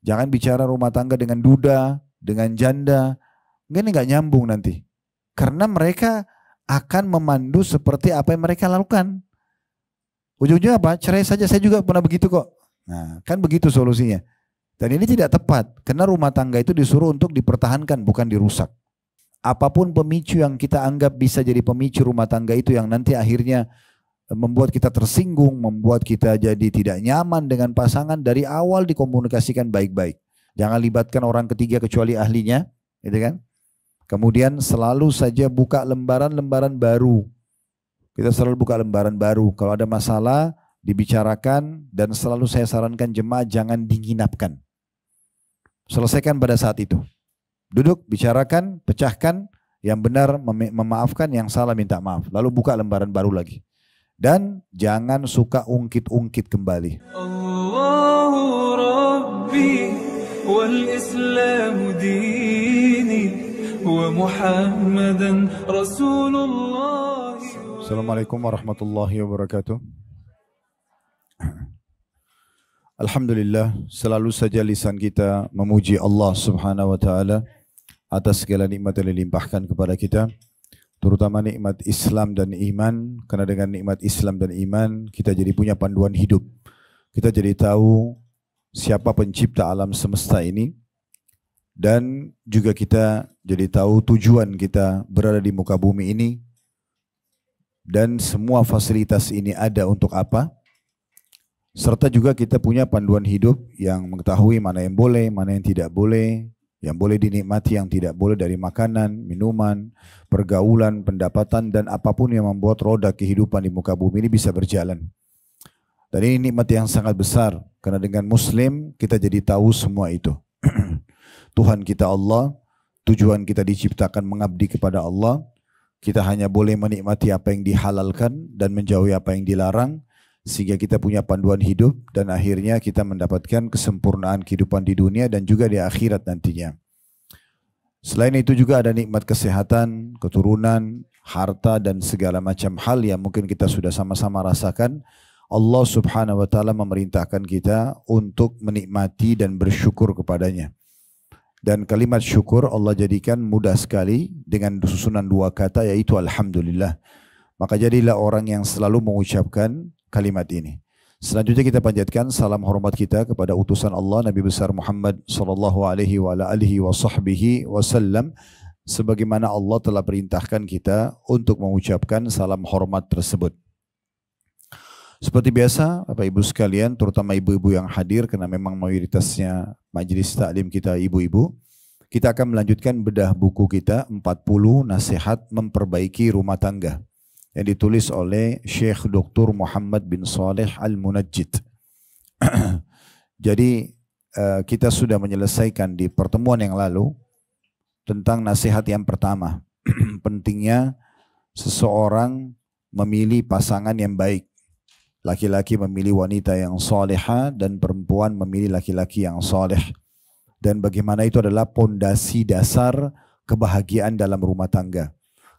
Jangan bicara rumah tangga dengan duda, dengan janda. Ini nggak nyambung nanti. Karena mereka akan memandu seperti apa yang mereka lakukan. Ujung-ujungnya apa? Cerai saja, saya juga pernah begitu kok. Nah, kan begitu solusinya. Dan ini tidak tepat, karena rumah tangga itu disuruh untuk dipertahankan, bukan dirusak. Apapun pemicu yang kita anggap bisa jadi pemicu rumah tangga itu yang nanti akhirnya membuat kita tersinggung, membuat kita jadi tidak nyaman dengan pasangan, dari awal dikomunikasikan baik-baik. Jangan libatkan orang ketiga kecuali ahlinya, gitu kan? Kemudian selalu saja buka lembaran-lembaran baru. Kita selalu buka lembaran baru. Kalau ada masalah, dibicarakan, dan selalu saya sarankan jemaah jangan dinginapkan. Selesaikan pada saat itu. Duduk, bicarakan, pecahkan, yang benar memaafkan, yang salah minta maaf. Lalu buka lembaran baru lagi. Dan jangan suka ungkit-ungkit kembali. Allahu Rabbi wal Islamu dini wa Muhammadan Rasulullah. Assalamualaikum warahmatullahi wabarakatuh. Alhamdulillah, selalu saja lisan kita memuji Allah Subhanahu wa taala atas segala nikmat yang dilimpahkan kepada kita, terutama nikmat Islam dan iman. Karena dengan nikmat Islam dan iman kita jadi punya panduan hidup. Kita jadi tahu siapa pencipta alam semesta ini, dan juga kita jadi tahu tujuan kita berada di muka bumi ini. Dan semua fasilitas ini ada untuk apa? Serta juga kita punya panduan hidup yang mengetahui mana yang boleh, mana yang tidak boleh, yang boleh dinikmati, yang tidak boleh dari makanan, minuman, pergaulan, pendapatan, dan apapun yang membuat roda kehidupan di muka bumi ini bisa berjalan. Dan ini nikmat yang sangat besar, karena dengan Muslim kita jadi tahu semua itu. Tuhan kita Allah, tujuan kita diciptakan mengabdi kepada Allah. Kita hanya boleh menikmati apa yang dihalalkan dan menjauhi apa yang dilarang, sehingga kita punya panduan hidup dan akhirnya kita mendapatkan kesempurnaan kehidupan di dunia dan juga di akhirat nantinya. Selain itu juga ada nikmat kesehatan, keturunan, harta, dan segala macam hal yang mungkin kita sudah sama-sama rasakan. Allah Subhanahu wa taala memerintahkan kita untuk menikmati dan bersyukur kepadanya. Dan kalimat syukur Allah jadikan mudah sekali dengan susunan dua kata, yaitu Alhamdulillah. Maka jadilah orang yang selalu mengucapkan kalimat ini. Selanjutnya kita panjatkan salam hormat kita kepada utusan Allah Nabi besar Muhammad sallallahu alaihi wa alihi wasallam, sebagaimana Allah telah perintahkan kita untuk mengucapkan salam hormat tersebut. Seperti biasa, Bapak Ibu sekalian, terutama ibu-ibu yang hadir, karena memang mayoritasnya majelis taklim kita ibu-ibu, kita akan melanjutkan bedah buku kita 40 nasihat memperbaiki rumah tangga, yang ditulis oleh Syekh Dr. Muhammad bin Saleh Al-Munajjid. Jadi kita sudah menyelesaikan di pertemuan yang lalu tentang nasihat yang pertama. Pentingnya seseorang memilih pasangan yang baik. Laki-laki memilih wanita yang salihah dan perempuan memilih laki-laki yang saleh. Dan bagaimana itu adalah pondasi dasar kebahagiaan dalam rumah tangga.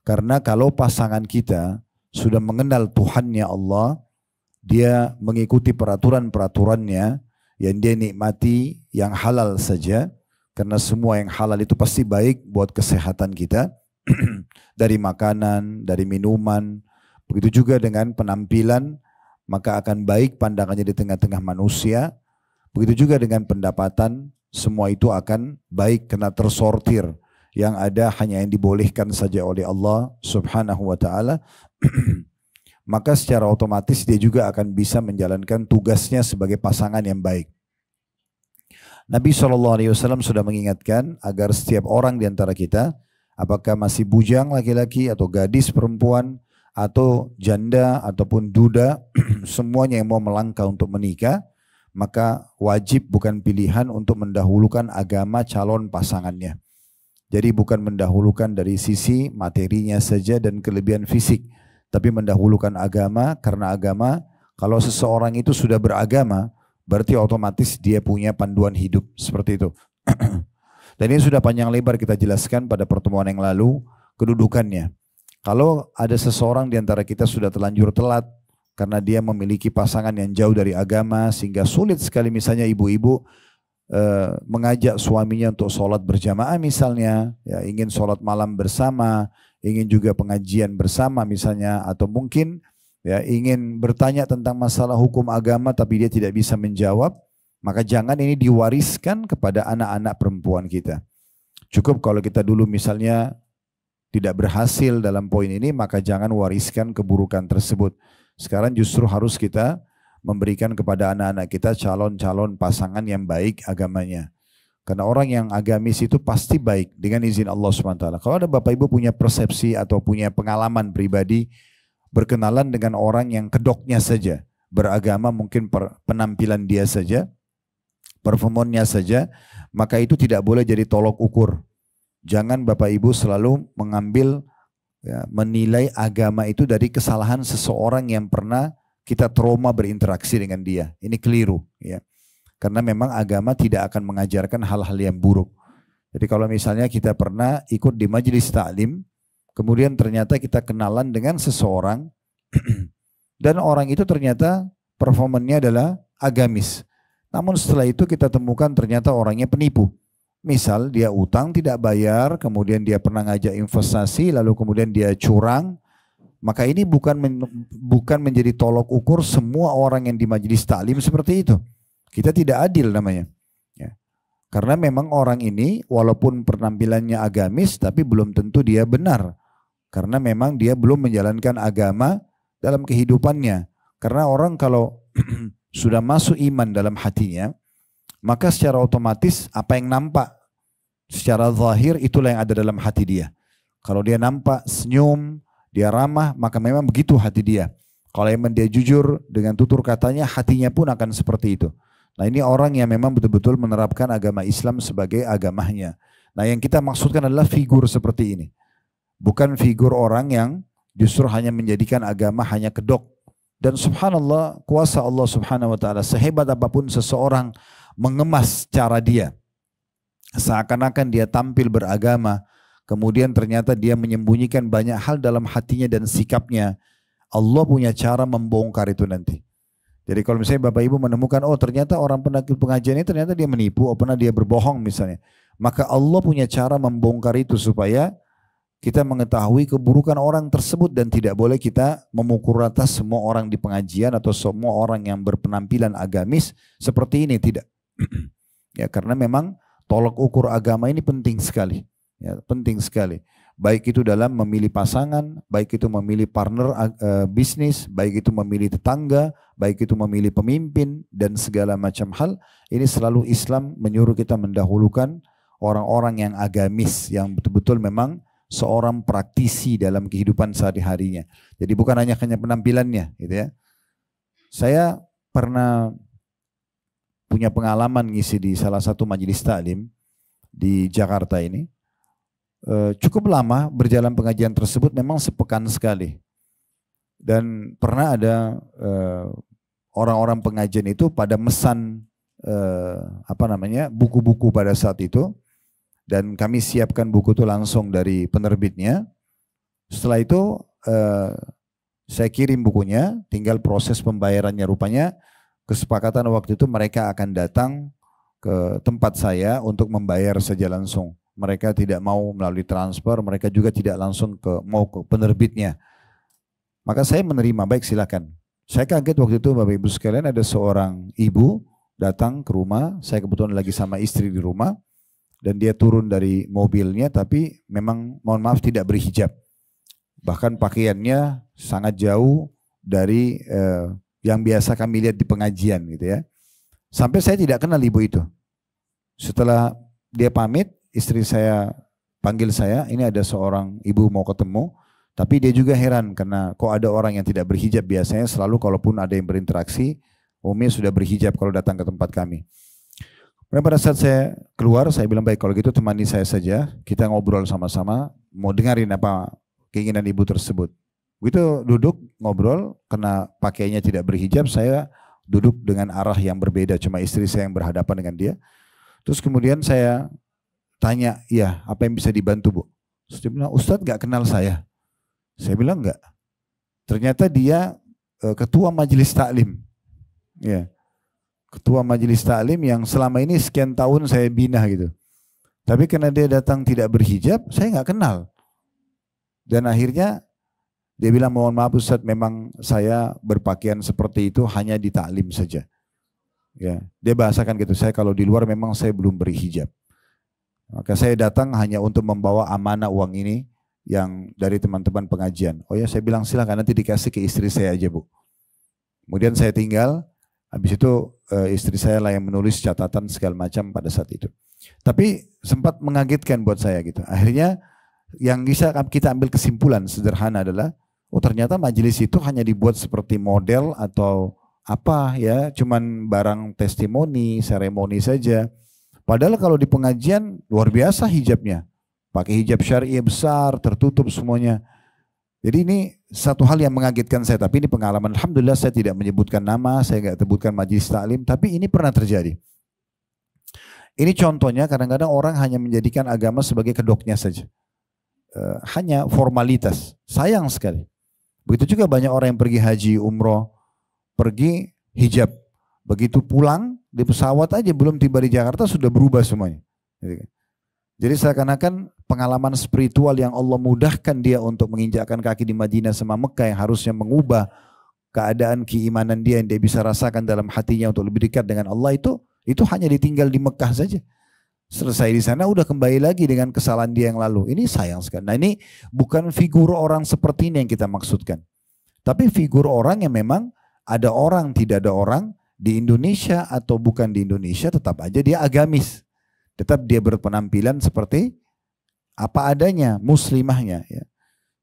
Karena kalau pasangan kita sudah mengenal Tuhannya Allah, dia mengikuti peraturan-peraturannya yang dia nikmati, yang halal saja, karena semua yang halal itu pasti baik buat kesehatan kita, dari makanan, dari minuman, begitu juga dengan penampilan, maka akan baik pandangannya di tengah-tengah manusia, begitu juga dengan pendapatan, semua itu akan baik karena tersortir. Yang ada hanya yang dibolehkan saja oleh Allah Subhanahu wa taala. Maka secara otomatis dia juga akan bisa menjalankan tugasnya sebagai pasangan yang baik. Nabi SAW sudah mengingatkan agar setiap orang di antara kita, apakah masih bujang laki-laki atau gadis perempuan atau janda ataupun duda, semuanya yang mau melangkah untuk menikah, maka wajib bukan pilihan untuk mendahulukan agama calon pasangannya. Jadi bukan mendahulukan dari sisi materinya saja dan kelebihan fisik, tapi mendahulukan agama, karena agama, kalau seseorang itu sudah beragama, berarti otomatis dia punya panduan hidup, seperti itu. Dan ini sudah panjang lebar kita jelaskan pada pertemuan yang lalu, kedudukannya. Kalau ada seseorang di antara kita sudah terlanjur telat, karena dia memiliki pasangan yang jauh dari agama, sehingga sulit sekali misalnya ibu-ibu mengajak suaminya untuk sholat berjamaah misalnya, ya, ingin sholat malam bersama, ingin juga pengajian bersama misalnya, atau mungkin ya ingin bertanya tentang masalah hukum agama tapi dia tidak bisa menjawab, maka jangan ini diwariskan kepada anak-anak perempuan kita. Cukup kalau kita dulu misalnya tidak berhasil dalam poin ini, maka jangan wariskan keburukan tersebut. Sekarang justru harus kita memberikan kepada anak-anak kita calon-calon pasangan yang baik agamanya. Karena orang yang agamis itu pasti baik dengan izin Allah SWT. Kalau ada Bapak Ibu punya persepsi atau punya pengalaman pribadi berkenalan dengan orang yang kedoknya saja beragama, mungkin penampilan dia saja, performanya saja, maka itu tidak boleh jadi tolok ukur. Jangan Bapak Ibu selalu mengambil, ya, menilai agama itu dari kesalahan seseorang yang pernah kita trauma berinteraksi dengan dia. Ini keliru, ya. Karena memang agama tidak akan mengajarkan hal-hal yang buruk. Jadi kalau misalnya kita pernah ikut di majelis taklim, kemudian ternyata kita kenalan dengan seseorang dan orang itu ternyata performannya adalah agamis. Namun setelah itu kita temukan ternyata orangnya penipu. Misal dia utang tidak bayar, kemudian dia pernah ngajak investasi, lalu kemudian dia curang. Maka ini bukan menjadi tolok ukur semua orang yang di majelis taklim seperti itu. Kita tidak adil namanya. Ya. Karena memang orang ini walaupun penampilannya agamis, tapi belum tentu dia benar. Karena memang dia belum menjalankan agama dalam kehidupannya. Karena orang kalau sudah masuk iman dalam hatinya, maka secara otomatis apa yang nampak secara zahir itulah yang ada dalam hati dia. Kalau dia nampak senyum, dia ramah, maka memang begitu hati dia. Kalau memang dia jujur dengan tutur katanya, hatinya pun akan seperti itu. Nah ini orang yang memang betul-betul menerapkan agama Islam sebagai agamanya. Nah yang kita maksudkan adalah figur seperti ini. Bukan figur orang yang justru hanya menjadikan agama hanya kedok. Dan subhanallah, kuasa Allah subhanahu wa ta'ala, sehebat apapun seseorang mengemas cara dia, seakan-akan dia tampil beragama, kemudian ternyata dia menyembunyikan banyak hal dalam hatinya dan sikapnya. Allah punya cara membongkar itu nanti. Jadi kalau misalnya Bapak Ibu menemukan, oh ternyata orang pengajian ini ternyata dia menipu, oh pernah dia berbohong misalnya. Maka Allah punya cara membongkar itu supaya kita mengetahui keburukan orang tersebut dan tidak boleh kita memukul rata semua orang di pengajian atau semua orang yang berpenampilan agamis seperti ini, tidak. Ya karena memang tolok ukur agama ini penting sekali. Ya, penting sekali. Baik itu dalam memilih pasangan, baik itu memilih partner bisnis, baik itu memilih tetangga, baik itu memilih pemimpin dan segala macam hal. Ini selalu Islam menyuruh kita mendahulukan orang-orang yang agamis, yang betul-betul memang seorang praktisi dalam kehidupan sehari-harinya. Jadi bukan hanya penampilannya, gitu ya. Saya pernah punya pengalaman ngisi di salah satu majelis taklim di Jakarta ini. Cukup lama berjalan pengajian tersebut, memang sepekan sekali. Dan pernah ada orang-orang pengajian itu pada mesan buku-buku pada saat itu, dan kami siapkan buku itu langsung dari penerbitnya. Setelah itu saya kirim bukunya, tinggal proses pembayarannya. Rupanya kesepakatan waktu itu mereka akan datang ke tempat saya untuk membayar saja langsung. Mereka tidak mau melalui transfer, mereka juga tidak langsung mau ke penerbitnya. Maka saya menerima, baik silakan. Saya kaget waktu itu Bapak Ibu sekalian, ada seorang ibu datang ke rumah, saya kebetulan lagi sama istri di rumah, dan dia turun dari mobilnya tapi memang mohon maaf tidak berhijab. Bahkan pakaiannya sangat jauh dari yang biasa kami lihat di pengajian gitu ya. Sampai saya tidak kenal ibu itu. Setelah dia pamit, istri saya panggil saya, ini ada seorang ibu mau ketemu, tapi dia juga heran karena kok ada orang yang tidak berhijab. Biasanya selalu kalaupun ada yang berinteraksi, umumnya sudah berhijab kalau datang ke tempat kami. Dan pada saat saya keluar, saya bilang baik kalau gitu temani saya saja, kita ngobrol sama-sama, mau dengarin apa keinginan ibu tersebut. Begitu duduk ngobrol, karena pakainya tidak berhijab, saya duduk dengan arah yang berbeda, cuma istri saya yang berhadapan dengan dia. Terus kemudian saya tanya, ya apa yang bisa dibantu Bu? Terus dia bilang, Ustadz gak kenal saya. Saya bilang enggak. Ternyata dia ketua majelis taklim. Ya. ketua majelis taklim yang selama ini sekian tahun saya bina gitu. Tapi karena dia datang tidak berhijab, saya nggak kenal. Dan akhirnya dia bilang, mohon maaf Ustaz, memang saya berpakaian seperti itu hanya di taklim saja. Ya, dia bahasakan gitu, saya kalau di luar memang saya belum berhijab. Maka saya datang hanya untuk membawa amanah uang ini yang dari teman-teman pengajian. Oh ya, saya bilang silakan, nanti dikasih ke istri saya aja Bu. Kemudian saya tinggal, habis itu istri saya lah yang menulis catatan segala macam pada saat itu. Tapi sempat mengagetkan buat saya gitu. Akhirnya yang bisa kita ambil kesimpulan sederhana adalah, oh ternyata majelis itu hanya dibuat seperti model atau apa ya, cuman barang testimoni, seremoni saja. Padahal kalau di pengajian luar biasa hijabnya. Pakai hijab syariah besar, tertutup semuanya. Jadi ini satu hal yang mengagetkan saya, tapi ini pengalaman. Alhamdulillah saya tidak menyebutkan nama, saya nggak sebutkan majelis taklim, tapi ini pernah terjadi. Ini contohnya kadang-kadang orang hanya menjadikan agama sebagai kedoknya saja. Hanya formalitas, sayang sekali. Begitu juga banyak orang yang pergi haji, umroh, pergi hijab. Begitu pulang di pesawat aja belum tiba di Jakarta sudah berubah semuanya. Jadi seakan-akan pengalaman spiritual yang Allah mudahkan dia untuk menginjakkan kaki di Madinah sama Mekah yang harusnya mengubah keadaan keimanan dia yang dia bisa rasakan dalam hatinya untuk lebih dekat dengan Allah itu hanya ditinggal di Mekah saja. Selesai di sana udah kembali lagi dengan kesalahan dia yang lalu. Ini sayang sekali. Nah ini bukan figur orang seperti ini yang kita maksudkan. Tapi figur orang yang memang ada orang, tidak ada orang, di Indonesia atau bukan di Indonesia tetap aja dia agamis. Tetap dia berpenampilan seperti apa adanya, muslimahnya. Ya.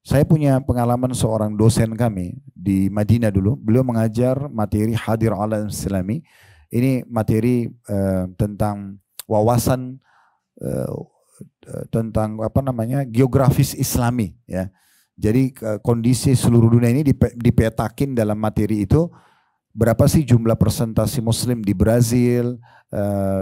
Saya punya pengalaman seorang dosen kami di Madinah dulu. Beliau mengajar materi Hadir Alam Islami. Ini materi tentang wawasan tentang apa namanya geografis Islami. Ya. Jadi kondisi seluruh dunia ini dipetakin dalam materi itu. Berapa sih jumlah persentase Muslim di Brazil,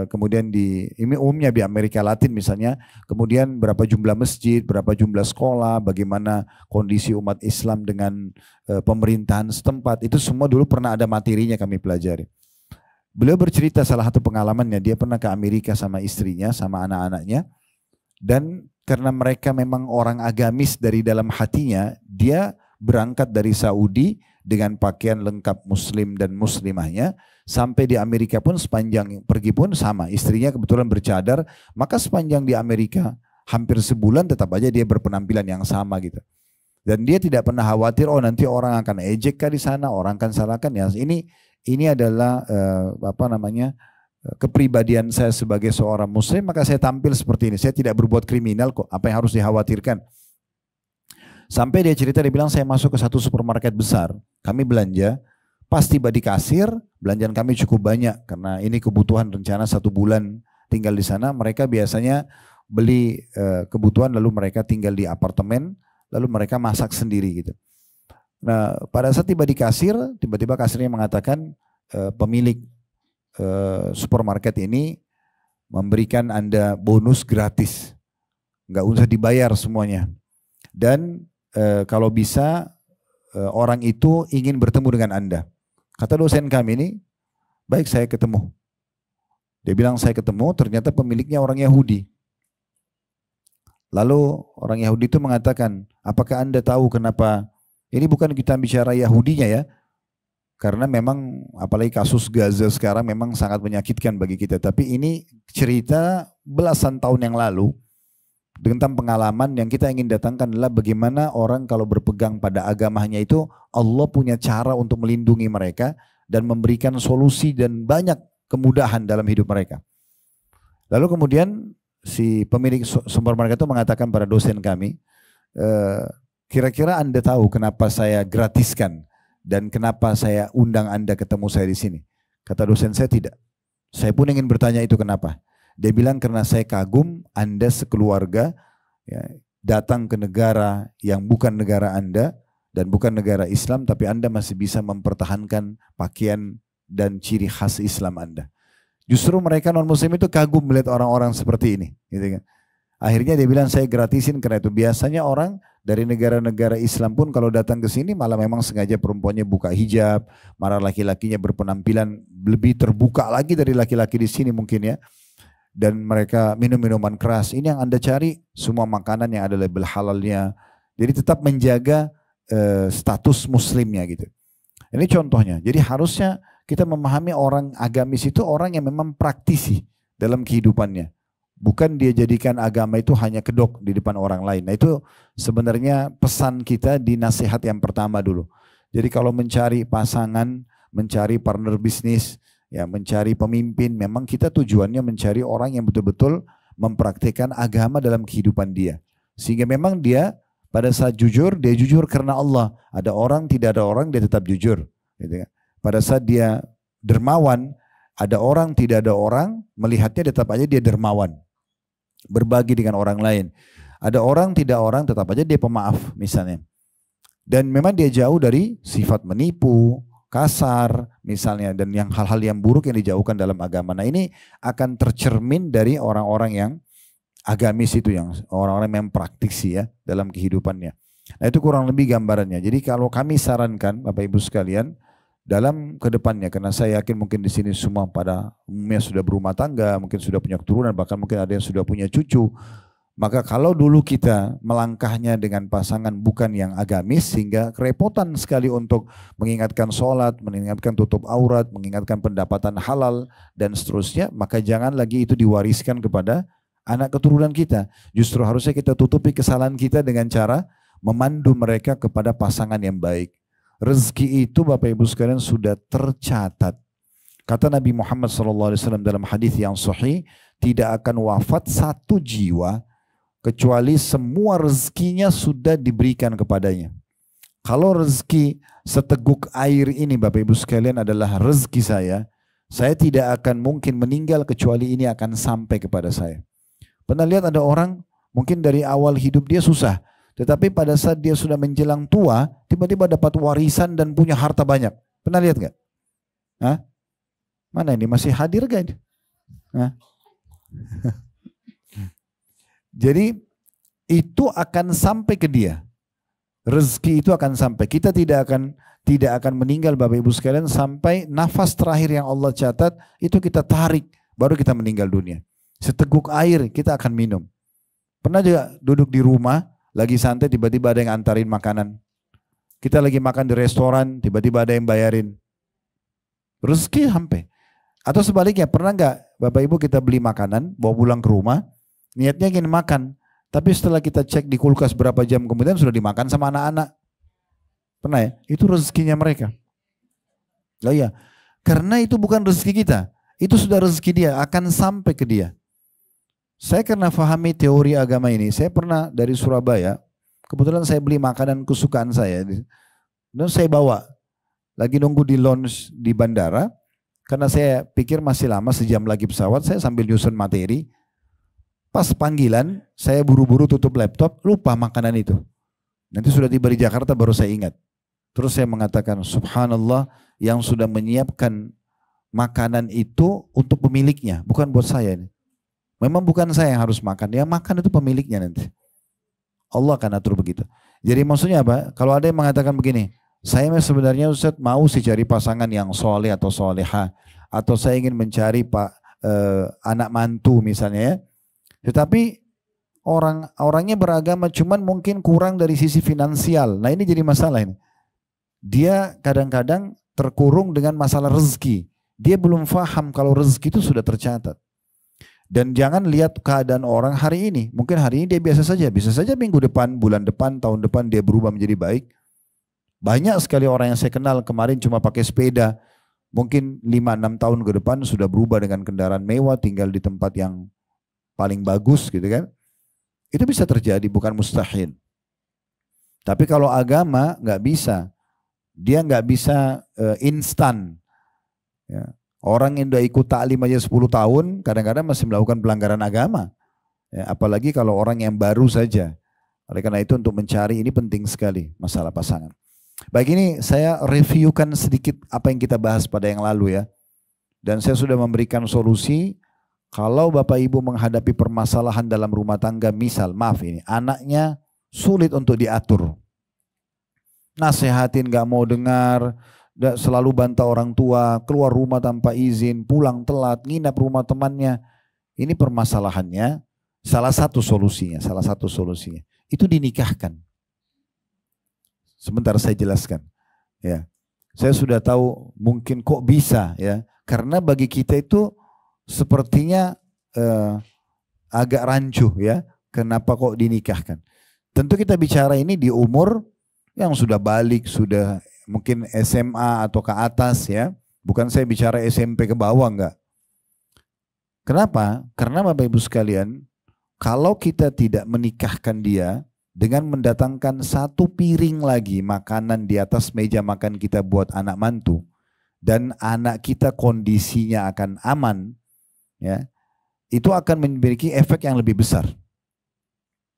kemudian ini umumnya di Amerika Latin misalnya, kemudian berapa jumlah masjid, berapa jumlah sekolah, bagaimana kondisi umat Islam dengan pemerintahan setempat, itu semua dulu pernah ada materinya kami pelajari. Beliau bercerita salah satu pengalamannya, dia pernah ke Amerika sama istrinya, sama anak-anaknya, dan karena mereka memang orang agamis dari dalam hatinya, dia berangkat dari Saudi dengan pakaian lengkap muslim dan muslimahnya, sampai di Amerika pun sepanjang pergi pun sama, istrinya kebetulan bercadar, maka sepanjang di Amerika hampir sebulan tetap aja dia berpenampilan yang sama gitu. Dan dia tidak pernah khawatir, oh nanti orang akan ejek kah di sana, orang akan salahkan ya. Ini adalah kepribadian saya sebagai seorang muslim, maka saya tampil seperti ini. Saya tidak berbuat kriminal kok, apa yang harus dikhawatirkan. Sampai dia cerita, dia bilang saya masuk ke satu supermarket besar, kami belanja, pas tiba di kasir, belanjaan kami cukup banyak karena ini kebutuhan rencana 1 bulan tinggal di sana. Mereka biasanya beli kebutuhan lalu mereka tinggal di apartemen, lalu mereka masak sendiri gitu. Nah pada saat tiba di kasir, tiba-tiba kasirnya mengatakan pemilik supermarket ini memberikan Anda bonus gratis, nggak usah dibayar semuanya. Dan kalau bisa orang itu ingin bertemu dengan Anda. Kata dosen kami ini, baik saya ketemu. Dia bilang saya ketemu, ternyata pemiliknya orang Yahudi. Lalu orang Yahudi itu mengatakan, apakah Anda tahu kenapa, ini bukan kita bicara Yahudinya ya, karena memang apalagi kasus Gaza sekarang memang sangat menyakitkan bagi kita. Tapi ini cerita belasan tahun yang lalu, tentang pengalaman yang kita ingin datangkan adalah bagaimana orang kalau berpegang pada agamanya itu Allah punya cara untuk melindungi mereka dan memberikan solusi dan banyak kemudahan dalam hidup mereka. Lalu kemudian si pemilik supermarket itu mengatakan pada dosen kami, kira-kira Anda tahu kenapa saya gratiskan dan kenapa saya undang Anda ketemu saya di sini? Kata dosen saya tidak. Saya pun ingin bertanya itu kenapa. Dia bilang karena saya kagum Anda sekeluarga ya, datang ke negara yang bukan negara Anda dan bukan negara Islam, tapi Anda masih bisa mempertahankan pakaian dan ciri khas Islam Anda. Justru mereka non muslim itu kagum melihat orang-orang seperti ini. Gitu kan. Akhirnya dia bilang saya gratisin karena itu biasanya orang Dari negara-negara Islam pun kalau datang ke sini malah memang sengaja perempuannya buka hijab, malah laki-lakinya berpenampilan lebih terbuka lagi dari laki-laki di sini mungkin ya. Dan mereka minum minuman keras. Ini yang Anda cari, semua makanan yang ada label halalnya. Jadi tetap menjaga status muslimnya gitu. Ini contohnya. Jadi harusnya kita memahami orang agamis itu orang yang memang praktisi dalam kehidupannya. Bukan dia jadikan agama itu hanya kedok di depan orang lain. Nah itu sebenarnya pesan kita di nasihat yang pertama dulu. Jadi kalau mencari pasangan, mencari partner bisnis, ya mencari pemimpin, memang kita tujuannya mencari orang yang betul-betul mempraktikkan agama dalam kehidupan dia. Sehingga memang dia pada saat jujur, dia jujur karena Allah. Ada orang, tidak ada orang, dia tetap jujur. Gitu kan. Pada saat dia dermawan, ada orang, tidak ada orang, melihatnya tetap aja dia dermawan. Berbagi dengan orang lain. Ada orang, tidak orang, tetap aja dia pemaaf misalnya. Dan memang dia jauh dari sifat menipu, kasar misalnya, dan yang hal-hal yang buruk yang dijauhkan dalam agama. Nah ini akan tercermin dari orang-orang yang agamis itu, yang orang-orang yang praktisi ya dalam kehidupannya. Nah itu kurang lebih gambarannya. Jadi kalau kami sarankan Bapak Ibu sekalian, dalam kedepannya, karena saya yakin mungkin di sini semua pada umumnya sudah berumah tangga, mungkin sudah punya keturunan, bahkan mungkin ada yang sudah punya cucu. Maka kalau dulu kita melangkahnya dengan pasangan bukan yang agamis, sehingga kerepotan sekali untuk mengingatkan sholat, mengingatkan tutup aurat, mengingatkan pendapatan halal, dan seterusnya, maka jangan lagi itu diwariskan kepada anak keturunan kita. Justru harusnya kita tutupi kesalahan kita dengan cara memandu mereka kepada pasangan yang baik. Rezeki itu Bapak Ibu sekalian sudah tercatat. Kata Nabi Muhammad SAW dalam hadis yang sahih, tidak akan wafat satu jiwa kecuali semua rezekinya sudah diberikan kepadanya. Kalau rezeki seteguk air ini Bapak Ibu sekalian adalah rezeki saya tidak akan mungkin meninggal kecuali ini akan sampai kepada saya. Pernah lihat ada orang mungkin dari awal hidup dia susah, tetapi pada saat dia sudah menjelang tua, tiba-tiba dapat warisan dan punya harta banyak. Pernah lihat nggak? Hah? Mana ini? Masih hadir gak ini? Hah? Jadi itu akan sampai ke dia. Rezeki itu akan sampai. Kita tidak akan meninggal Bapak Ibu sekalian sampai nafas terakhir yang Allah catat itu kita tarik, baru kita meninggal dunia. Seteguk air kita akan minum. Pernah juga duduk di rumah, lagi santai tiba-tiba ada yang antarin makanan. Kita lagi makan di restoran, tiba-tiba ada yang bayarin. Rezeki sampai. Atau sebaliknya, pernah nggak Bapak Ibu kita beli makanan, bawa pulang ke rumah, niatnya ingin makan, tapi setelah kita cek di kulkas berapa jam kemudian sudah dimakan sama anak-anak. Pernah ya? Itu rezekinya mereka. Oh iya, karena itu bukan rezeki kita, itu sudah rezeki dia, akan sampai ke dia. Saya karena fahami teori agama ini, saya pernah dari Surabaya, kebetulan saya beli makanan kesukaan saya, dan saya bawa, lagi nunggu di lounge di bandara, karena saya pikir masih lama, sejam lagi pesawat, saya sambil nyusun materi, pas panggilan, saya buru-buru tutup laptop, lupa makanan itu. Nanti sudah tiba di Jakarta baru saya ingat. Terus saya mengatakan, subhanallah, yang sudah menyiapkan makanan itu untuk pemiliknya, bukan buat saya ini. Memang bukan saya yang harus makan, yang makan itu pemiliknya nanti. Allah akan atur begitu. Jadi maksudnya apa? Kalau ada yang mengatakan begini, saya sebenarnya Ustaz mau sih cari pasangan yang soleh atau soleha, atau saya ingin mencari anak mantu misalnya ya. Tetapi orangnya beragama, cuman mungkin kurang dari sisi finansial. Nah ini jadi masalah ini. Dia kadang-kadang terkurung dengan masalah rezeki. Dia belum paham kalau rezeki itu sudah tercatat. Dan jangan lihat keadaan orang hari ini. Mungkin hari ini dia biasa saja. Bisa saja minggu depan, bulan depan, tahun depan dia berubah menjadi baik. Banyak sekali orang yang saya kenal kemarin cuma pakai sepeda. Mungkin 5-6 tahun ke depan sudah berubah dengan kendaraan mewah, tinggal di tempat yang paling bagus gitu kan. Itu bisa terjadi, bukan mustahil. Tapi kalau agama nggak bisa. Dia nggak bisa instan. Ya. Orang yang udah ikut taklim aja 10 tahun, kadang-kadang masih melakukan pelanggaran agama. Ya, apalagi kalau orang yang baru saja. Oleh karena itu untuk mencari ini penting sekali masalah pasangan. Baik, ini saya reviewkan sedikit apa yang kita bahas pada yang lalu ya. Dan saya sudah memberikan solusi kalau Bapak Ibu menghadapi permasalahan dalam rumah tangga, misal maaf ini, anaknya sulit untuk diatur. Nasehatin gak mau dengar, selalu bantah orang tua, keluar rumah tanpa izin, pulang telat, nginap rumah temannya. Ini permasalahannya, salah satu solusinya itu dinikahkan. Sebentar saya jelaskan. Ya, saya sudah tahu mungkin kok bisa ya, karena bagi kita itu sepertinya agak rancu ya, kenapa kok dinikahkan. Tentu kita bicara ini di umur yang sudah balik, sudah mungkin SMA atau ke atas ya. Bukan saya bicara SMP ke bawah, enggak. Kenapa? Karena Bapak Ibu sekalian, kalau kita tidak menikahkan dia dengan mendatangkan satu piring lagi makanan di atas meja makan kita buat anak mantu, dan anak kita kondisinya akan aman, ya, itu akan memiliki efek yang lebih besar.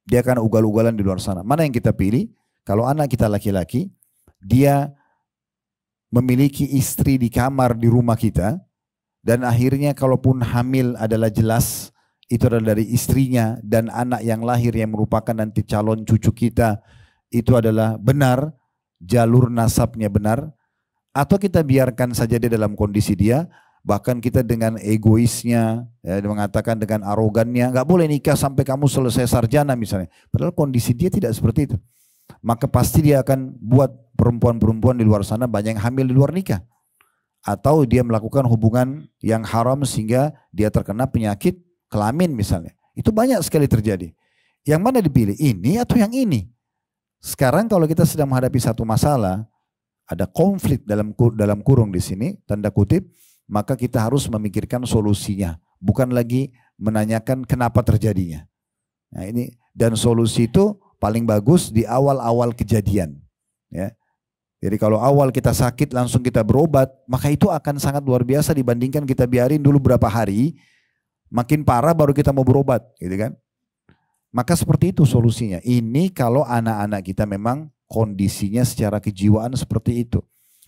Dia akan ugal-ugalan di luar sana. Mana yang kita pilih? Kalau anak kita laki-laki, dia memiliki istri di kamar di rumah kita, dan akhirnya kalaupun hamil adalah jelas itu adalah dari istrinya, dan anak yang lahir yang merupakan nanti calon cucu kita itu adalah benar, jalur nasabnya benar, atau kita biarkan saja dia dalam kondisi dia, bahkan kita dengan egoisnya, ya, mengatakan dengan arogannya, nggak boleh nikah sampai kamu selesai sarjana misalnya, padahal kondisi dia tidak seperti itu. Maka pasti dia akan buat perempuan-perempuan di luar sana banyak yang hamil di luar nikah. Atau dia melakukan hubungan yang haram sehingga dia terkena penyakit kelamin misalnya. Itu banyak sekali terjadi. Yang mana dipilih? Ini atau yang ini? Sekarang kalau kita sedang menghadapi satu masalah, ada konflik dalam kurung di sini, tanda kutip, maka kita harus memikirkan solusinya. Bukan lagi menanyakan kenapa terjadinya. Nah ini, dan solusi itu paling bagus di awal-awal kejadian. Ya. Jadi kalau awal kita sakit langsung kita berobat, maka itu akan sangat luar biasa dibandingkan kita biarin dulu berapa hari, makin parah baru kita mau berobat, gitu kan? Maka seperti itu solusinya. Ini kalau anak-anak kita memang kondisinya secara kejiwaan seperti itu.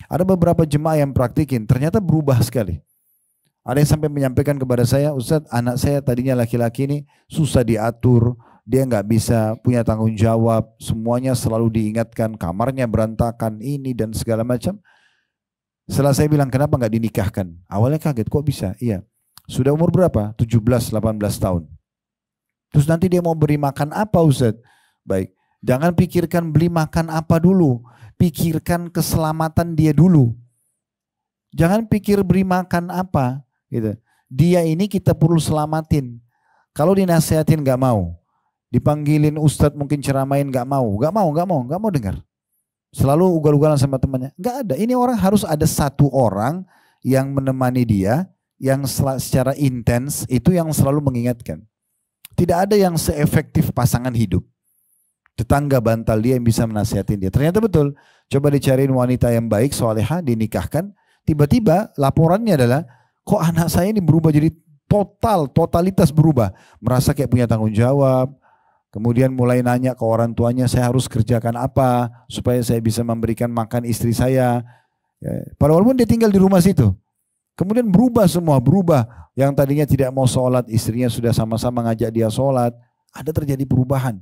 Ada beberapa jemaah yang praktikin, ternyata berubah sekali. Ada yang sampai menyampaikan kepada saya, Ustadz, anak saya tadinya laki-laki ini susah diatur, dia nggak bisa punya tanggung jawab, semuanya selalu diingatkan, kamarnya berantakan, ini dan segala macam. Setelah saya bilang, kenapa nggak dinikahkan? Awalnya kaget, kok bisa? Iya. Sudah umur berapa? 17-18 tahun. Terus nanti dia mau beri makan apa, Ustadz? Baik, jangan pikirkan beli makan apa dulu, pikirkan keselamatan dia dulu. Jangan pikir beri makan apa, gitu. Dia ini kita perlu selamatin. Kalau dinasehatin nggak mau, dipanggilin Ustadz mungkin ceramain nggak mau dengar. Selalu ugal-ugalan sama temannya. Nggak ada. Ini orang harus ada satu orang yang menemani dia, yang secara intens itu yang selalu mengingatkan. Tidak ada yang seefektif pasangan hidup. Tetangga bantal dia yang bisa menasihatin dia. Ternyata betul. Coba dicariin wanita yang baik, solehah, dinikahkan. Tiba-tiba laporannya adalah, kok anak saya ini berubah jadi totalitas berubah. Merasa kayak punya tanggung jawab. Kemudian mulai nanya ke orang tuanya, saya harus kerjakan apa supaya saya bisa memberikan makan istri saya. Ya, padahal walaupun dia tinggal di rumah situ. Kemudian berubah semua, berubah. Yang tadinya tidak mau sholat, istrinya sudah sama-sama ngajak dia sholat. Ada terjadi perubahan.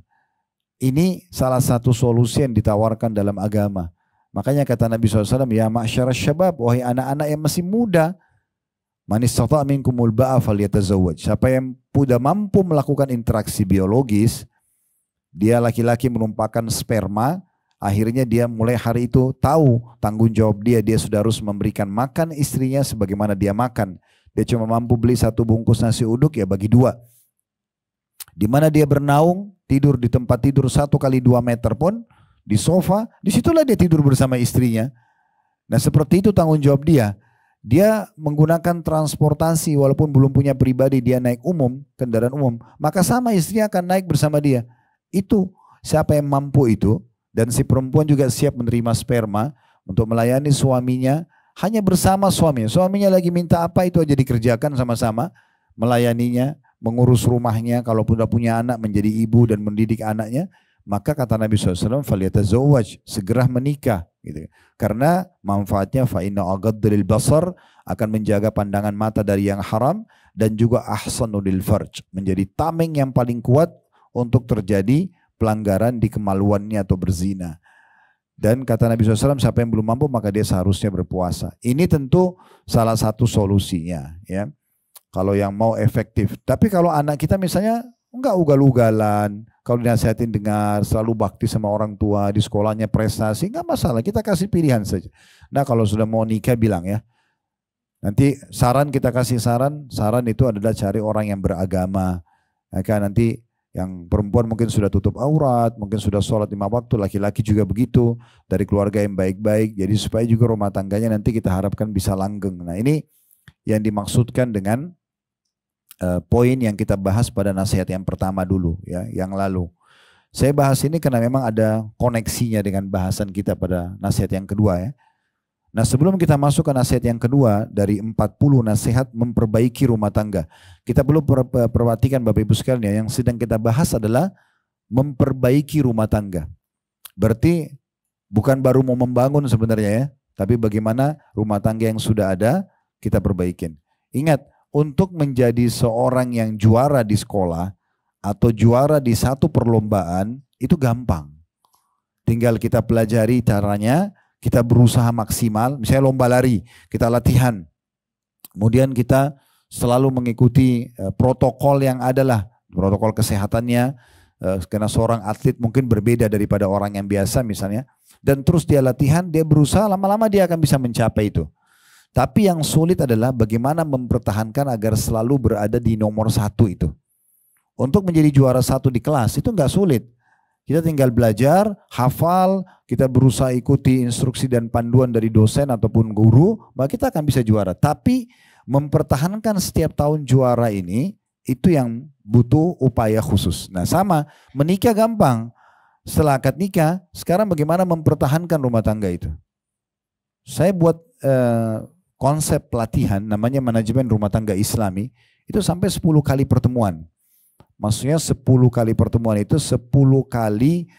Ini salah satu solusi yang ditawarkan dalam agama. Makanya kata Nabi SAW, ya ma'syara syabab, wahai anak-anak yang masih muda, man istata' minkumul ba'a falyatazawwaj. Siapa yang sudah mampu melakukan interaksi biologis, dia laki-laki menumpahkan sperma, akhirnya dia mulai hari itu tahu tanggung jawab dia sudah harus memberikan makan istrinya sebagaimana dia makan. Dia cuma mampu beli satu bungkus nasi uduk, ya bagi dua. Di mana dia bernaung, tidur di tempat tidur 1 kali 2 meter pun, di sofa, disitulah dia tidur bersama istrinya. Nah seperti itu tanggung jawab dia. Dia menggunakan transportasi walaupun belum punya pribadi, dia naik umum, kendaraan umum, maka sama istrinya akan naik bersama dia. Itu siapa yang mampu itu, dan si perempuan juga siap menerima sperma untuk melayani suaminya, hanya bersama suaminya. Suaminya lagi minta apa itu aja dikerjakan sama-sama, melayaninya, mengurus rumahnya, kalau sudah punya anak menjadi ibu dan mendidik anaknya. Maka kata Nabi SAW, falyatazawwaj, segera menikah. Gitu. Karena manfaatnya fa inna aghaddu basar, akan menjaga pandangan mata dari yang haram, dan juga ahsanu lil farj, menjadi tameng yang paling kuat untuk terjadi pelanggaran di kemaluannya atau berzina. Dan kata Nabi SAW, siapa yang belum mampu maka dia seharusnya berpuasa. Ini tentu salah satu solusinya, ya. Kalau yang mau efektif. Tapi kalau anak kita misalnya enggak ugal-ugalan, kalau dinasihatin dengar, selalu bakti sama orang tua, di sekolahnya prestasi, enggak masalah, kita kasih pilihan saja. Nah kalau sudah mau nikah bilang ya, nanti saran kita kasih saran itu adalah cari orang yang beragama. Ya kan, nanti yang perempuan mungkin sudah tutup aurat, mungkin sudah sholat 5 waktu, laki-laki juga begitu, dari keluarga yang baik-baik, jadi supaya juga rumah tangganya nanti kita harapkan bisa langgeng. Nah ini yang dimaksudkan dengan poin yang kita bahas pada nasihat yang pertama dulu, ya, yang lalu. Saya bahas ini karena memang ada koneksinya dengan bahasan kita pada nasihat yang kedua, ya. Nah sebelum kita masuk ke nasihat yang kedua dari 40 nasihat memperbaiki rumah tangga, kita perlu perhatikan Bapak Ibu sekalian, yang sedang kita bahas adalah memperbaiki rumah tangga. Berarti bukan baru mau membangun sebenarnya ya, tapi bagaimana rumah tangga yang sudah ada kita perbaikin. Ingat, untuk menjadi seorang yang juara di sekolah atau juara di satu perlombaan itu gampang. Tinggal kita pelajari caranya, kita berusaha maksimal, misalnya lomba lari, kita latihan. Kemudian kita selalu mengikuti protokol yang adalah, protokol kesehatannya, karena seorang atlet mungkin berbeda daripada orang yang biasa misalnya. Dan terus dia latihan, dia berusaha, lama-lama dia akan bisa mencapai itu. Tapi yang sulit adalah bagaimana mempertahankan agar selalu berada di nomor 1 itu. Untuk menjadi juara 1 di kelas itu enggak sulit. Kita tinggal belajar, hafal, kita berusaha ikuti instruksi dan panduan dari dosen ataupun guru, maka kita akan bisa juara. Tapi mempertahankan setiap tahun juara ini, itu yang butuh upaya khusus. Nah sama, menikah gampang. Setelah akad nikah, sekarang bagaimana mempertahankan rumah tangga itu. Saya buat konsep pelatihan, namanya manajemen rumah tangga Islami, itu sampai 10 kali pertemuan. Maksudnya 10 kali pertemuan itu 10 kali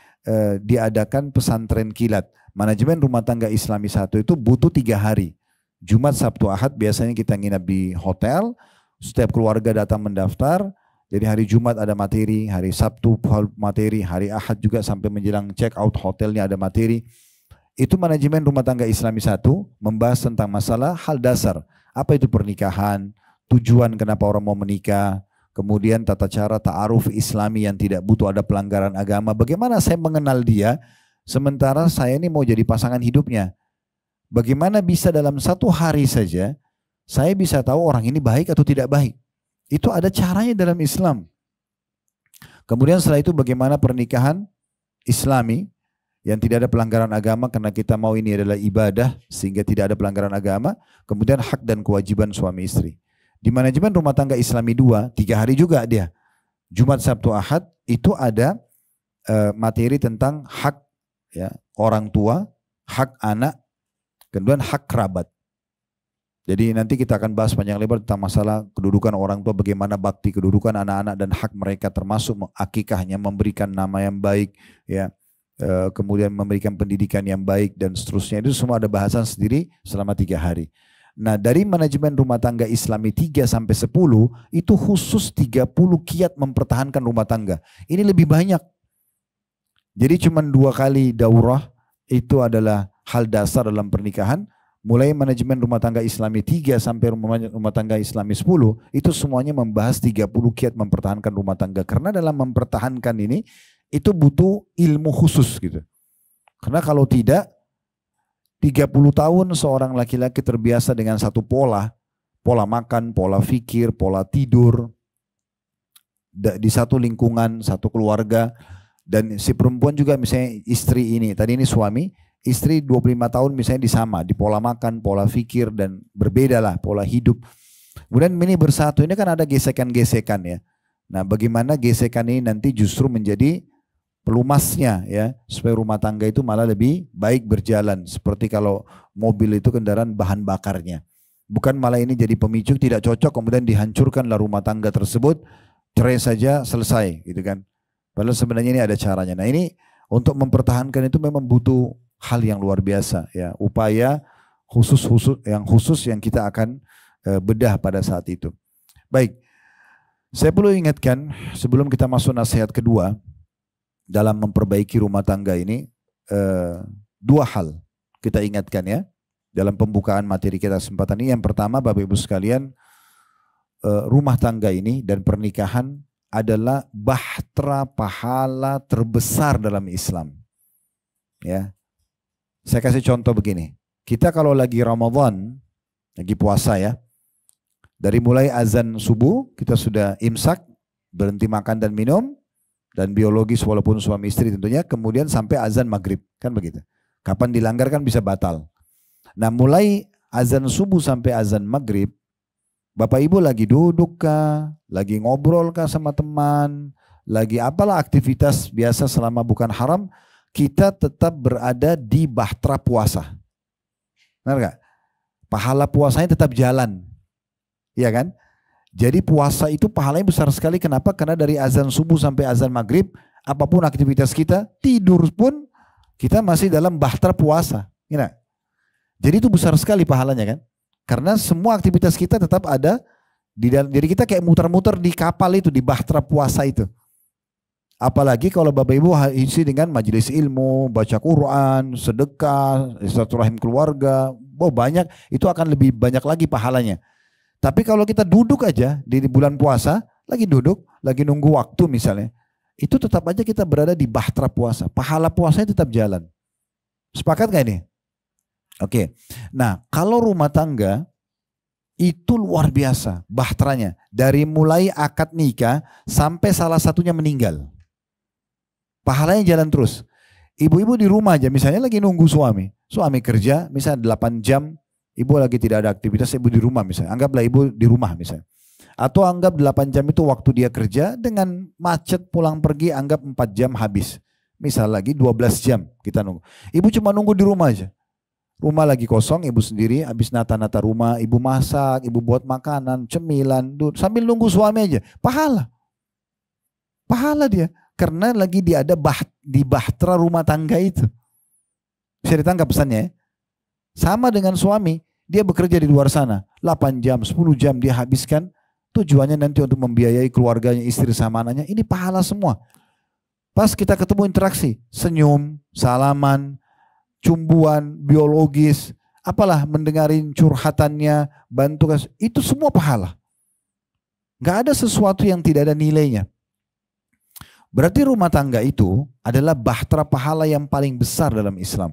diadakan pesantren kilat. Manajemen rumah tangga Islami 1 itu butuh 3 hari. Jumat, Sabtu, Ahad biasanya kita nginap di hotel. Setiap keluarga datang mendaftar. Jadi hari Jumat ada materi, hari Sabtu materi, hari Ahad juga sampai menjelang check out hotelnya ada materi. Itu manajemen rumah tangga Islami 1 membahas tentang masalah hal dasar. Apa itu pernikahan, tujuan kenapa orang mau menikah, kemudian tata cara ta'aruf Islami yang tidak butuh ada pelanggaran agama. Bagaimana saya mengenal dia, sementara saya ini mau jadi pasangan hidupnya. Bagaimana bisa dalam 1 hari saja, saya bisa tahu orang ini baik atau tidak baik. Itu ada caranya dalam Islam. Kemudian setelah itu bagaimana pernikahan Islami, yang tidak ada pelanggaran agama karena kita mau ini adalah ibadah sehingga tidak ada pelanggaran agama. Kemudian hak dan kewajiban suami istri. Di manajemen rumah tangga Islami 2, 3 hari juga dia. Jumat, Sabtu, Ahad itu ada materi tentang hak ya, orang tua, hak anak, kemudian hak kerabat. Jadi nanti kita akan bahas panjang lebar tentang masalah kedudukan orang tua, bagaimana bakti kedudukan anak-anak dan hak mereka termasuk akikahnya, memberikan nama yang baik, ya, kemudian memberikan pendidikan yang baik dan seterusnya. Itu semua ada bahasan sendiri selama 3 hari. Nah dari manajemen rumah tangga Islami 3 sampai 10 itu khusus 30 kiat mempertahankan rumah tangga. Ini lebih banyak. Jadi cuma 2 kali daurah itu adalah hal dasar dalam pernikahan. Mulai manajemen rumah tangga Islami 3 sampai rumah tangga Islami 10 itu semuanya membahas 30 kiat mempertahankan rumah tangga. Karena dalam mempertahankan ini itu butuh ilmu khusus gitu. Karena kalau tidak 30 tahun seorang laki-laki terbiasa dengan satu pola makan, pola fikir, pola tidur, di satu lingkungan, satu keluarga, dan si perempuan juga misalnya istri ini, tadi ini suami, istri 25 tahun misalnya disama, di pola makan, pola fikir, dan berbeda lah pola hidup. Kemudian ini bersatu, ini kan ada gesekan-gesekan ya. Nah bagaimana gesekan ini nanti justru menjadi pelumasnya ya, supaya rumah tangga itu malah lebih baik berjalan. Seperti kalau mobil itu kendaraan bahan bakarnya, bukan malah ini jadi pemicu tidak cocok kemudian dihancurkanlah rumah tangga tersebut, cerai saja selesai gitu kan. Padahal sebenarnya ini ada caranya. Nah ini untuk mempertahankan itu memang butuh hal yang luar biasa ya, upaya khusus yang kita akan bedah pada saat itu. Baik, saya perlu ingatkan sebelum kita masuk nasihat kedua, dalam memperbaiki rumah tangga ini dua hal kita ingatkan ya dalam pembukaan materi kita kesempatan ini. Yang pertama, Bapak Ibu sekalian, rumah tangga ini dan pernikahan adalah bahtera pahala terbesar dalam Islam. Ya, saya kasih contoh begini. Kita kalau lagi Ramadan, lagi puasa ya, dari mulai azan subuh kita sudah imsak, berhenti makan dan minum, dan biologis walaupun suami istri tentunya, kemudian sampai azan maghrib, kan begitu. Kapan dilanggar kan bisa batal. Nah mulai azan subuh sampai azan maghrib, Bapak Ibu lagi duduk kah, lagi ngobrol kah sama teman, lagi apalah aktivitas biasa selama bukan haram, kita tetap berada di bahtera puasa. Benar gak? Pahala puasanya tetap jalan. Iya kan? Jadi puasa itu pahalanya besar sekali. Kenapa? Karena dari azan subuh sampai azan maghrib, apapun aktivitas kita, tidur pun kita masih dalam bahtera puasa. Gini. Jadi itu besar sekali pahalanya kan? Karena semua aktivitas kita tetap ada di dalam. Jadi kita kayak muter-muter di kapal itu, di bahtera puasa itu. Apalagi kalau Bapak Ibu isi dengan majelis ilmu, baca Quran, sedekah, silaturahim keluarga, banyak, itu akan lebih banyak lagi pahalanya. Tapi kalau kita duduk aja di bulan puasa, lagi duduk, lagi nunggu waktu misalnya, itu tetap aja kita berada di bahtera puasa. Pahala puasanya tetap jalan. Sepakat gak ini? Oke. Nah, kalau rumah tangga itu luar biasa bahteranya. Dari mulai akad nikah sampai salah satunya meninggal. Pahalanya jalan terus. Ibu-ibu di rumah aja misalnya lagi nunggu suami. Suami kerja misalnya 8 jam. Ibu lagi tidak ada aktivitas, ibu di rumah misalnya. Anggaplah ibu di rumah misalnya. Atau anggap 8 jam itu waktu dia kerja, dengan macet pulang pergi anggap 4 jam habis. Misal lagi 12 jam kita nunggu. Ibu cuma nunggu di rumah aja. Rumah lagi kosong, ibu sendiri habis nata-nata rumah, ibu masak, ibu buat makanan, cemilan, sambil nunggu suami aja. Pahala. Pahala dia. Karena lagi dia ada di bahtera rumah tangga itu. Bisa ditangkap pesannya ya? Sama dengan suami, dia bekerja di luar sana. 8 jam, 10 jam dia habiskan. Tujuannya nanti untuk membiayai keluarganya, istri sama anaknya. Ini pahala semua. Pas kita ketemu interaksi, senyum, salaman, cumbuan, biologis, apalah mendengarin curhatannya, bantu, itu semua pahala. Gak ada sesuatu yang tidak ada nilainya. Berarti rumah tangga itu adalah bahtera pahala yang paling besar dalam Islam.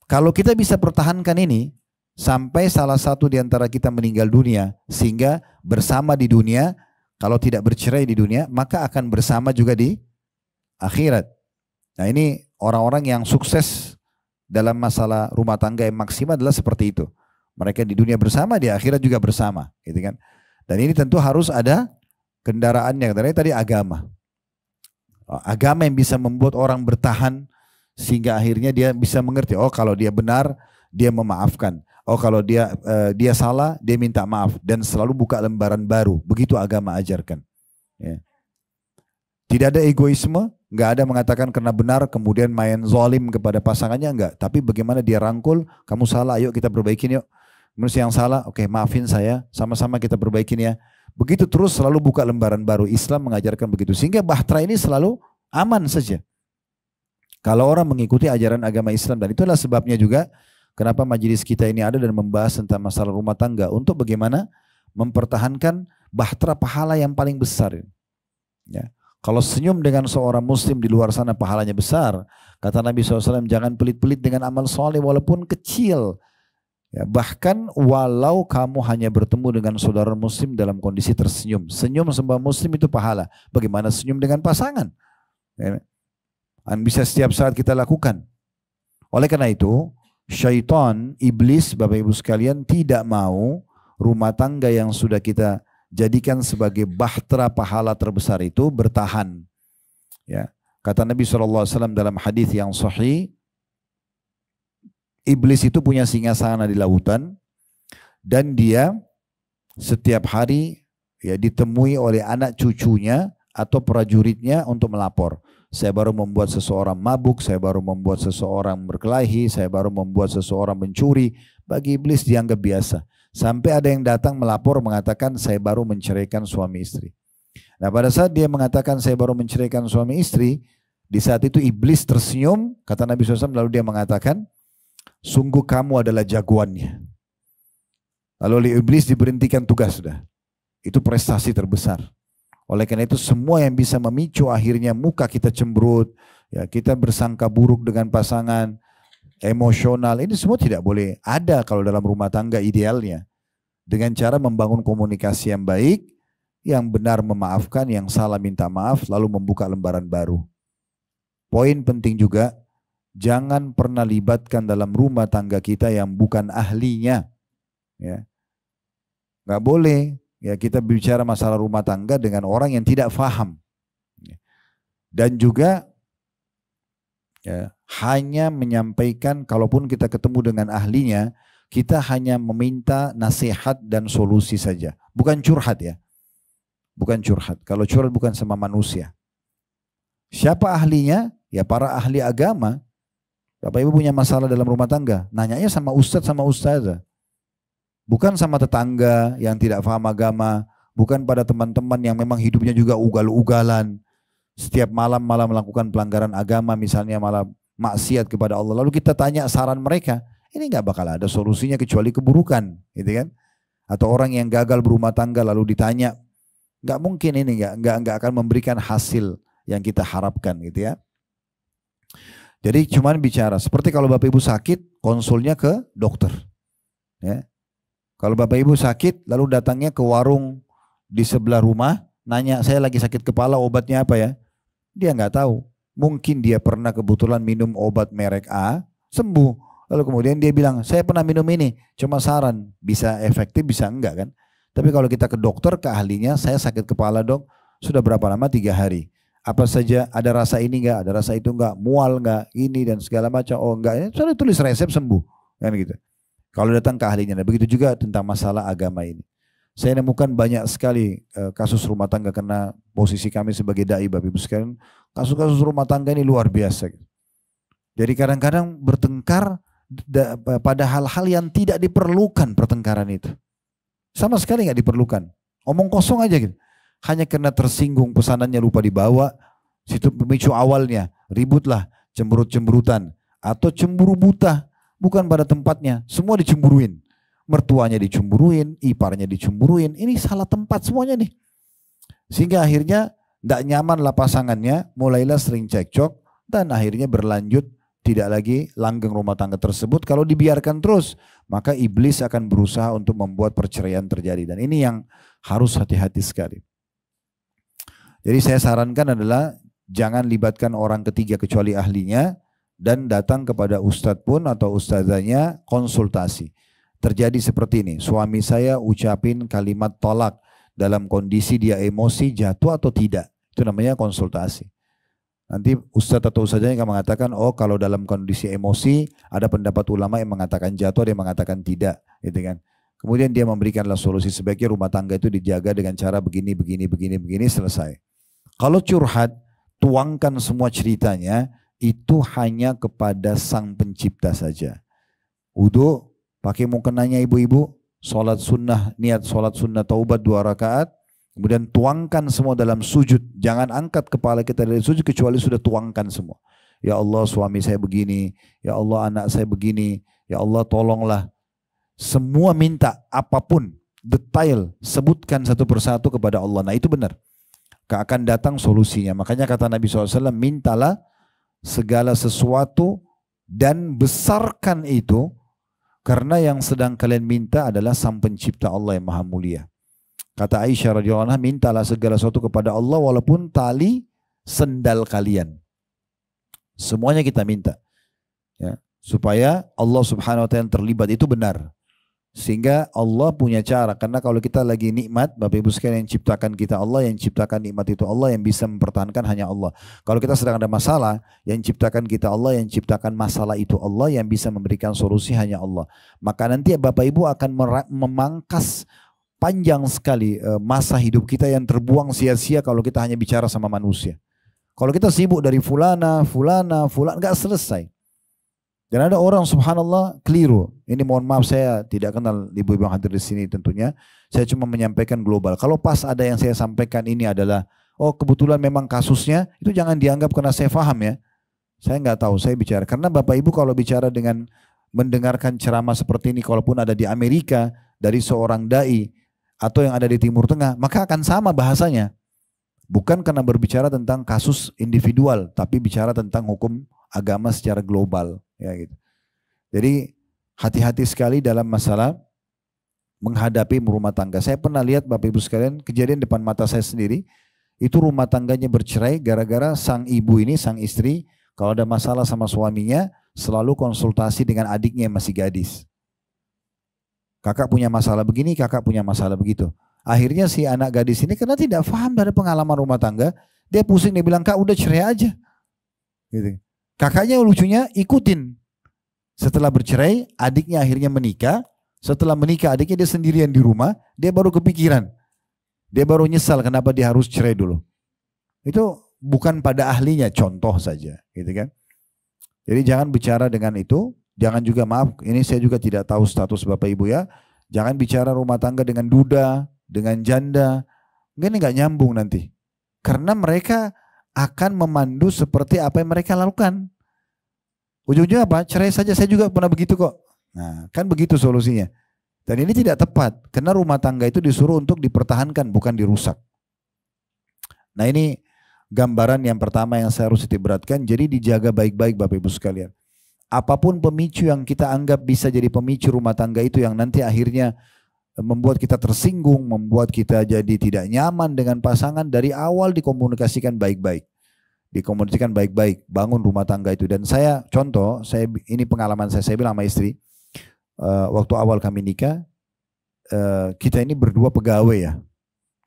Kalau kita bisa pertahankan ini, sampai salah satu di antara kita meninggal dunia, sehingga bersama di dunia, kalau tidak bercerai di dunia, maka akan bersama juga di akhirat. Nah ini orang-orang yang sukses dalam masalah rumah tangga yang maksimal adalah seperti itu. Mereka di dunia bersama, di akhirat juga bersama. Gitu kan? Dan ini tentu harus ada kendaraannya, katanya tadi agama. Agama yang bisa membuat orang bertahan sehingga akhirnya dia bisa mengerti, oh kalau dia benar dia memaafkan, oh kalau dia salah dia minta maaf dan selalu buka lembaran baru. Begitu agama ajarkan. Ya. Tidak ada egoisme, nggak ada mengatakan karena benar kemudian main zalim kepada pasangannya, enggak. Tapi bagaimana dia rangkul, kamu salah, ayo kita perbaikin yuk. Manusia yang salah, oke maafin saya, sama-sama kita perbaikin ya. Begitu terus selalu buka lembaran baru. Islam mengajarkan begitu. Sehingga bahtera ini selalu aman saja. Kalau orang mengikuti ajaran agama Islam. Dan itulah sebabnya juga kenapa majelis kita ini ada dan membahas tentang masalah rumah tangga. Untuk bagaimana mempertahankan bahtera pahala yang paling besar. Ya. Kalau senyum dengan seorang muslim di luar sana pahalanya besar. Kata Nabi SAW, jangan pelit-pelit dengan amal soleh walaupun kecil. Ya, bahkan walau kamu hanya bertemu dengan saudara muslim dalam kondisi tersenyum. Senyum sembah muslim itu pahala. Bagaimana senyum dengan pasangan? Ya, bisa setiap saat kita lakukan. Oleh karena itu, syaitan, iblis, Bapak Ibu sekalian tidak mau rumah tangga yang sudah kita jadikan sebagai bahtera pahala terbesar itu bertahan. Ya, kata Nabi SAW dalam hadis yang sahih, iblis itu punya singgasana di lautan dan dia setiap hari ya ditemui oleh anak cucunya atau prajuritnya untuk melapor. Saya baru membuat seseorang mabuk, saya baru membuat seseorang berkelahi, saya baru membuat seseorang mencuri. Bagi iblis dianggap biasa. Sampai ada yang datang melapor mengatakan saya baru menceraikan suami istri. Nah pada saat dia mengatakan saya baru menceraikan suami istri, Di saat itu iblis tersenyum, kata Nabi SAW, lalu dia mengatakan, sungguh kamu adalah jagoannya. Lalu oleh iblis diberhentikan tugas sudah. Itu prestasi terbesar. Oleh karena itu semua yang bisa memicu akhirnya muka kita cemberut, ya, kita bersangka buruk dengan pasangan, emosional, ini semua tidak boleh ada kalau dalam rumah tangga idealnya. Dengan cara membangun komunikasi yang baik, yang benar memaafkan, yang salah minta maaf, lalu membuka lembaran baru. Poin penting juga, jangan pernah libatkan dalam rumah tangga kita yang bukan ahlinya. Ya. Nggak boleh ya kita bicara masalah rumah tangga dengan orang yang tidak faham. Dan juga ya, hanya menyampaikan, kalaupun kita ketemu dengan ahlinya, kita hanya meminta nasihat dan solusi saja. Bukan curhat ya. Bukan curhat. Kalau curhat bukan sama manusia. Siapa ahlinya? Ya para ahli agama. Bapak Ibu punya masalah dalam rumah tangga, nanyanya sama ustadz sama ustazah. Bukan sama tetangga yang tidak paham agama, bukan pada teman-teman yang memang hidupnya juga ugal-ugalan. Setiap malam melakukan pelanggaran agama, misalnya malah maksiat kepada Allah. Lalu kita tanya saran mereka, ini nggak bakal ada solusinya kecuali keburukan, gitu kan? Atau orang yang gagal berumah tangga lalu ditanya, nggak mungkin ini nggak akan memberikan hasil yang kita harapkan, gitu ya. Jadi cuman bicara, seperti kalau Bapak Ibu sakit, konsulnya ke dokter. Ya. Kalau Bapak Ibu sakit, lalu datangnya ke warung di sebelah rumah, nanya, saya lagi sakit kepala, obatnya apa ya? Dia nggak tahu. Mungkin dia pernah kebetulan minum obat merek A, sembuh. Lalu kemudian dia bilang, saya pernah minum ini, cuma saran. Bisa efektif, bisa enggak kan? Tapi kalau kita ke dokter, ke ahlinya, saya sakit kepala dok, sudah berapa lama? 3 hari. Apa saja, ada rasa ini enggak, ada rasa itu enggak, mual enggak, ini dan segala macam. Oh enggak, ini sudah tulis resep sembuh. Kan gitu. Kalau datang ke ahlinya, nah, begitu juga tentang masalah agama ini. Saya nemukan banyak sekali kasus rumah tangga karena posisi kami sebagai dai Bapak Ibu sekalian, kasus-kasus rumah tangga ini luar biasa. Jadi kadang-kadang bertengkar pada hal-hal yang tidak diperlukan pertengkaran itu. Sama sekali nggak diperlukan. Omong kosong aja gitu. Hanya karena tersinggung pesanannya lupa dibawa, situ pemicu awalnya, ributlah, cemberut-cemberutan, atau cemburu buta, bukan pada tempatnya, semua dicemburuin. Mertuanya dicemburuin, iparnya dicemburuin, ini salah tempat semuanya nih. Sehingga akhirnya tidak nyamanlah pasangannya, mulailah sering cekcok, dan akhirnya berlanjut tidak lagi langgeng rumah tangga tersebut. Kalau dibiarkan terus, maka iblis akan berusaha untuk membuat perceraian terjadi. Dan ini yang harus hati-hati sekali. Jadi saya sarankan adalah jangan libatkan orang ketiga kecuali ahlinya dan datang kepada ustadz pun atau ustazahnya konsultasi. Terjadi seperti ini, suami saya ucapin kalimat tolak dalam kondisi dia emosi, jatuh atau tidak. Itu namanya konsultasi. Nanti ustadz atau ustazahnya akan mengatakan, oh kalau dalam kondisi emosi ada pendapat ulama yang mengatakan jatuh, ada yang mengatakan tidak, gitu kan. Kemudian dia memberikanlah solusi, sebaiknya rumah tangga itu dijaga dengan cara begini, selesai. Kalau curhat, tuangkan semua ceritanya, itu hanya kepada sang pencipta saja. Wudu, pakai mukenanya ibu-ibu, sholat sunnah, niat sholat sunnah taubat 2 rakaat, kemudian tuangkan semua dalam sujud. Jangan angkat kepala kita dari sujud kecuali sudah tuangkan semua. Ya Allah suami saya begini, ya Allah anak saya begini, ya Allah tolonglah. Semua minta apapun, detail, sebutkan satu persatu kepada Allah. Nah itu benar. Akan datang solusinya. Makanya kata Nabi SAW, mintalah segala sesuatu dan besarkan itu, karena yang sedang kalian minta adalah sang pencipta Allah yang maha mulia. Kata Aisyah radhiyallahu anha, mintalah segala sesuatu kepada Allah walaupun tali sendal kalian. Semuanya kita minta. Ya, supaya Allah subhanahu wa ta'ala terlibat, itu benar. Sehingga Allah punya cara, karena kalau kita lagi nikmat, Bapak Ibu sekalian, yang ciptakan kita Allah, yang ciptakan nikmat itu Allah, yang bisa mempertahankan hanya Allah. Kalau kita sedang ada masalah, yang ciptakan kita Allah, yang ciptakan masalah itu Allah, yang bisa memberikan solusi hanya Allah. Maka nanti Bapak Ibu akan memangkas panjang sekali masa hidup kita yang terbuang sia-sia kalau kita hanya bicara sama manusia. Kalau kita sibuk dari fulana, nggak selesai. Dan ada orang subhanallah keliru. Ini mohon maaf saya tidak kenal ibu-ibu yang hadir di sini tentunya. Saya cuma menyampaikan global. Kalau pas ada yang saya sampaikan ini adalah oh kebetulan memang kasusnya, itu jangan dianggap karena saya paham ya. Saya nggak tahu, saya bicara. Karena Bapak Ibu kalau bicara dengan mendengarkan ceramah seperti ini, kalaupun ada di Amerika, dari seorang da'i, atau yang ada di Timur Tengah, maka akan sama bahasanya. Bukan karena berbicara tentang kasus individual, tapi bicara tentang hukum agama secara global. Ya, gitu. Jadi hati-hati sekali dalam masalah menghadapi rumah tangga. Saya pernah lihat Bapak Ibu sekalian, kejadian depan mata saya sendiri, itu rumah tangganya bercerai gara-gara sang ibu ini, sang istri, kalau ada masalah sama suaminya, selalu konsultasi dengan adiknya yang masih gadis. Kakak punya masalah begini, kakak punya masalah begitu. Akhirnya si anak gadis ini karena tidak paham dari pengalaman rumah tangga, dia pusing, dia bilang, kak udah cerai aja. Gitu. Kakaknya lucunya ikutin. Setelah bercerai, adiknya akhirnya menikah. Setelah menikah, adiknya dia sendirian di rumah, dia baru kepikiran. Dia baru nyesal kenapa dia harus cerai dulu. Itu bukan pada ahlinya, contoh saja. Gitu kan. Jadi jangan bicara dengan itu. Jangan juga, maaf, ini saya juga tidak tahu status Bapak Ibu ya. Jangan bicara rumah tangga dengan duda, dengan janda. Ini nggak nyambung nanti. Karena mereka akan memandu seperti apa yang mereka lakukan. Ujung-ujungnya apa? Cerai saja, saya juga pernah begitu kok. Nah, kan begitu solusinya. Dan ini tidak tepat, karena rumah tangga itu disuruh untuk dipertahankan, bukan dirusak. Nah ini gambaran yang pertama yang saya harus titik beratkan, jadi dijaga baik-baik Bapak Ibu sekalian. Apapun pemicu yang kita anggap bisa jadi pemicu rumah tangga itu yang nanti akhirnya membuat kita tersinggung, membuat kita jadi tidak nyaman dengan pasangan, dari awal dikomunikasikan baik-baik. Dikomunikasikan baik-baik, bangun rumah tangga itu. Dan saya contoh, ini pengalaman saya bilang sama istri, waktu awal kami nikah, kita ini berdua pegawai ya.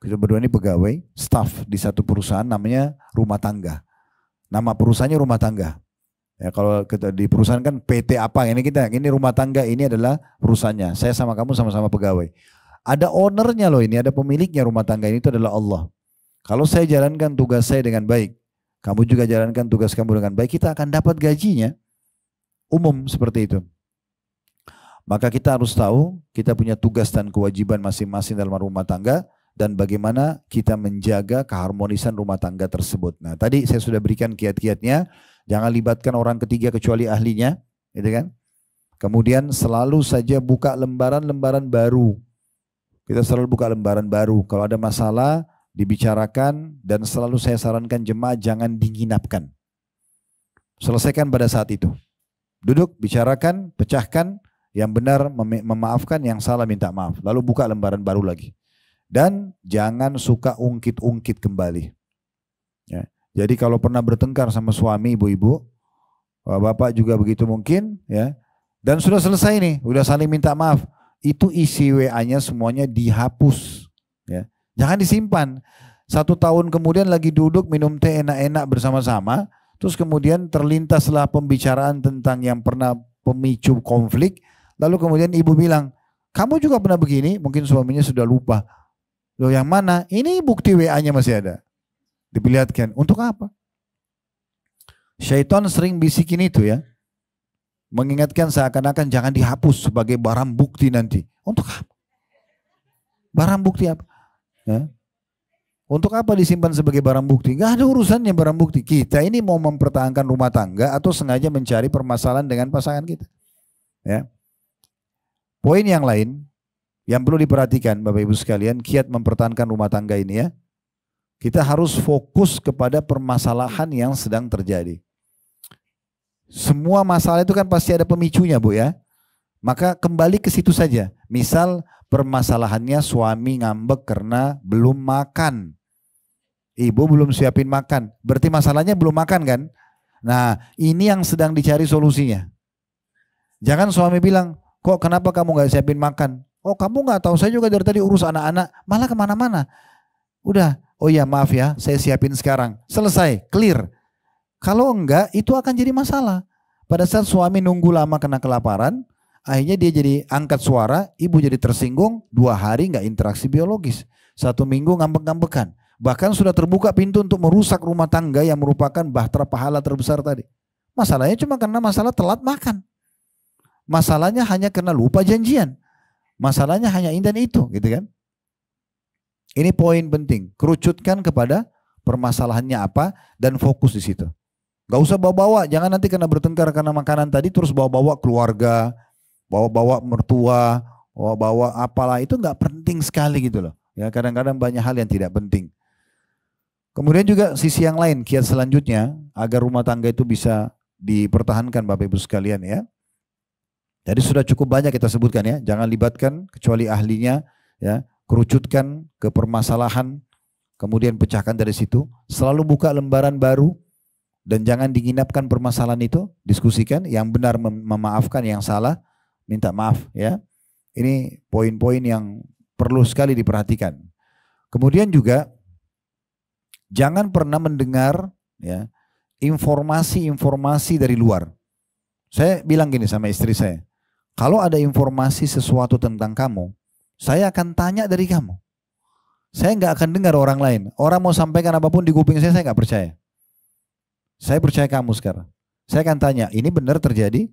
Kita berdua ini pegawai, staff di satu perusahaan namanya rumah tangga. Nama perusahaannya rumah tangga. Ya, kalau kita di perusahaan kan PT apa, ini rumah tangga, ini adalah perusahaannya. Saya sama kamu sama-sama pegawai. Ada ownernya loh ini, ada pemiliknya rumah tangga ini, itu adalah Allah. Kalau saya jalankan tugas saya dengan baik, kamu juga jalankan tugas kamu dengan baik, kita akan dapat gajinya. Umum seperti itu. Maka kita harus tahu kita punya tugas dan kewajiban masing-masing dalam rumah tangga dan bagaimana kita menjaga keharmonisan rumah tangga tersebut. Nah, tadi saya sudah berikan kiat-kiatnya, jangan libatkan orang ketiga kecuali ahlinya, gitu kan? Kemudian selalu saja buka lembaran-lembaran baru. Kita selalu buka lembaran baru. Kalau ada masalah dibicarakan, dan selalu saya sarankan jemaah jangan dihinapkan. Selesaikan pada saat itu. Duduk, bicarakan, pecahkan, yang benar memaafkan, yang salah minta maaf. Lalu buka lembaran baru lagi. Dan jangan suka ungkit-ungkit kembali. Ya. Jadi kalau pernah bertengkar sama suami, ibu-ibu, bapak juga begitu mungkin, ya. Dan sudah selesai nih, udah saling minta maaf. Itu isi WA-nya semuanya dihapus. Ya. Jangan disimpan. 1 tahun kemudian lagi duduk minum teh enak-enak bersama-sama, terus kemudian terlintaslah pembicaraan tentang yang pernah pemicu konflik, lalu kemudian ibu bilang, kamu juga pernah begini, mungkin suaminya sudah lupa. Loh yang mana? Ini bukti WA-nya masih ada. Diperlihatkan. Untuk apa? Syaitan sering bisikin itu ya. Mengingatkan seakan-akan jangan dihapus sebagai barang bukti nanti. Untuk apa? Barang bukti apa? Ya. Untuk apa disimpan sebagai barang bukti? Gak ada urusannya barang bukti. Kita ini mau mempertahankan rumah tangga atau sengaja mencari permasalahan dengan pasangan kita. Ya. Poin yang lain yang perlu diperhatikan Bapak Ibu sekalian, kiat mempertahankan rumah tangga ini ya. Kita harus fokus kepada permasalahan yang sedang terjadi. Semua masalah itu kan pasti ada pemicunya Bu ya. Maka kembali ke situ saja. Misal permasalahannya suami ngambek karena belum makan. Ibu belum siapin makan. Berarti masalahnya belum makan kan? Nah ini yang sedang dicari solusinya. Jangan suami bilang, kok kenapa kamu gak siapin makan? Oh kamu gak tahu, saya juga dari tadi urus anak-anak. Malah kemana-mana. Udah, oh ya maaf ya, saya siapin sekarang. Selesai, clear. Kalau enggak, itu akan jadi masalah. Pada saat suami nunggu lama kena kelaparan, akhirnya dia jadi angkat suara, ibu jadi tersinggung, 2 hari nggak interaksi biologis. 1 minggu ngambek-ngambekan. Bahkan sudah terbuka pintu untuk merusak rumah tangga yang merupakan bahtera pahala terbesar tadi. Masalahnya cuma karena masalah telat makan. Masalahnya hanya karena lupa janjian. Masalahnya hanya ini dan itu, gitu kan. Ini poin penting, kerucutkan kepada permasalahannya apa dan fokus di situ. Gak usah bawa-bawa, jangan nanti karena bertengkar karena makanan tadi terus bawa-bawa keluarga, bawa-bawa mertua, bawa-bawa apalah, itu nggak penting sekali gitu loh. Ya kadang-kadang banyak hal yang tidak penting. Kemudian juga sisi yang lain, kiat selanjutnya agar rumah tangga itu bisa dipertahankan Bapak Ibu sekalian ya. Jadi sudah cukup banyak kita sebutkan ya, jangan libatkan kecuali ahlinya ya, kerucutkan ke permasalahan, kemudian pecahkan dari situ, selalu buka lembaran baru dan jangan diinapkan permasalahan itu, diskusikan, yang benar memaafkan, yang salah minta maaf ya. Ini poin-poin yang perlu sekali diperhatikan. Kemudian juga jangan pernah mendengar ya informasi-informasi dari luar. Saya bilang gini sama istri saya, kalau ada informasi sesuatu tentang kamu, saya akan tanya dari kamu. Saya nggak akan dengar orang lain. Orang mau sampaikan apapun di kuping saya nggak percaya. Saya percaya kamu sekarang. Saya akan tanya, ini benar terjadi?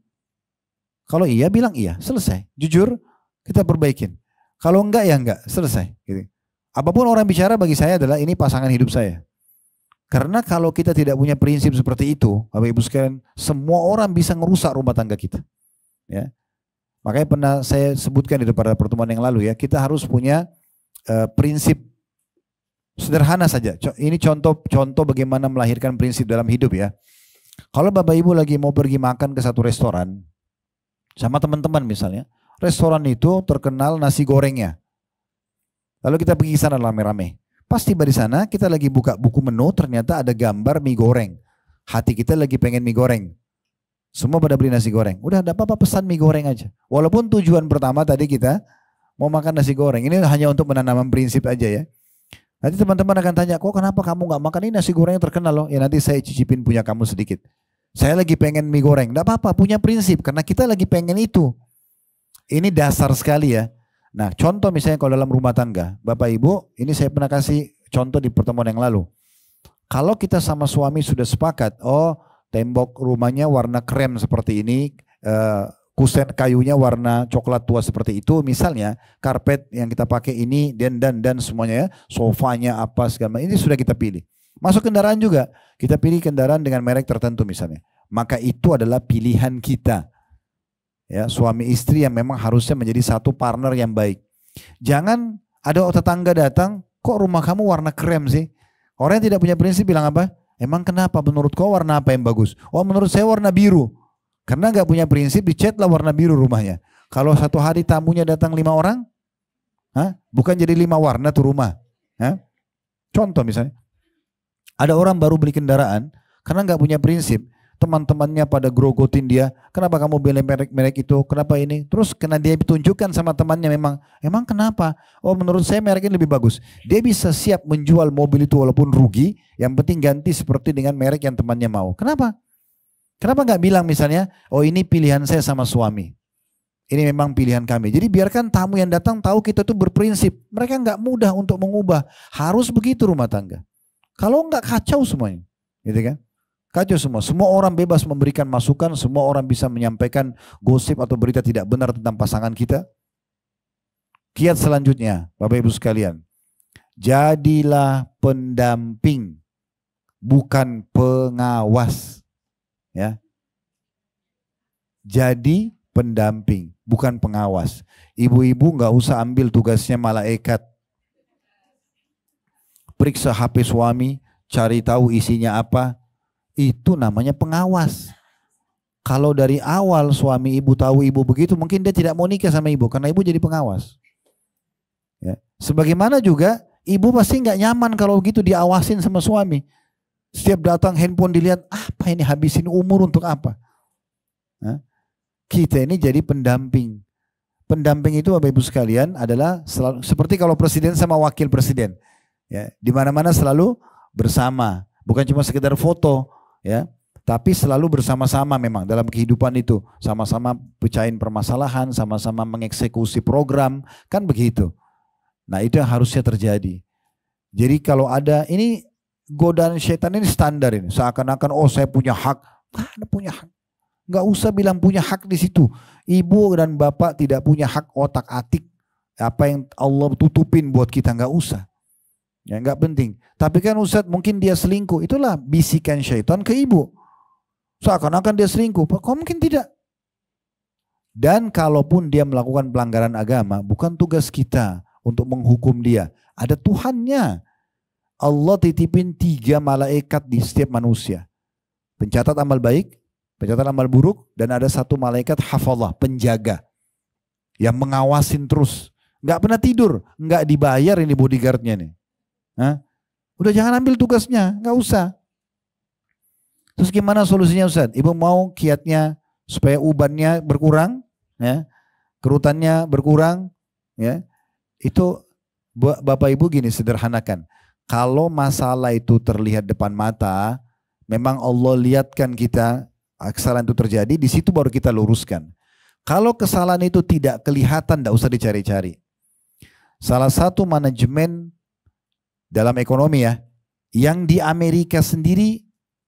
Kalau iya bilang iya, selesai. Jujur, kita perbaikin. Kalau enggak ya enggak, selesai. Gitu. Apapun orang bicara bagi saya adalah ini pasangan hidup saya. Karena kalau kita tidak punya prinsip seperti itu, Bapak Ibu sekalian, semua orang bisa ngerusak rumah tangga kita. Ya. Makanya pernah saya sebutkan itu pada pertemuan yang lalu ya, kita harus punya prinsip sederhana saja. Ini contoh bagaimana melahirkan prinsip dalam hidup ya. Kalau Bapak Ibu lagi mau pergi makan ke satu restoran, sama teman-teman misalnya, restoran itu terkenal nasi gorengnya. Lalu kita pergi ke sana rame-rame. Pas tiba di sana kita lagi buka buku menu, ternyata ada gambar mie goreng. Hati kita lagi pengen mie goreng. Semua pada beli nasi goreng. Udah ada apa-apa pesan mie goreng aja. Walaupun tujuan pertama tadi kita mau makan nasi goreng. Ini hanya untuk menanam prinsip aja ya. Nanti teman-teman akan tanya, kok kenapa kamu nggak makan ini nasi goreng yang terkenal loh? Ya nanti saya cicipin punya kamu sedikit. Saya lagi pengen mie goreng. Nggak apa-apa, punya prinsip. Karena kita lagi pengen itu. Ini dasar sekali ya. Nah contoh misalnya kalau dalam rumah tangga. Bapak Ibu, ini saya pernah kasih contoh di pertemuan yang lalu. Kalau kita sama suami sudah sepakat, oh tembok rumahnya warna krem seperti ini, kusen kayunya warna coklat tua seperti itu, misalnya karpet yang kita pakai ini dan semuanya ya, sofanya apa segala macam, ini sudah kita pilih. Masuk kendaraan juga, kita pilih kendaraan dengan merek tertentu misalnya. Maka itu adalah pilihan kita. Ya, suami istri yang memang harusnya menjadi satu partner yang baik. Jangan ada tetangga datang, kok rumah kamu warna krem sih? Orang yang tidak punya prinsip bilang apa? Emang kenapa? Menurut kau warna apa yang bagus? Oh menurut saya warna biru. Karena nggak punya prinsip, dicatlah warna biru rumahnya. Kalau satu hari tamunya datang 5 orang, bukan jadi 5 warna tuh rumah. Contoh misalnya, ada orang baru beli kendaraan, karena nggak punya prinsip, teman-temannya pada grogotin dia, kenapa kamu beli merek itu, kenapa ini? Terus kena dia ditunjukkan sama temannya emang kenapa? Oh menurut saya merek ini lebih bagus. Dia bisa siap menjual mobil itu walaupun rugi, yang penting ganti seperti dengan merek yang temannya mau. Kenapa? Kenapa nggak bilang misalnya, oh ini pilihan saya sama suami. Ini memang pilihan kami. Jadi biarkan tamu yang datang tahu kita tuh berprinsip. Mereka nggak mudah untuk mengubah. Harus begitu rumah tangga. Kalau nggak kacau semuanya, gitu kan? Kacau semua. Semua orang bebas memberikan masukan. Semua orang bisa menyampaikan gosip atau berita tidak benar tentang pasangan kita. Kiat selanjutnya, Bapak Ibu sekalian. Jadilah pendamping, bukan pengawas. Ya. Jadi pendamping, bukan pengawas. Ibu-ibu nggak usah ambil tugasnya malaikat. Periksa HP suami, cari tahu isinya apa. Itu namanya pengawas. Kalau dari awal suami ibu tahu ibu begitu, mungkin dia tidak mau nikah sama ibu karena ibu jadi pengawas. Ya. Sebagaimana juga ibu pasti nggak nyaman kalau begitu diawasin sama suami. Setiap datang handphone dilihat, apa ini habisin umur untuk apa? Kita ini jadi pendamping. Pendamping itu Bapak Ibu sekalian adalah selalu, seperti kalau presiden sama wakil presiden. Ya, di mana-mana selalu bersama, bukan cuma sekedar foto. Ya, tapi selalu bersama-sama memang dalam kehidupan itu, sama-sama pecahin permasalahan, sama-sama mengeksekusi program, kan begitu. Nah itu yang harusnya terjadi. Jadi kalau ada ini godaan setan ini standar ini, seakan-akan oh saya punya hak, ada punya hak, nggak usah bilang punya hak di situ. Ibu dan bapak tidak punya hak otak atik apa yang Allah tutupin buat kita, nggak usah. Ya nggak penting. Tapi kan Ustadz mungkin dia selingkuh. Itulah bisikan syaitan ke ibu. Seakan-akan dia selingkuh. Kok mungkin tidak. Dan kalaupun dia melakukan pelanggaran agama, bukan tugas kita untuk menghukum dia. Ada Tuhannya. Allah titipin 3 malaikat di setiap manusia. Pencatat amal baik, pencatat amal buruk, dan ada 1 malaikat hafazah, penjaga. Yang mengawasin terus. Nggak pernah tidur, nggak dibayar ini bodyguardnya nih. Hah? Udah jangan ambil tugasnya, nggak usah. Terus gimana solusinya Ustaz? Ibu mau kiatnya supaya ubannya berkurang, ya, kerutannya berkurang, ya. Itu Bapak Ibu gini sederhanakan. Kalau masalah itu terlihat depan mata, memang Allah lihatkan kita kesalahan itu terjadi, di situ baru kita luruskan. Kalau kesalahan itu tidak kelihatan, tidak usah dicari-cari. Salah satu manajemen dalam ekonomi ya, yang di Amerika sendiri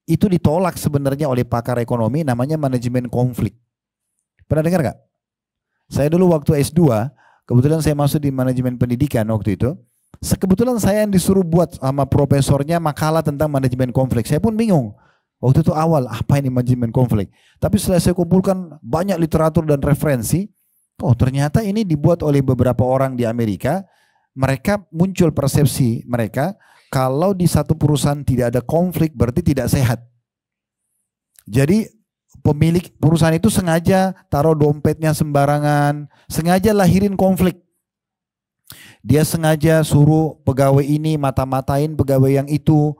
itu ditolak sebenarnya oleh pakar ekonomi, namanya manajemen konflik. Pernah dengar gak? Saya dulu waktu S2, kebetulan saya masuk di manajemen pendidikan waktu itu. Kebetulan saya yang disuruh buat sama profesornya makalah tentang manajemen konflik. Saya pun bingung. Waktu itu awal, apa ini manajemen konflik? Tapi setelah saya kumpulkan banyak literatur dan referensi, oh ternyata ini dibuat oleh beberapa orang di Amerika. Mereka muncul persepsi mereka, kalau di satu perusahaan tidak ada konflik berarti tidak sehat. Jadi pemilik perusahaan itu sengaja taruh dompetnya sembarangan, sengaja lahirin konflik. Dia sengaja suruh pegawai ini mata-matain pegawai yang itu.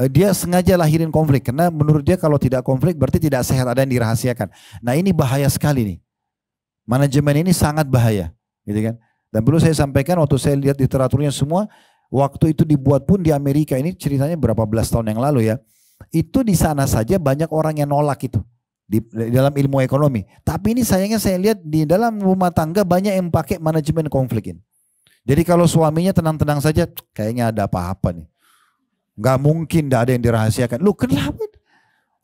Dia sengaja lahirin konflik karena menurut dia kalau tidak konflik berarti tidak sehat, ada yang dirahasiakan. Nah ini bahaya sekali nih. Manajemen ini sangat bahaya, gitu kan? Dan perlu saya sampaikan waktu saya lihat literaturnya semua, waktu itu dibuat pun di Amerika, ini ceritanya berapa belas tahun yang lalu ya. Itu di sana saja banyak orang yang nolak itu di dalam ilmu ekonomi. Tapi ini sayangnya saya lihat di dalam rumah tangga banyak yang pakai manajemen konflik ini. Jadi kalau suaminya tenang-tenang saja, kayaknya ada apa-apa nih. Nggak mungkin tidak ada yang dirahasiakan. Lu kenapa?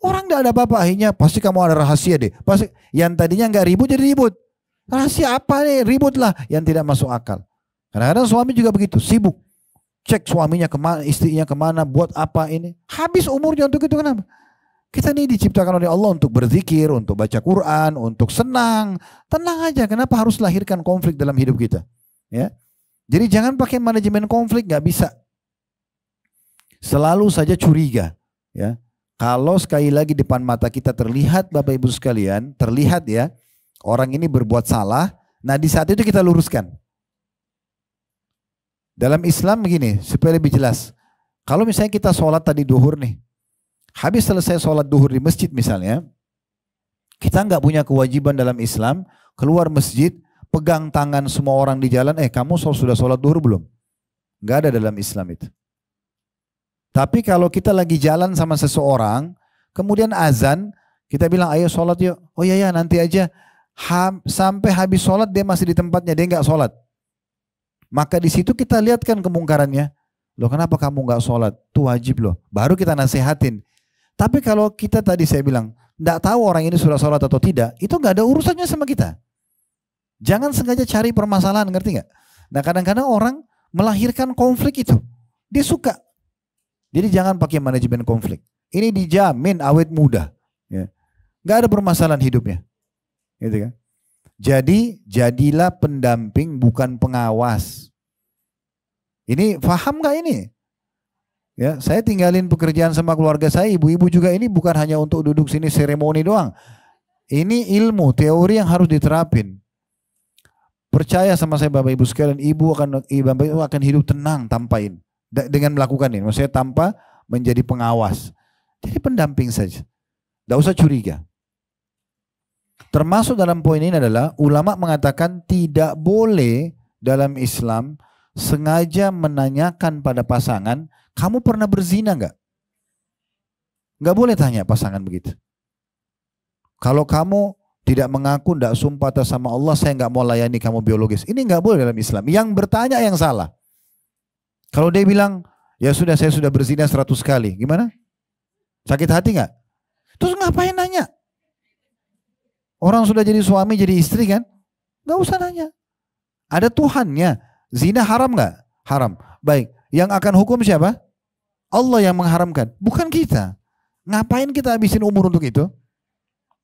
Orang tidak ada apa-apa, akhirnya pasti kamu ada rahasia deh. Pasti yang tadinya nggak ribut jadi ribut. Rahasia apa nih? Ributlah yang tidak masuk akal. Kadang-kadang suami juga begitu, sibuk. Cek suaminya kemana, istrinya kemana, buat apa ini. Habis umurnya untuk itu, kenapa? Kita ini diciptakan oleh Allah untuk berzikir, untuk baca Quran, untuk senang. Tenang aja, kenapa harus lahirkan konflik dalam hidup kita? Ya. Jadi jangan pakai manajemen konflik, nggak bisa. Selalu saja curiga. Ya. Kalau sekali lagi depan mata kita terlihat Bapak Ibu sekalian, terlihat ya, orang ini berbuat salah, nah di saat itu kita luruskan. Dalam Islam begini, supaya lebih jelas. Kalau misalnya kita sholat tadi duhur nih, habis selesai sholat duhur di masjid misalnya, kita nggak punya kewajiban dalam Islam, keluar masjid, pegang tangan semua orang di jalan, kamu sudah sholat duhur belum? Nggak ada dalam Islam itu. Tapi kalau kita lagi jalan sama seseorang, kemudian azan, kita bilang ayo sholat yuk. Oh iya nanti aja. Sampai habis sholat dia masih di tempatnya, dia nggak sholat. Maka di situ kita lihat kan kemungkarannya. Loh kenapa kamu nggak sholat? Itu wajib loh. Baru kita nasihatin. Tapi kalau kita tadi saya bilang, nggak tahu orang ini sudah sholat atau tidak, itu nggak ada urusannya sama kita. Jangan sengaja cari permasalahan, ngerti nggak? Nah kadang-kadang orang melahirkan konflik itu. Dia suka. Jadi jangan pakai manajemen konflik. Ini dijamin awet muda. Ya. Nggak ada permasalahan hidupnya. Gitu kan? Jadi jadilah pendamping bukan pengawas. Ini paham nggak ini? Ya, saya tinggalin pekerjaan sama keluarga saya, ibu-ibu juga ini bukan hanya untuk duduk sini seremoni doang. Ini ilmu, teori yang harus diterapin. Percaya sama saya Bapak Ibu sekalian, Bapak Ibu akan hidup tenang tanpa ini. Dengan melakukan ini, maksudnya tanpa menjadi pengawas. Jadi pendamping saja. Tidak usah curiga. Termasuk dalam poin ini adalah ulama mengatakan tidak boleh dalam Islam sengaja menanyakan pada pasangan, kamu pernah berzina nggak? Nggak boleh tanya pasangan begitu. Kalau kamu tidak mengaku, tidak sumpah atas sama Allah, saya nggak mau layani kamu biologis. Ini nggak boleh dalam Islam. Yang bertanya yang salah. Kalau dia bilang, ya sudah saya sudah berzina 100 kali, gimana? Sakit hati nggak? Terus ngapain nanya? Orang sudah jadi suami, jadi istri kan? Gak usah nanya. Ada Tuhannya. Zina haram gak? Haram. Baik. Yang akan hukum siapa? Allah yang mengharamkan, bukan kita. Ngapain kita habisin umur untuk itu?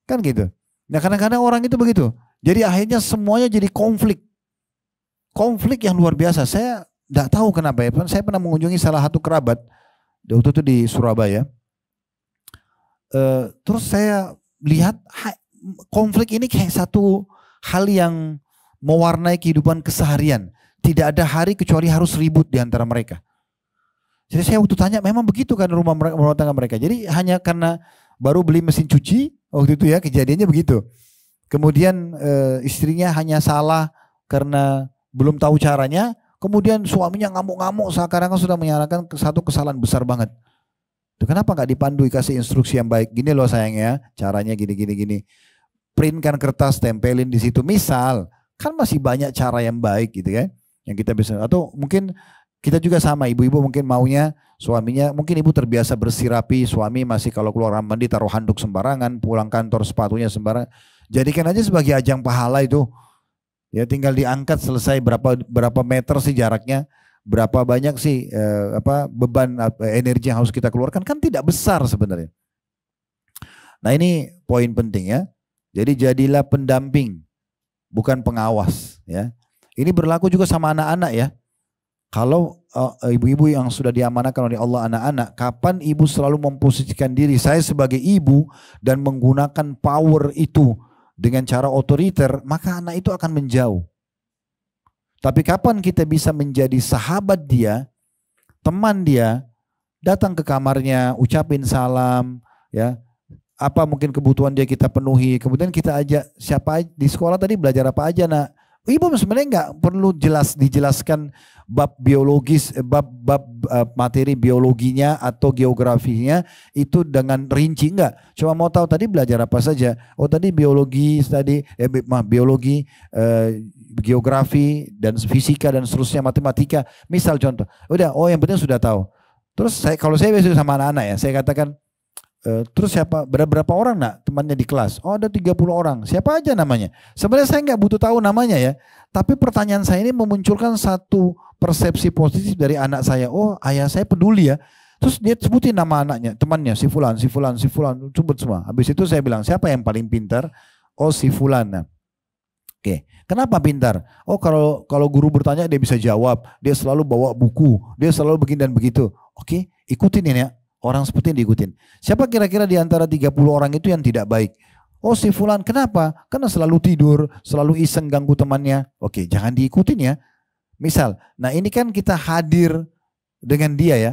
Kan gitu. Nah kadang-kadang orang itu begitu. Jadi akhirnya semuanya jadi konflik. Konflik yang luar biasa. Saya tidak tahu kenapa ya. Saya pernah mengunjungi salah satu kerabat. Waktu itu di Surabaya. Terus saya lihat konflik ini kayak satu hal yang mewarnai kehidupan keseharian. Tidak ada hari kecuali harus ribut di antara mereka. Jadi saya waktu tanya, memang begitu kan rumah tangga mereka. Jadi hanya karena baru beli mesin cuci waktu itu ya, kejadiannya begitu. Kemudian istrinya hanya salah karena belum tahu caranya. Kemudian suaminya ngamuk-ngamuk, sekarang kan sudah menyatakan satu kesalahan besar banget. Kenapa nggak dipandu, kasih instruksi yang baik? Gini loh sayangnya, caranya gini. Printkan kertas, tempelin di situ. Misal, kan masih banyak cara yang baik gitu kan, yang kita bisa. Atau mungkin kita juga sama, ibu-ibu mungkin maunya suaminya, mungkin ibu terbiasa bersih rapi, suami masih kalau keluar mandi taruh handuk sembarangan, pulang kantor sepatunya sembarangan. Jadikan aja sebagai ajang pahala itu. Ya tinggal diangkat, selesai. Berapa meter sih jaraknya, berapa banyak sih beban energi yang harus kita keluarkan, kan tidak besar sebenarnya. Nah ini poin penting ya. Jadi jadilah pendamping, bukan pengawas ya. Ini berlaku juga sama anak-anak ya. Kalau ibu-ibu yang sudah diamanahkan oleh Allah anak-anak, kapan ibu selalu memposisikan diri saya sebagai ibu dan menggunakan power itu dengan cara otoriter, maka anak itu akan menjauh. Tapi kapan kita bisa menjadi sahabat dia, teman dia, datang ke kamarnya, ucapin salam, ya, apa mungkin kebutuhan dia kita penuhi, kemudian kita ajak siapa di sekolah tadi belajar apa aja nak. Ibu sebenarnya nggak perlu dijelaskan bab biologis, bab materi biologinya atau geografinya itu dengan rinci, enggak. Cuma mau tahu tadi belajar apa saja. Oh tadi biologi, biologi, geografi dan fisika dan seterusnya, matematika. Misal contoh. Udah, oh yang penting sudah tahu. Terus kalau saya biasa sama anak-anak ya, saya katakan, terus siapa, berapa orang nak temannya di kelas? Oh ada 30 orang. Siapa aja namanya? Sebenarnya saya nggak butuh tahu namanya ya. Tapi pertanyaan saya ini memunculkan satu persepsi positif dari anak saya. Oh ayah saya peduli ya. Terus dia sebutin nama anaknya, temannya si fulan, sebut semua. Habis itu saya bilang, siapa yang paling pintar? Oh si fulan. Nah, oke, kenapa pintar? Oh kalau guru bertanya dia bisa jawab. Dia selalu bawa buku. Dia selalu begini dan begitu. Oke, ikutin ini ya. Orang seperti ini diikutin. Siapa kira-kira di antara 30 orang itu yang tidak baik? Oh si fulan, kenapa? Karena selalu tidur, selalu iseng ganggu temannya. Oke, jangan diikutin ya. Misal, nah ini kan kita hadir dengan dia ya.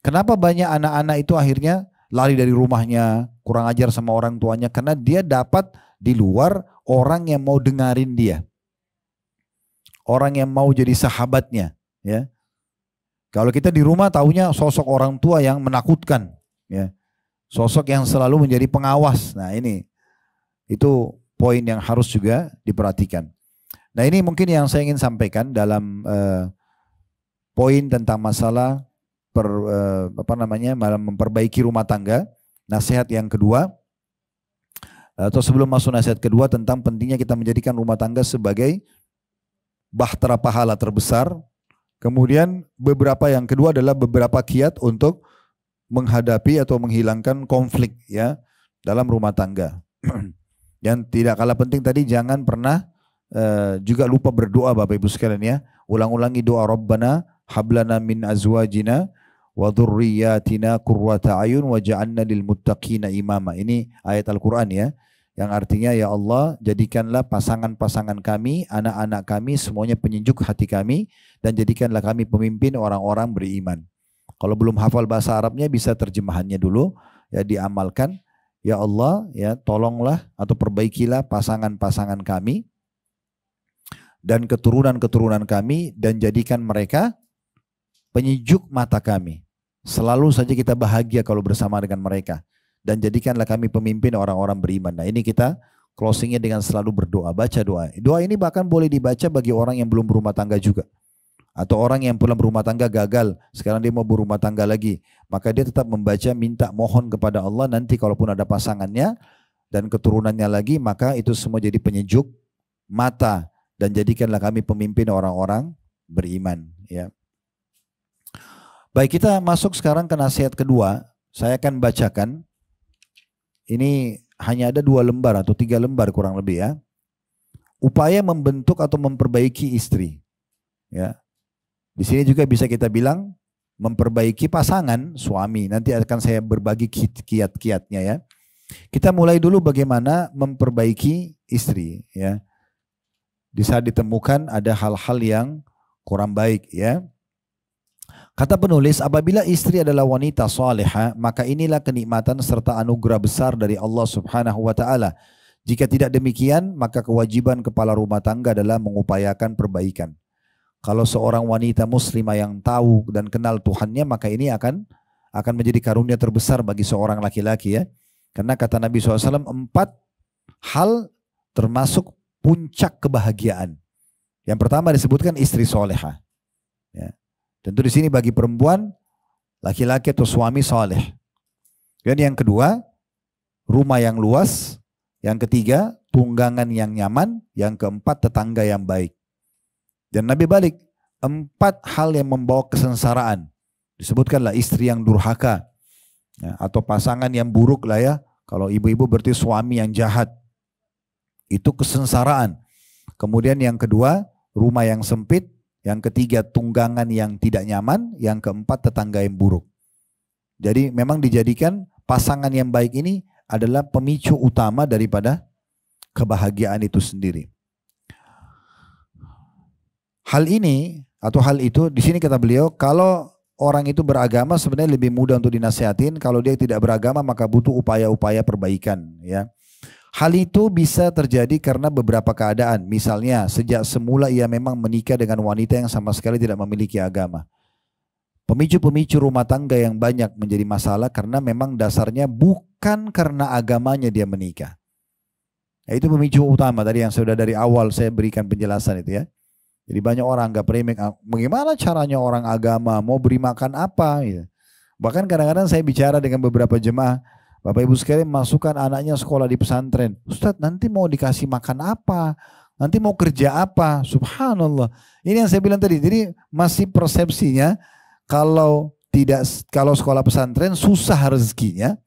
Kenapa banyak anak-anak itu akhirnya lari dari rumahnya, kurang ajar sama orang tuanya? Karena dia dapat di luar orang yang mau dengarin dia. Orang yang mau jadi sahabatnya ya. Kalau kita di rumah taunya sosok orang tua yang menakutkan, ya, sosok yang selalu menjadi pengawas. Nah ini, itu poin yang harus juga diperhatikan. Nah ini mungkin yang saya ingin sampaikan dalam poin tentang masalah memperbaiki rumah tangga. Nasihat yang kedua, atau sebelum masuk nasihat kedua tentang pentingnya kita menjadikan rumah tangga sebagai bahtera pahala terbesar. Kemudian yang kedua adalah beberapa kiat untuk menghadapi atau menghilangkan konflik ya dalam rumah tangga. Yang tidak kalah penting tadi, jangan pernah juga lupa berdoa Bapak Ibu sekalian ya. Ulang-ulangi doa Rabbana hablana min azwajina wa dzurriyyatina qurrata ayun waj'alna lil muttaqina imama. Ini ayat Al-Qur'an ya. Yang artinya, ya Allah, jadikanlah pasangan-pasangan kami, anak-anak kami, semuanya penyejuk hati kami, dan jadikanlah kami pemimpin orang-orang beriman. Kalau belum hafal bahasa Arabnya, bisa terjemahannya dulu, ya diamalkan. Ya Allah, ya tolonglah atau perbaikilah pasangan-pasangan kami, dan keturunan-keturunan kami, dan jadikan mereka penyejuk mata kami. Selalu saja kita bahagia kalau bersama dengan mereka. Dan jadikanlah kami pemimpin orang-orang beriman. Nah ini kita closingnya dengan selalu berdoa, baca doa. Doa ini bahkan boleh dibaca bagi orang yang belum berumah tangga juga. Atau orang yang belum berumah tangga gagal, sekarang dia mau berumah tangga lagi. Maka dia tetap membaca, minta, mohon kepada Allah, nanti kalaupun ada pasangannya dan keturunannya lagi, maka itu semua jadi penyejuk mata. Dan jadikanlah kami pemimpin orang-orang beriman. Ya. Baik, kita masuk sekarang ke nasihat kedua. Saya akan bacakan. Ini hanya ada 2 lembar atau 3 lembar kurang lebih ya. Upaya membentuk atau memperbaiki istri. Ya. Di sini juga bisa kita bilang memperbaiki pasangan suami. Nanti akan saya berbagi kiat-kiatnya ya. Kita mulai dulu bagaimana memperbaiki istri ya. Di saat ditemukan ada hal-hal yang kurang baik ya. Kata penulis, apabila istri adalah wanita salihah, maka inilah kenikmatan serta anugerah besar dari Allah Subhanahu wa taala. Jika tidak demikian, maka kewajiban kepala rumah tangga adalah mengupayakan perbaikan. Kalau seorang wanita muslimah yang tahu dan kenal Tuhannya, maka ini akan menjadi karunia terbesar bagi seorang laki-laki ya. Karena kata Nabi SAW, 4 hal termasuk puncak kebahagiaan. Yang pertama disebutkan istri solehah. Ya. Tentu di sini bagi perempuan, laki-laki atau suami soleh. Dan yang kedua, rumah yang luas. Yang ketiga, tunggangan yang nyaman. Yang keempat, tetangga yang baik. Dan Nabi balik, 4 hal yang membawa kesengsaraan. Disebutkanlah istri yang durhaka. Ya, atau pasangan yang buruk lah ya. Kalau ibu-ibu berarti suami yang jahat. Itu kesengsaraan. Kemudian yang kedua, rumah yang sempit. Yang ketiga, tunggangan yang tidak nyaman. Yang keempat, tetangga yang buruk. Jadi memang dijadikan pasangan yang baik ini adalah pemicu utama daripada kebahagiaan itu sendiri. Hal ini atau hal itu di sini kata beliau, kalau orang itu beragama sebenarnya lebih mudah untuk dinasihatin. Kalau dia tidak beragama maka butuh upaya-upaya perbaikan ya. Hal itu bisa terjadi karena beberapa keadaan. Misalnya sejak semula ia memang menikah dengan wanita yang sama sekali tidak memiliki agama. Pemicu-pemicu rumah tangga yang banyak menjadi masalah karena memang dasarnya bukan karena agamanya dia menikah. Nah, itu pemicu utama tadi yang sudah dari awal saya berikan penjelasan itu ya. Jadi banyak orang anggap remeh, bagaimana caranya orang agama mau beri makan apa gitu. Bahkan kadang-kadang saya bicara dengan beberapa jemaah, Bapak Ibu sekalian masukkan anaknya sekolah di pesantren. Ustadz nanti mau dikasih makan apa? Nanti mau kerja apa? Subhanallah. Ini yang saya bilang tadi. Jadi masih persepsinya kalau sekolah pesantren susah rezekinya.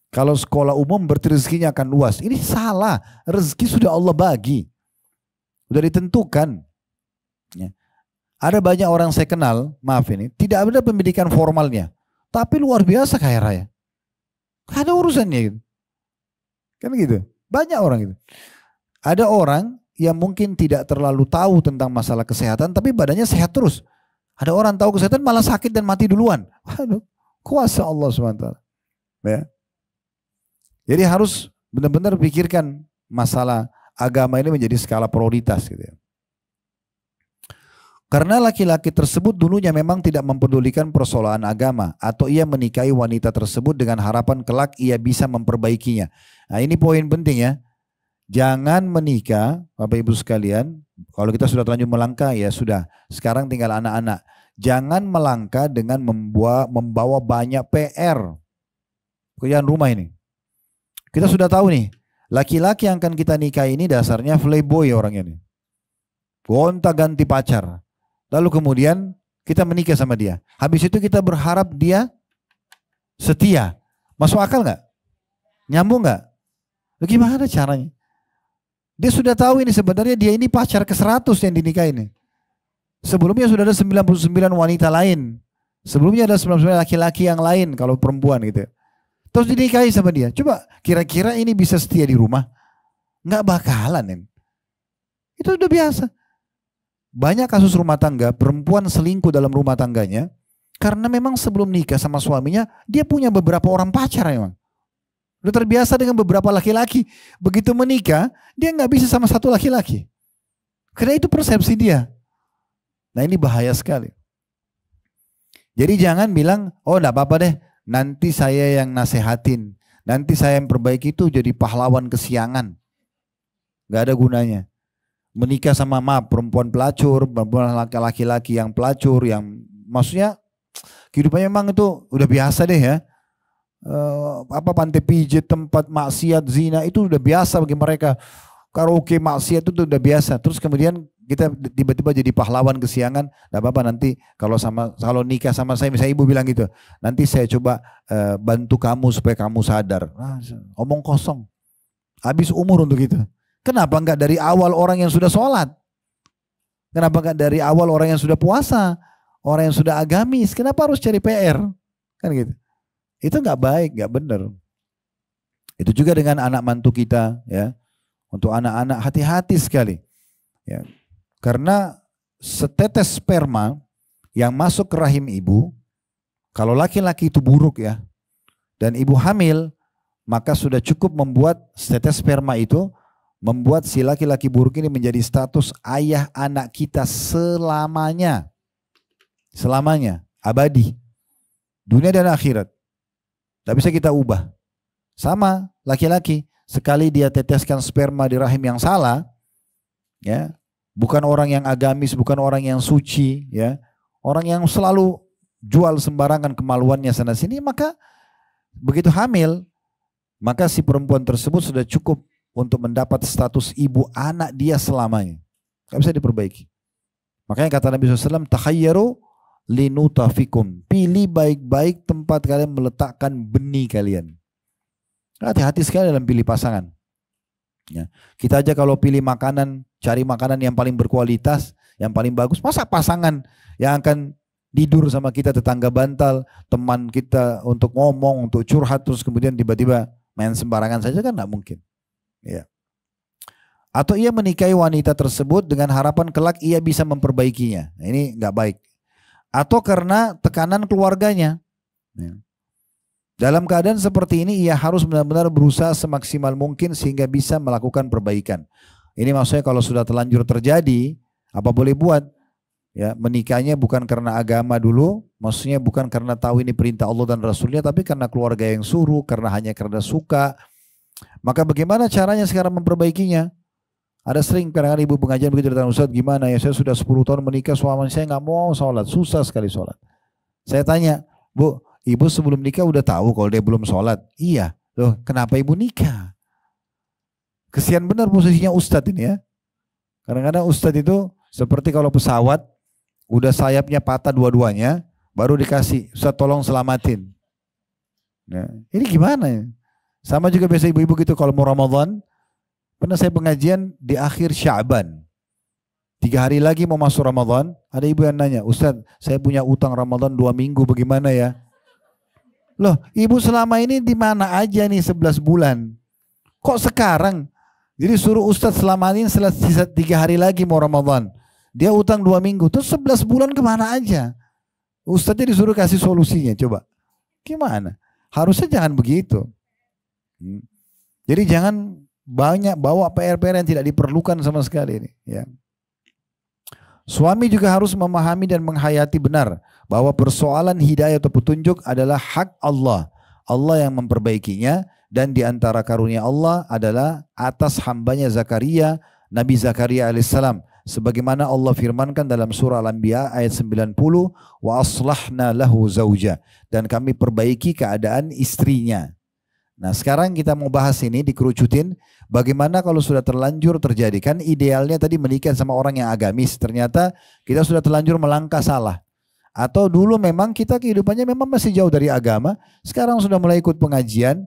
Kalau sekolah umum berarti rezekinya akan luas. Ini salah. Rezeki sudah Allah bagi. Sudah ditentukan. Ya. Ada banyak orang saya kenal, maaf ini, tidak ada pendidikan formalnya. Tapi luar biasa kaya raya. Ada urusannya gitu. Kan gitu. Banyak orang gitu. Ada orang yang mungkin tidak terlalu tahu tentang masalah kesehatan tapi badannya sehat terus. Ada orang tahu kesehatan malah sakit dan mati duluan. Waduh, kuasa Allah SWT. Ya. Jadi harus benar-benar pikirkan masalah agama ini menjadi skala prioritas gitu ya. Karena laki-laki tersebut dulunya memang tidak mempedulikan persoalan agama atau ia menikahi wanita tersebut dengan harapan kelak ia bisa memperbaikinya. Nah ini poin penting ya. Jangan menikah Bapak Ibu sekalian. Kalau kita sudah terlanjur melangkah ya sudah. Sekarang tinggal anak-anak. Jangan melangkah dengan membawa banyak PR. Pekerjaan rumah ini. Kita sudah tahu nih. Laki-laki yang akan kita nikah ini dasarnya playboy orangnya nih. Gonta ganti pacar. Lalu kemudian kita menikah sama dia. Habis itu kita berharap dia setia. Masuk akal nggak? Nyambung nggak? Bagaimana caranya? Dia sudah tahu ini sebenarnya dia ini pacar ke-100 yang dinikahi ini. Sebelumnya sudah ada 99 wanita lain. Sebelumnya ada 99 laki-laki yang lain kalau perempuan gitu. Terus dinikahi sama dia. Coba kira-kira ini bisa setia di rumah? Nggak bakalan. Ya. Itu udah biasa. Banyak kasus rumah tangga, perempuan selingkuh dalam rumah tangganya karena memang sebelum nikah sama suaminya dia punya beberapa orang pacar memang. Udah terbiasa dengan beberapa laki-laki. Begitu menikah, dia nggak bisa sama satu laki-laki. Karena itu persepsi dia. Nah ini bahaya sekali. Jadi jangan bilang, oh enggak apa-apa deh, nanti saya yang nasehatin. Nanti saya yang perbaiki itu jadi pahlawan kesiangan. Gak ada gunanya. Menikah sama perempuan pelacur, perempuan laki-laki yang pelacur, yang maksudnya kehidupannya memang itu udah biasa deh ya. Pantai pijit, tempat maksiat, zina itu udah biasa bagi mereka. Karaoke maksiat itu udah biasa. Terus kemudian kita tiba-tiba jadi pahlawan kesiangan, tidak apa-apa nanti kalau nikah sama saya, misalnya ibu bilang gitu, nanti saya coba bantu kamu supaya kamu sadar. Omong kosong, habis umur untuk itu. Kenapa enggak dari awal orang yang sudah sholat? Kenapa enggak dari awal orang yang sudah puasa? Orang yang sudah agamis, kenapa harus cari PR? Kan gitu. Itu enggak baik, enggak benar. Itu juga dengan anak mantu kita, ya. Untuk anak-anak hati-hati sekali. Ya. Karena setetes sperma yang masuk ke rahim ibu, kalau laki-laki itu buruk ya, dan ibu hamil, maka sudah cukup membuat setetes sperma itu, membuat si laki-laki buruk ini menjadi status ayah anak kita selamanya. Selamanya, abadi. Dunia dan akhirat. Tidak bisa kita ubah. Sama laki-laki, sekali dia teteskan sperma di rahim yang salah, ya, bukan orang yang agamis, bukan orang yang suci, ya, orang yang selalu jual sembarangan kemaluannya sana sini, maka begitu hamil, maka si perempuan tersebut sudah cukup untuk mendapat status ibu anak dia selamanya. Gak bisa diperbaiki. Makanya kata Nabi SAW, takhayyaru linutafikum, pilih baik-baik tempat kalian meletakkan benih kalian. Hati-hati sekali dalam pilih pasangan. Ya. Kita aja kalau pilih makanan, cari makanan yang paling berkualitas, yang paling bagus. Masa pasangan yang akan tidur sama kita tetangga bantal, teman kita untuk ngomong, untuk curhat, terus kemudian tiba-tiba main sembarangan saja kan tidak mungkin. Ya. Atau ia menikahi wanita tersebut dengan harapan kelak ia bisa memperbaikinya. Nah, ini nggak baik. Atau karena tekanan keluarganya. Ya. Dalam keadaan seperti ini ia harus benar-benar berusaha semaksimal mungkin sehingga bisa melakukan perbaikan. Ini maksudnya kalau sudah terlanjur terjadi, apa boleh buat? Ya, menikahnya bukan karena agama dulu, maksudnya bukan karena tahu ini perintah Allah dan Rasulnya, tapi karena keluarga yang suruh, hanya karena suka. Maka bagaimana caranya sekarang memperbaikinya? Ada sering kadang-kadang ibu pengajian begitu datang, Ustaz gimana ya, saya sudah 10 tahun menikah, suami saya nggak mau sholat, susah sekali sholat. Saya tanya, Bu, ibu sebelum nikah udah tahu kalau dia belum sholat? Iya. Loh, kenapa ibu nikah? Kesian benar posisinya Ustadz ini ya. Kadang-kadang Ustadz itu seperti kalau pesawat, udah sayapnya patah dua-duanya, baru dikasih, Ustadz tolong selamatin. Ya, ini gimana ya? Sama juga biasa ibu-ibu gitu kalau mau Ramadan. Pernah saya pengajian di akhir Sya'ban. 3 hari lagi mau masuk Ramadan, ada ibu yang nanya, Ustadz saya punya utang Ramadan 2 minggu bagaimana ya? Loh, ibu selama ini di mana aja nih 11 bulan? Kok sekarang? Jadi suruh Ustadz selama ini sisa 3 hari lagi mau Ramadan. Dia utang 2 minggu, terus 11 bulan kemana aja? Ustadznya disuruh kasih solusinya, coba. Gimana? Harusnya jangan begitu. Jadi jangan banyak bawa PR-PR yang tidak diperlukan sama sekali ini. Ya. Suami juga harus memahami dan menghayati benar bahwa persoalan hidayah atau petunjuk adalah hak Allah. Allah yang memperbaikinya dan di antara karunia Allah adalah atas hambanya Zakaria, Nabi Zakaria alaihissalam. Sebagaimana Allah firmankan dalam surah Al-Anbiya ayat 90, wa aslahna lahu zauja, dan kami perbaiki keadaan istrinya. Nah sekarang kita mau bahas ini dikerucutin, bagaimana kalau sudah terlanjur terjadi. Kan idealnya tadi menikah sama orang yang agamis, ternyata kita sudah terlanjur melangkah salah. Atau dulu memang kita kehidupannya memang masih jauh dari agama, sekarang sudah mulai ikut pengajian,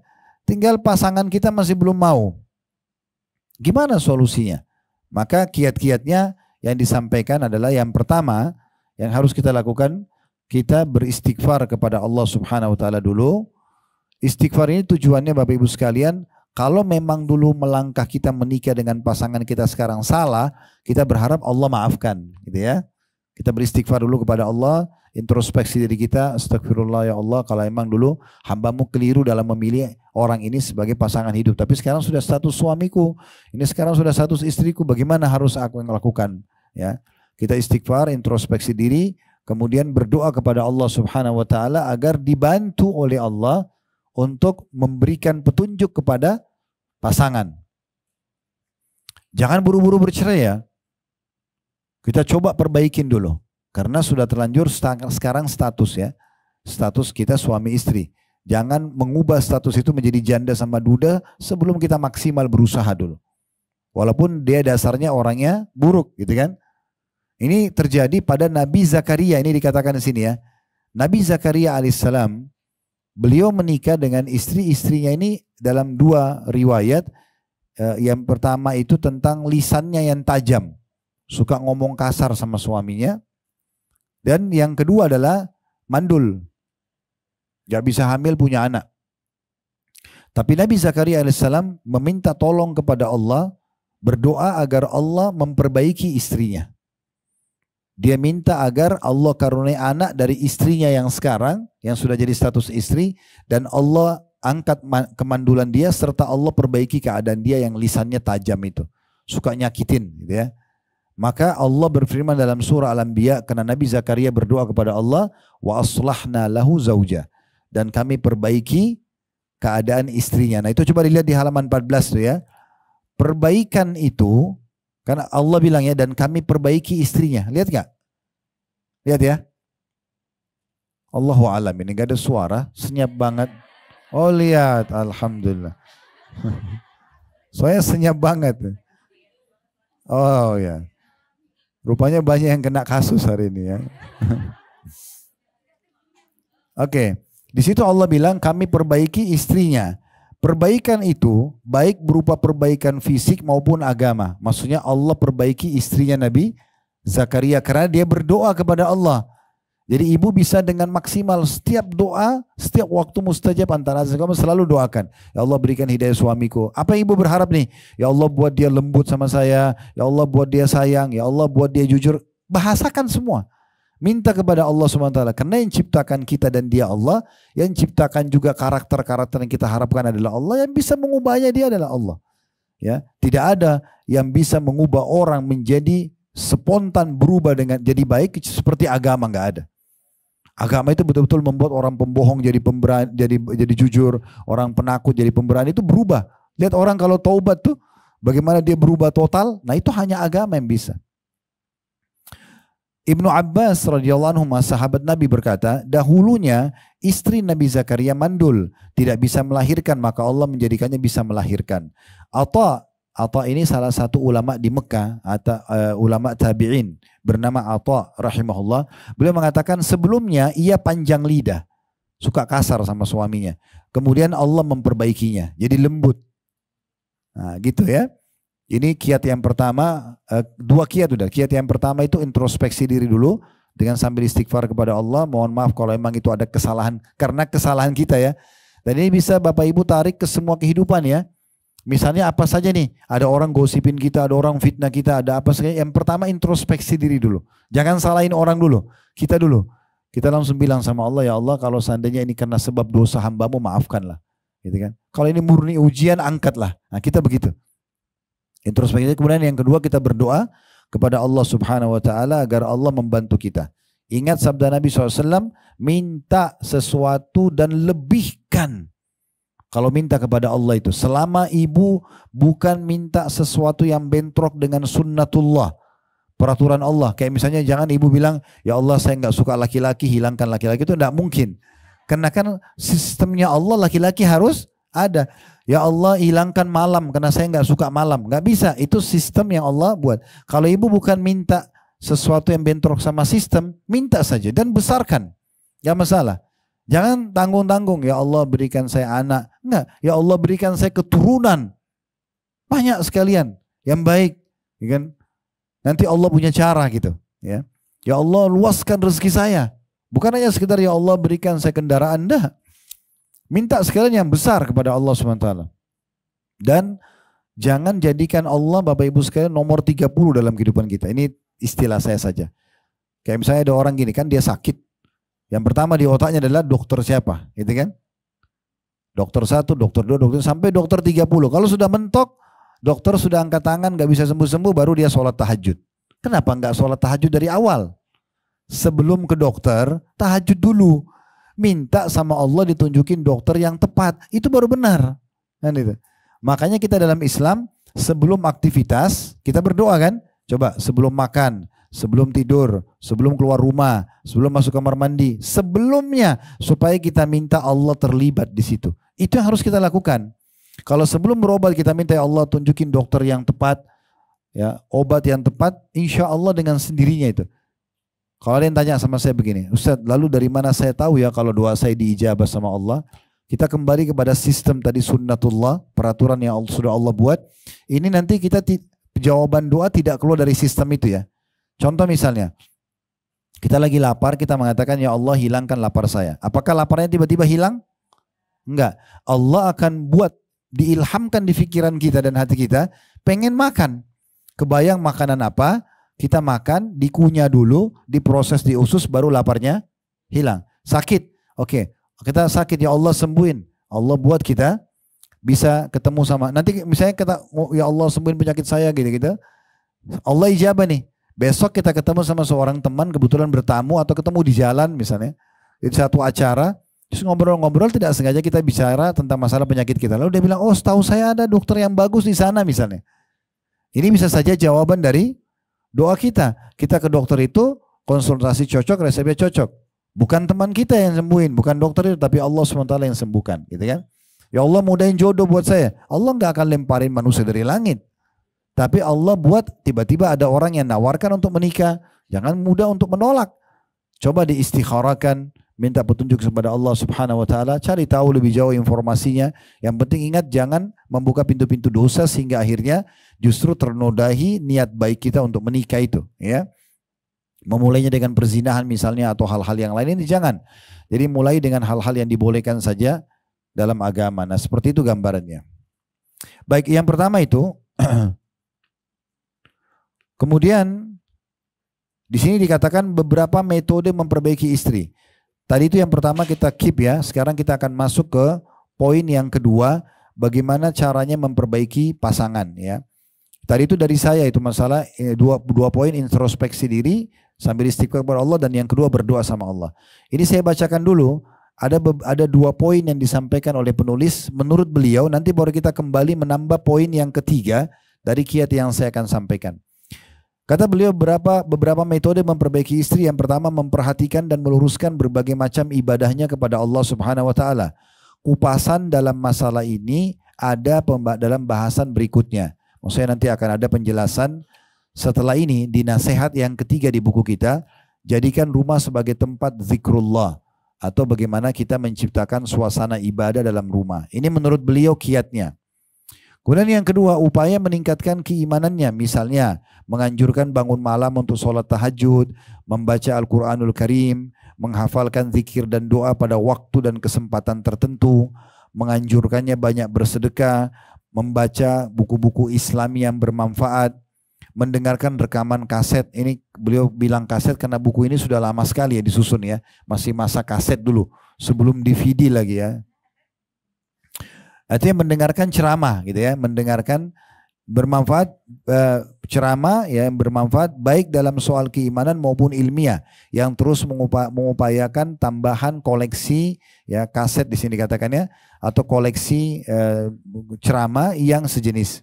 tinggal pasangan kita masih belum mau. Gimana solusinya? Maka kiat-kiatnya yang disampaikan adalah yang pertama yang harus kita lakukan, kita beristighfar kepada Allah Subhanahu wa taala dulu. Istighfar ini tujuannya Bapak Ibu sekalian, kalau memang dulu melangkah kita menikah dengan pasangan kita sekarang salah, kita berharap Allah maafkan, gitu ya. Kita beristighfar dulu kepada Allah, introspeksi diri kita, astagfirullah ya Allah, kalau memang dulu hambamu keliru dalam memilih orang ini sebagai pasangan hidup, tapi sekarang sudah status suamiku, ini sekarang sudah status istriku, bagaimana harus aku yang lakukan? Ya, kita istighfar, introspeksi diri, kemudian berdoa kepada Allah Subhanahu wa taala agar dibantu oleh Allah untuk memberikan petunjuk kepada pasangan. Jangan buru-buru bercerai ya. Kita coba perbaikin dulu. Karena sudah terlanjur sekarang status ya. Status kita suami istri. Jangan mengubah status itu menjadi janda sama duda sebelum kita maksimal berusaha dulu. Walaupun dia dasarnya orangnya buruk gitu kan. Ini terjadi pada Nabi Zakaria, ini dikatakan di sini ya. Nabi Zakaria alaihissalam, beliau menikah dengan istri-istrinya ini dalam dua riwayat. Yang pertama itu tentang lisannya yang tajam, suka ngomong kasar sama suaminya. Dan yang kedua adalah mandul, gak bisa hamil punya anak. Tapi Nabi Zakaria alaihissalam meminta tolong kepada Allah, berdoa agar Allah memperbaiki istrinya. Dia minta agar Allah karuniai anak dari istrinya yang sekarang, yang sudah jadi status istri, dan Allah angkat kemandulan dia, serta Allah perbaiki keadaan dia yang lisannya tajam itu, suka nyakitin gitu ya. Maka Allah berfirman dalam surah Al-Anbiya, karena Nabi Zakaria berdoa kepada Allah, wa aslahna lahu zauja, dan kami perbaiki keadaan istrinya. Nah itu coba dilihat di halaman 14 tuh ya. Perbaikan itu, karena Allah bilang ya, dan kami perbaiki istrinya. Lihat gak? Lihat ya. Allahu alam, ini gak ada suara, senyap banget. Oh lihat, alhamdulillah. Soalnya senyap banget. Oh ya. Rupanya banyak yang kena kasus hari ini ya. Oke. Di situ Allah bilang kami perbaiki istrinya. Perbaikan itu baik berupa perbaikan fisik maupun agama. Maksudnya Allah perbaiki istrinya Nabi Zakaria karena dia berdoa kepada Allah. Jadi ibu bisa dengan maksimal setiap doa, setiap waktu mustajab antara kamu selalu doakan. Ya Allah berikan hidayah suamiku. Apa ibu berharap nih? Ya Allah buat dia lembut sama saya. Ya Allah buat dia sayang. Ya Allah buat dia jujur. Bahasakan semua. Minta kepada Allah SWT. Karena yang ciptakan kita dan dia Allah. Yang ciptakan juga karakter-karakter yang kita harapkan adalah Allah. Yang bisa mengubahnya dia adalah Allah. Ya, tidak ada yang bisa mengubah orang menjadi spontan berubah dengan jadi baik seperti agama, nggak ada. Agama itu betul-betul membuat orang pembohong jadi pemberani, jadi jujur, orang penakut jadi pemberani, itu berubah. Lihat orang kalau taubat tuh bagaimana dia berubah total. Nah itu hanya agama yang bisa. Ibnu Abbas radhiyallahu anhu, sahabat Nabi, berkata, dahulunya istri Nabi Zakaria mandul, tidak bisa melahirkan, maka Allah menjadikannya bisa melahirkan. Atha ini salah satu ulama di Mekah, atau ulama tabi'in, bernama Atha rahimahullah. Beliau mengatakan sebelumnya ia panjang lidah, suka kasar sama suaminya. Kemudian Allah memperbaikinya, jadi lembut. Nah gitu ya. Ini kiat yang pertama, dua kiat udah. Kiat yang pertama itu introspeksi diri dulu, dengan sambil istighfar kepada Allah. Mohon maaf kalau emang itu ada kesalahan, karena kesalahan kita ya. Dan ini bisa Bapak Ibu tarik ke semua kehidupan ya. Misalnya apa saja nih, ada orang gosipin kita, ada orang fitnah kita, ada apa saja. Yang pertama introspeksi diri dulu. Jangan salahin orang dulu, kita dulu. Kita langsung bilang sama Allah, ya Allah kalau seandainya ini karena sebab dosa hambamu, maafkanlah. Gitu kan? Kalau ini murni ujian, angkatlah. Nah kita begitu. Introspeksi. Kemudian yang kedua kita berdoa kepada Allah Subhanahu Wa Taala agar Allah membantu kita. Ingat sabda Nabi SAW, minta sesuatu dan lebihkan. Kalau minta kepada Allah itu, selama ibu bukan minta sesuatu yang bentrok dengan sunnatullah, peraturan Allah. Kayak misalnya jangan ibu bilang, ya Allah saya nggak suka laki-laki, hilangkan laki-laki, itu tidak mungkin. Karena kan sistemnya Allah laki-laki harus ada. Ya Allah hilangkan malam karena saya nggak suka malam, nggak bisa. Itu sistem yang Allah buat. Kalau ibu bukan minta sesuatu yang bentrok sama sistem, minta saja dan besarkan, nggak masalah. Jangan tanggung-tanggung, ya Allah berikan saya anak. Enggak, ya Allah berikan saya keturunan. Banyak sekalian yang baik, ya kan? Nanti Allah punya cara gitu, ya. Ya Allah luaskan rezeki saya. Bukan hanya sekedar ya Allah berikan saya kendaraan, enggak. Minta sekalian yang besar kepada Allah SWT. Dan jangan jadikan Allah Bapak Ibu sekalian nomor 30 dalam kehidupan kita. Ini istilah saya saja. Kayak misalnya ada orang gini kan, dia sakit. Yang pertama di otaknya adalah dokter siapa, gitu kan? Dokter 1, dokter 2, dokter sampai dokter 30. Kalau sudah mentok, dokter sudah angkat tangan, gak bisa sembuh-sembuh, baru dia sholat tahajud. Kenapa gak sholat tahajud dari awal? Sebelum ke dokter, tahajud dulu. Minta sama Allah ditunjukin dokter yang tepat, itu baru benar. Kan itu. Makanya kita dalam Islam, sebelum aktivitas, kita berdoa kan? Coba sebelum makan, sebelum tidur, sebelum keluar rumah, sebelum masuk kamar mandi, sebelumnya supaya kita minta Allah terlibat di situ. Itu yang harus kita lakukan. Kalau sebelum berobat kita minta ya Allah tunjukin dokter yang tepat, ya, obat yang tepat, insya Allah dengan sendirinya itu. Kalau ada yang tanya sama saya begini, Ustaz, lalu dari mana saya tahu ya kalau doa saya diijabah sama Allah? Kita kembali kepada sistem tadi sunnatullah, peraturan yang sudah Allah buat. Ini nanti kita jawaban doa tidak keluar dari sistem itu ya. Contoh misalnya, kita lagi lapar, kita mengatakan ya Allah hilangkan lapar saya. Apakah laparnya tiba-tiba hilang? Enggak. Allah akan buat, diilhamkan di pikiran kita dan hati kita, pengen makan. Kebayang makanan apa, kita makan, dikunyah dulu, diproses di usus, baru laparnya hilang. Sakit, oke. Kita sakit, ya Allah sembuhin. Allah buat kita bisa ketemu sama, nanti misalnya kita, ya Allah sembuhin penyakit saya gitu-gitu. Allah ijabah nih. Besok kita ketemu sama seorang teman, kebetulan bertamu atau ketemu di jalan misalnya. Di satu acara, terus ngobrol-ngobrol tidak sengaja kita bicara tentang masalah penyakit kita. Lalu dia bilang, oh setahu saya ada dokter yang bagus di sana misalnya. Ini bisa saja jawaban dari doa kita. Kita ke dokter itu, konsultasi cocok, resepnya cocok. Bukan teman kita yang sembuhin, bukan dokter itu, tapi Allah SWT yang sembuhkan, gitu kan? Ya Allah mudahin jodoh buat saya. Allah nggak akan lemparin manusia dari langit, tapi Allah buat tiba-tiba ada orang yang nawarkan untuk menikah. Jangan mudah untuk menolak. Coba diistikharakan, minta petunjuk kepada Allah Subhanahu Wa Taala, cari tahu lebih jauh informasinya. Yang penting ingat jangan membuka pintu-pintu dosa sehingga akhirnya justru ternodai niat baik kita untuk menikah itu, ya. Memulainya dengan perzinahan misalnya atau hal-hal yang lain ini jangan. Jadi mulai dengan hal-hal yang dibolehkan saja dalam agama. Nah seperti itu gambarannya. Baik, yang pertama itu. Kemudian di sini dikatakan beberapa metode memperbaiki istri. Tadi itu yang pertama kita keep ya. Sekarang kita akan masuk ke poin yang kedua. Bagaimana caranya memperbaiki pasangan ya. Tadi itu dari saya itu masalah dua poin, introspeksi diri sambil istighfar kepada Allah, dan yang kedua berdoa sama Allah. Ini saya bacakan dulu. Ada dua poin yang disampaikan oleh penulis menurut beliau. Nanti baru kita kembali menambah poin yang ketiga dari kiat yang saya akan sampaikan. Kata beliau beberapa metode memperbaiki istri. Yang pertama, memperhatikan dan meluruskan berbagai macam ibadahnya kepada Allah Subhanahu Wa Taala. Kupasan dalam masalah ini ada dalam bahasan berikutnya. Maksudnya nanti akan ada penjelasan setelah ini di nasihat yang ketiga di buku kita. Jadikan rumah sebagai tempat zikrullah, atau bagaimana kita menciptakan suasana ibadah dalam rumah. Ini menurut beliau kiatnya. Kemudian yang kedua, upaya meningkatkan keimanannya. Misalnya menganjurkan bangun malam untuk sholat tahajud, membaca Al-Quranul Karim, menghafalkan zikir dan doa pada waktu dan kesempatan tertentu, menganjurkannya banyak bersedekah, membaca buku-buku Islami yang bermanfaat, mendengarkan rekaman kaset. Ini beliau bilang kaset karena buku ini sudah lama sekali ya disusun ya. Masih masa kaset dulu, sebelum DVD lagi ya. Artinya mendengarkan ceramah gitu ya, mendengarkan bermanfaat, ceramah ya yang bermanfaat baik dalam soal keimanan maupun ilmiah, yang terus mengupayakan tambahan koleksi ya kaset di sini dikatakannya, atau koleksi ceramah yang sejenis.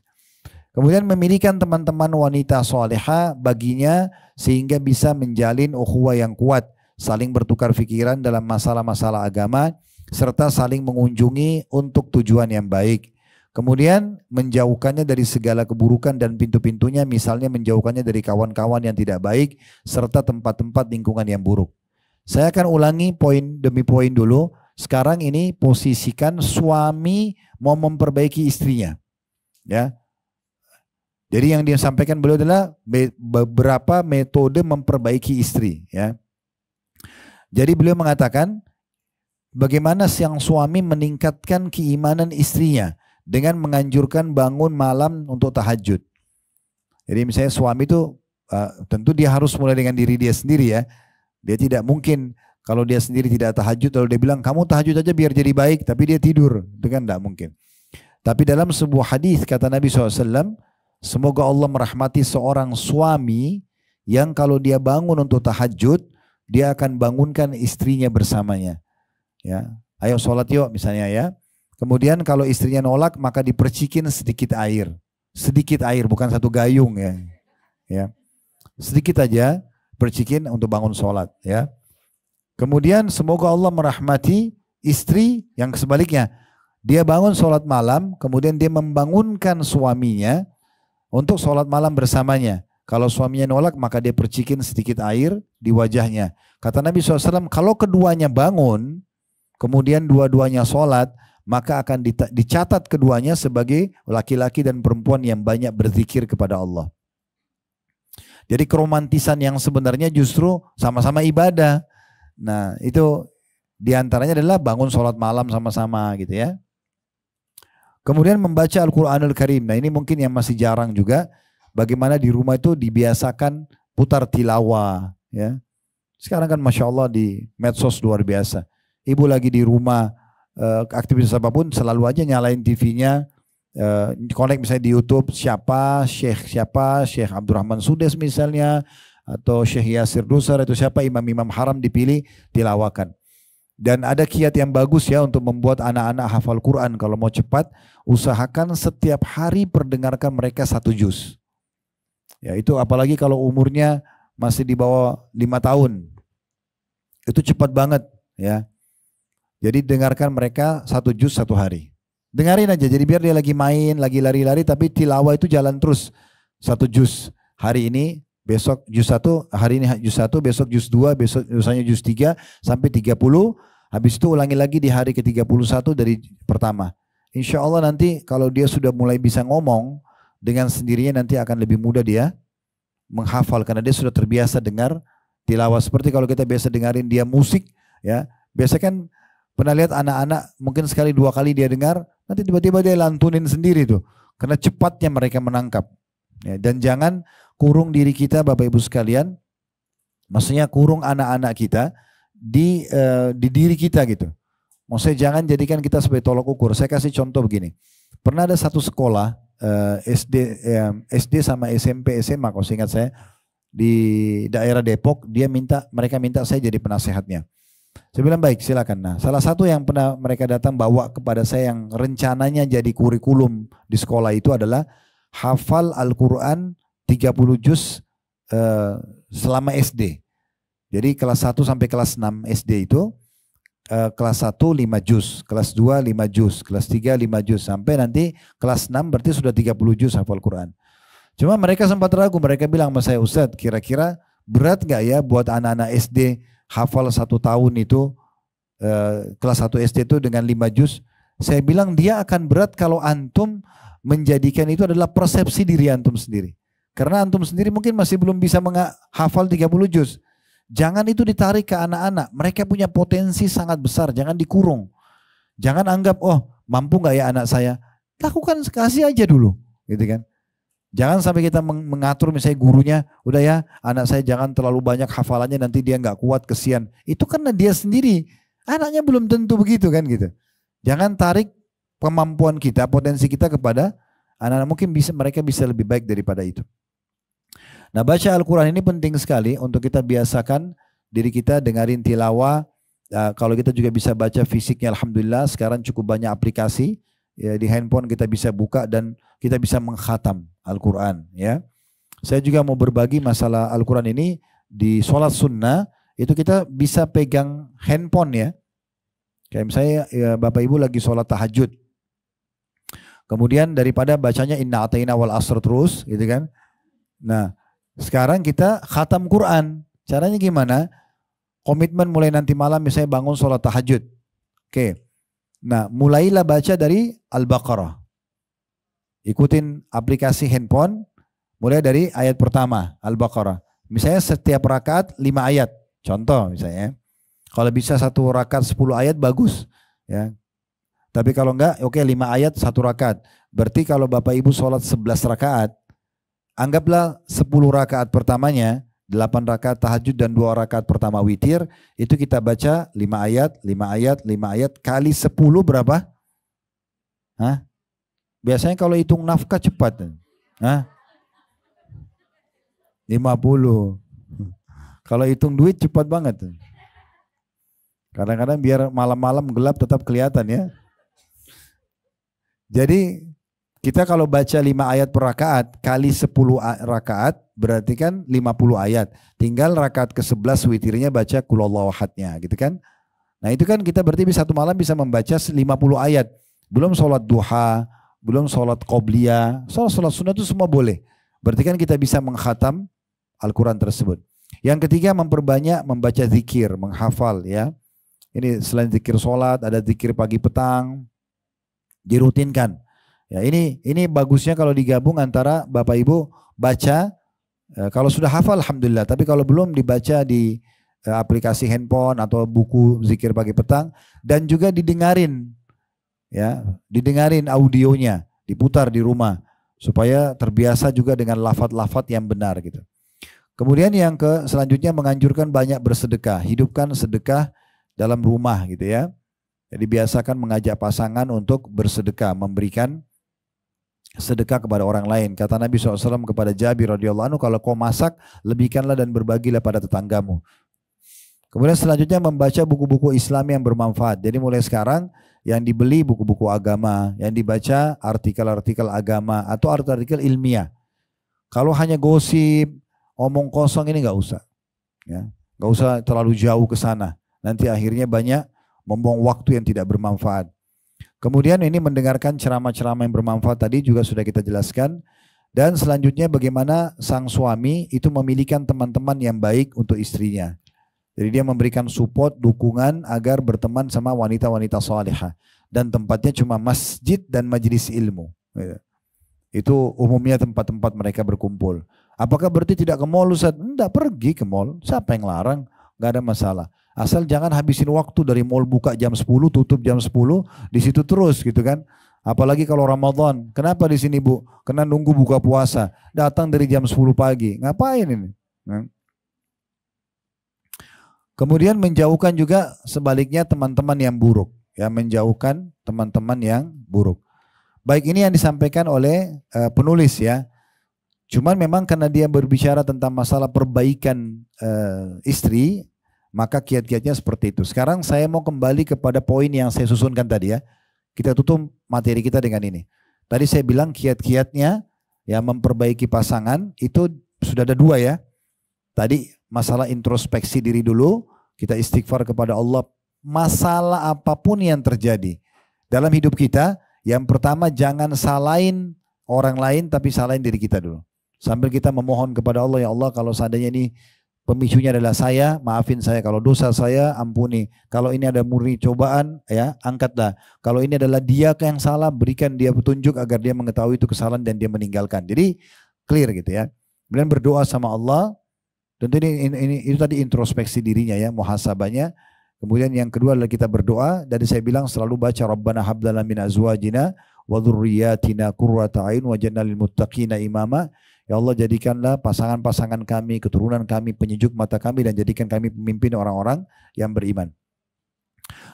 Kemudian memilihkan teman-teman wanita soleha baginya sehingga bisa menjalin ukhuwah yang kuat, saling bertukar pikiran dalam masalah-masalah agama, serta saling mengunjungi untuk tujuan yang baik. Kemudian menjauhkannya dari segala keburukan dan pintu-pintunya, misalnya menjauhkannya dari kawan-kawan yang tidak baik serta tempat-tempat lingkungan yang buruk. Saya akan ulangi poin demi poin dulu. Sekarang ini posisikan suami mau memperbaiki istrinya. Ya. Jadi yang dia sampaikan beliau adalah beberapa metode memperbaiki istri. Ya. Jadi beliau mengatakan bagaimana sang suami meningkatkan keimanan istrinya dengan menganjurkan bangun malam untuk tahajud. Jadi misalnya suami itu tentu dia harus mulai dengan diri dia sendiri ya. Dia tidak mungkin kalau dia sendiri tidak tahajud lalu dia bilang kamu tahajud aja biar jadi baik, tapi dia tidur. Itu kan tidak mungkin. Tapi dalam sebuah hadis kata Nabi SAW, semoga Allah merahmati seorang suami yang kalau dia bangun untuk tahajud, dia akan bangunkan istrinya bersamanya. Ya, ayo sholat yuk misalnya ya. Kemudian kalau istrinya nolak maka dipercikin sedikit air bukan satu gayung ya. Ya, sedikit aja percikin untuk bangun sholat ya. Kemudian semoga Allah merahmati istri yang sebaliknya. Dia bangun sholat malam, kemudian dia membangunkan suaminya untuk sholat malam bersamanya. Kalau suaminya nolak maka dia percikin sedikit air di wajahnya. Kata Nabi SAW, kalau keduanya bangun, kemudian dua-duanya sholat, maka akan dicatat keduanya sebagai laki-laki dan perempuan yang banyak berzikir kepada Allah. Jadi keromantisan yang sebenarnya justru sama-sama ibadah. Nah itu diantaranya adalah bangun sholat malam sama-sama gitu ya. Kemudian membaca Al-Quranul Karim. Nah ini mungkin yang masih jarang juga. Bagaimana di rumah itu dibiasakan putar tilawah. Ya. Sekarang kan Masya Allah di medsos luar biasa. Ibu lagi di rumah, aktivitas apapun selalu aja nyalain TV-nya. Connect misalnya di YouTube siapa, Syekh Abdurrahman Sudes misalnya. Atau Syekh Yasir Dusar, itu siapa imam-imam haram dipilih, tilawakan. Dan ada kiat yang bagus ya untuk membuat anak-anak hafal Quran. Kalau mau cepat, usahakan setiap hari perdengarkan mereka 1 juz. Ya itu apalagi kalau umurnya masih di bawah 5 tahun. Itu cepat banget ya. Jadi dengarkan mereka 1 juz 1 hari. Dengarin aja, jadi biar dia lagi main, lagi lari-lari, tapi tilawah itu jalan terus. 1 juz. Hari ini, besok juz 1, hari ini juz 1, besok juz 2, besok misalnya juz 3, sampai 30. Habis itu ulangi lagi di hari ke-31 dari pertama. Insya Allah nanti kalau dia sudah mulai bisa ngomong, dengan sendirinya nanti akan lebih mudah dia menghafal. Karena dia sudah terbiasa dengar tilawah. Seperti kalau kita biasa dengarin dia musik, ya biasa kan pernah lihat anak-anak mungkin sekali 2 kali dia dengar, nanti tiba-tiba dia lantunin sendiri tuh. Karena cepatnya mereka menangkap. Ya, dan jangan kurung diri kita Bapak Ibu sekalian, maksudnya kurung anak-anak kita di diri kita gitu. Maksudnya jangan jadikan kita sebagai tolok ukur. Saya kasih contoh begini. Pernah ada satu sekolah SD sama SMP SMA kalau ingat saya di daerah Depok, mereka minta saya jadi penasehatnya. Saya bilang baik silakan. Nah salah satu yang pernah mereka datang bawa kepada saya yang rencananya jadi kurikulum di sekolah itu adalah hafal Al-Quran 30 juz selama SD. Jadi kelas 1 sampai kelas 6 SD itu kelas 1 5 juz, kelas 2 5 juz, kelas 3 5 juz, sampai nanti kelas 6 berarti sudah 30 juz hafal Quran. Cuma mereka sempat ragu, mereka bilang sama saya, Ustadz kira-kira berat gak ya buat anak-anak SD hafal 1 tahun itu, kelas 1 SD itu dengan 5 juz. Saya bilang dia akan berat kalau antum menjadikan itu adalah persepsi diri antum sendiri. Karena antum sendiri mungkin masih belum bisa menghafal 30 juz. Jangan itu ditarik ke anak-anak. Mereka punya potensi sangat besar. Jangan dikurung. Jangan anggap, oh mampu gak ya anak saya. Lakukan, kasih aja dulu. Gitu kan. Jangan sampai kita mengatur misalnya gurunya, udah ya anak saya jangan terlalu banyak hafalannya nanti dia gak kuat, kesian. Itu karena dia sendiri. Anaknya belum tentu begitu kan gitu. Jangan tarik kemampuan kita, potensi kita kepada anak-anak. Mungkin mereka bisa lebih baik daripada itu. Nah baca Al-Quran ini penting sekali untuk kita biasakan diri kita dengarin tilawah. Kalau kita juga bisa baca fisiknya, Alhamdulillah sekarang cukup banyak aplikasi ya, di handphone kita bisa buka dan kita bisa mengkhatam Al-Quran ya. Saya juga mau berbagi masalah Al-Quran ini di sholat sunnah itu kita bisa pegang handphone ya. Kayak misalnya ya, Bapak Ibu lagi sholat tahajud. Kemudian daripada bacanya inna atayna wal asr terus gitu kan. Nah sekarang kita khatam Quran. Caranya gimana? Komitmen mulai nanti malam misalnya bangun sholat tahajud. Oke. Nah mulailah baca dari Al-Baqarah. Ikutin aplikasi handphone. Mulai dari ayat pertama Al-Baqarah. Misalnya setiap rakaat 5 ayat. Contoh misalnya. Kalau bisa 1 rakaat 10 ayat bagus. Ya. Tapi kalau enggak oke 5 ayat 1 rakaat. Berarti kalau Bapak Ibu sholat 11 rakaat. Anggaplah 10 rakaat pertamanya, 8 rakaat tahajud dan 2 rakaat pertama witir, itu kita baca 5 ayat, 5 ayat, 5 ayat, kali 10 berapa? Hah? Biasanya kalau hitung nafkah cepat. Hah? 50. Kalau hitung duit cepat banget. Kadang-kadang biar malam-malam gelap tetap kelihatan ya. Jadi kita kalau baca 5 ayat per rakaat kali 10 rakaat berarti kan 50 ayat. Tinggal rakaat ke-11 witirnya baca Qul ahadnya gitu kan. Nah itu kan kita berarti satu malam bisa membaca 50 ayat. Belum sholat duha, belum sholat qobliyah, sholat sunnah itu semua boleh. Berarti kan kita bisa mengkhatam Al-Quran tersebut. Yang ketiga, memperbanyak membaca zikir, menghafal ya. Ini selain zikir sholat, ada zikir pagi petang, dirutinkan. Ya, ini bagusnya kalau digabung antara Bapak Ibu baca, kalau sudah hafal alhamdulillah, tapi kalau belum dibaca di aplikasi handphone atau buku zikir pagi petang, dan juga didengarin, ya, didengarin audionya, diputar di rumah supaya terbiasa juga dengan lafaz-lafaz yang benar gitu. Kemudian yang selanjutnya menganjurkan banyak bersedekah, hidupkan sedekah dalam rumah gitu ya. Jadi biasakan mengajak pasangan untuk bersedekah, memberikan sedekah kepada orang lain. Kata Nabi SAW kepada Jabir radhiyallahu anhu, kalau kau masak, lebihkanlah dan berbagilah pada tetanggamu. Kemudian selanjutnya membaca buku-buku Islam yang bermanfaat. Jadi mulai sekarang yang dibeli buku-buku agama, yang dibaca artikel-artikel agama atau artikel ilmiah. Kalau hanya gosip, omong kosong ini nggak usah, ya, nggak usah terlalu jauh ke sana. Nanti akhirnya banyak membuang waktu yang tidak bermanfaat. Kemudian ini mendengarkan ceramah-ceramah yang bermanfaat tadi juga sudah kita jelaskan. Dan selanjutnya bagaimana sang suami itu memilihkan teman-teman yang baik untuk istrinya. Jadi dia memberikan support, dukungan agar berteman sama wanita-wanita salihah. Dan tempatnya cuma masjid dan majelis ilmu. Itu umumnya tempat-tempat mereka berkumpul. Apakah berarti tidak ke mall Ustaz? Enggak, pergi ke mall. Siapa yang larang? Enggak ada masalah. Asal jangan habisin waktu dari mall buka jam 10, tutup jam 10, di situ terus gitu kan. Apalagi kalau Ramadan. Kenapa di sini Bu? Karena nunggu buka puasa. Datang dari jam 10 pagi. Ngapain ini? Kemudian menjauhkan juga sebaliknya teman-teman yang buruk. Ya, menjauhkan teman-teman yang buruk. Baik, ini yang disampaikan oleh penulis ya. Cuman memang karena dia berbicara tentang masalah perbaikan istri, maka kiat-kiatnya seperti itu. Sekarang saya mau kembali kepada poin yang saya susunkan tadi ya. Kita tutup materi kita dengan ini. Tadi saya bilang kiat-kiatnya yang memperbaiki pasangan itu sudah ada 2 ya. Tadi masalah introspeksi diri dulu, kita istighfar kepada Allah. Masalah apapun yang terjadi dalam hidup kita, yang pertama jangan salahin orang lain tapi salahin diri kita dulu. Sambil kita memohon kepada Allah, ya Allah kalau seandainya ini pemicunya adalah saya, maafin saya. Kalau dosa saya, ampuni. Kalau ini ada murni cobaan, ya angkatlah. Kalau ini adalah dia yang salah, berikan dia petunjuk agar dia mengetahui itu kesalahan dan dia meninggalkan. Jadi clear gitu ya. Kemudian berdoa sama Allah. Tentu ini itu tadi introspeksi dirinya ya, muhasabahnya. Kemudian yang kedua adalah kita berdoa. Dan saya bilang selalu baca Rabbana hab lana min azwajina wa dzurriyyatina qurrata a'yun waj'alna lil muttaqina imama. Ya Allah, jadikanlah pasangan-pasangan kami, keturunan kami, penyejuk mata kami, dan jadikan kami pemimpin orang-orang yang beriman.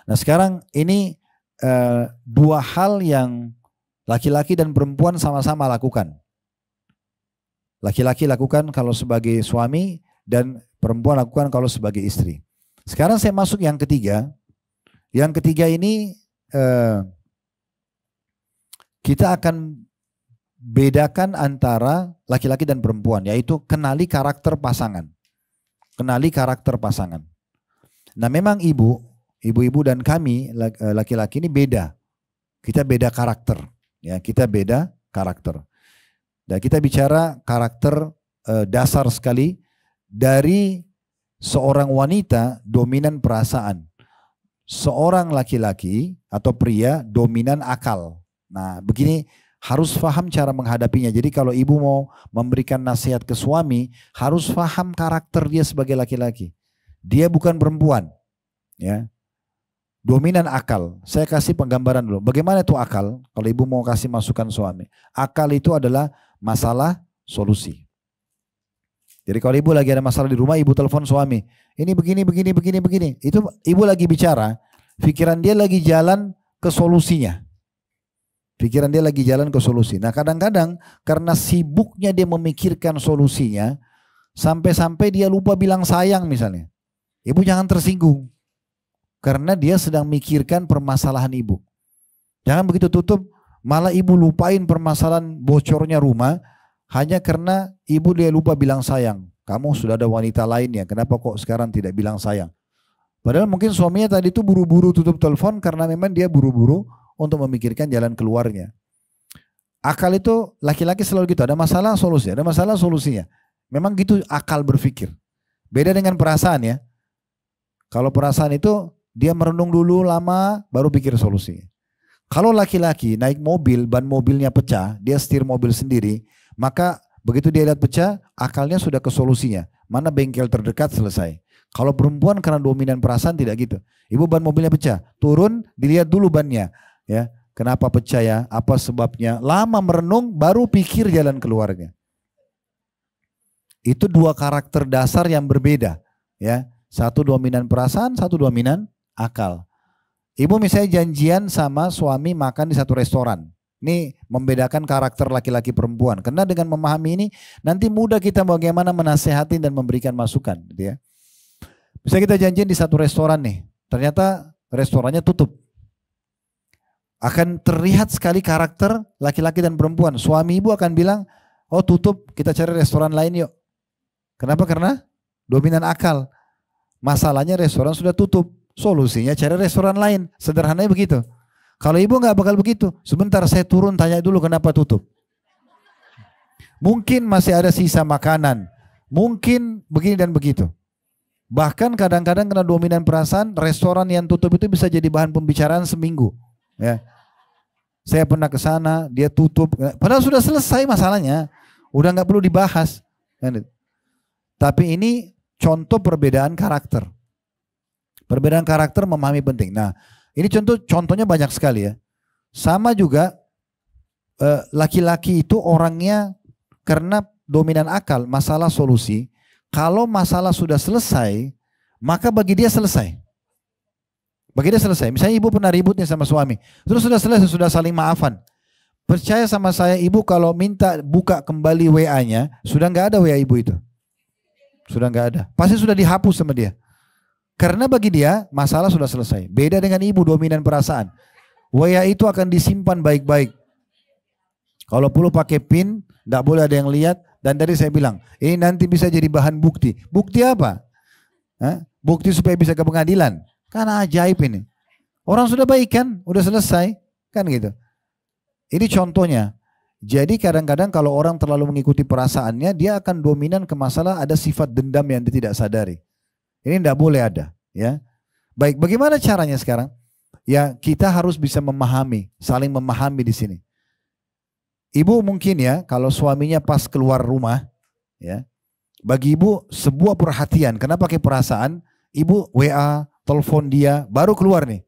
Nah sekarang ini 2 hal yang laki-laki dan perempuan sama-sama lakukan. Laki-laki lakukan kalau sebagai suami dan perempuan lakukan kalau sebagai istri. Sekarang saya masuk yang ketiga. Yang ketiga ini kita akan bedakan antara laki-laki dan perempuan, yaitu kenali karakter pasangan. Kenali karakter pasangan. Nah memang ibu-ibu dan kami laki-laki ini beda. Kita beda karakter. Ya, kita beda karakter. Dan kita bicara karakter dasar sekali dari seorang wanita dominan perasaan. Seorang laki-laki atau pria dominan akal. Nah begini, harus paham cara menghadapinya. Jadi kalau ibu mau memberikan nasihat ke suami, harus paham karakter dia sebagai laki-laki. Dia bukan perempuan. Ya. Dominan akal. Saya kasih penggambaran dulu. Bagaimana itu akal? Kalau ibu mau kasih masukan suami. Akal itu adalah masalah solusi. Jadi kalau ibu lagi ada masalah di rumah, ibu telepon suami. Ini begini. Itu ibu lagi bicara, pikiran dia lagi jalan ke solusinya. Pikiran dia lagi jalan ke solusi. Nah kadang-kadang karena sibuknya dia memikirkan solusinya, sampai-sampai dia lupa bilang sayang misalnya. Ibu jangan tersinggung. Karena dia sedang mikirkan permasalahan ibu. Jangan begitu tutup, malah ibu lupain permasalahan bocornya rumah, hanya karena ibu dia lupa bilang sayang. Kamu sudah ada wanita lainnya, kenapa kok sekarang tidak bilang sayang? Padahal mungkin suaminya tadi itu buru-buru tutup telepon karena memang dia buru-buru untuk memikirkan jalan keluarnya. Akal itu laki-laki selalu gitu, ada masalah solusi, ada masalah solusinya. Memang gitu akal berpikir. Beda dengan perasaan ya. Kalau perasaan itu dia merenung dulu lama baru pikir solusi. Kalau laki-laki naik mobil, ban mobilnya pecah, dia setir mobil sendiri, maka begitu dia lihat pecah, akalnya sudah ke solusinya. Mana bengkel terdekat selesai. Kalau perempuan karena dominan perasaan tidak gitu. Ibu ban mobilnya pecah, turun dilihat dulu bannya. Ya, kenapa pecah ya? Apa sebabnya? Lama merenung baru pikir jalan keluarnya. Itu dua karakter dasar yang berbeda. Ya, satu dominan perasaan, satu dominan akal. Ibu misalnya janjian sama suami makan di satu restoran. Ini membedakan karakter laki-laki perempuan. Karena dengan memahami ini nanti mudah kita bagaimana menasehati dan memberikan masukan. Gitu ya. Misalnya kita janjian di satu restoran nih. Ternyata restorannya tutup. Akan terlihat sekali karakter laki-laki dan perempuan. Suami ibu akan bilang, oh tutup kita cari restoran lain yuk. Kenapa? Karena dominan akal. Masalahnya restoran sudah tutup. Solusinya cari restoran lain. Sederhananya begitu. Kalau ibu nggak bakal begitu. Sebentar saya turun tanya dulu kenapa tutup. Mungkin masih ada sisa makanan. Mungkin begini dan begitu. Bahkan kadang-kadang kena dominan perasaan, restoran yang tutup itu bisa jadi bahan pembicaraan seminggu. Ya. Saya pernah ke sana, dia tutup. Padahal sudah selesai masalahnya. Udah nggak perlu dibahas. Tapi ini contoh perbedaan karakter. Perbedaan karakter memahami penting. Nah, ini contohnya banyak sekali ya. Sama juga laki-laki itu orangnya karena dominan akal, masalah solusi. Kalau masalah sudah selesai, maka bagi dia selesai. Bagi dia selesai. Misalnya ibu pernah ribut nih sama suami. Terus sudah selesai, sudah saling maafan. Percaya sama saya, ibu kalau minta buka kembali WA-nya, sudah nggak ada WA ibu itu. Sudah nggak ada. Pasti sudah dihapus sama dia. Karena bagi dia masalah sudah selesai. Beda dengan ibu dominan perasaan. WA itu akan disimpan baik-baik. Kalau perlu pakai PIN, tidak boleh ada yang lihat. Dan tadi saya bilang, ini nanti bisa jadi bahan bukti. Bukti apa? Bukti supaya bisa ke pengadilan. Karena ajaib ini. Orang sudah baik kan, udah selesai. Kan gitu. Ini contohnya. Jadi kadang-kadang kalau orang terlalu mengikuti perasaannya, dia akan dominan ke masalah ada sifat dendam yang dia tidak sadari. Ini tidak boleh ada, ya. Baik, bagaimana caranya sekarang? Ya, kita harus bisa memahami, saling memahami di sini. Ibu mungkin ya, kalau suaminya pas keluar rumah, ya, bagi ibu sebuah perhatian. Karena pakai perasaan, ibu WA, telepon dia, baru keluar nih.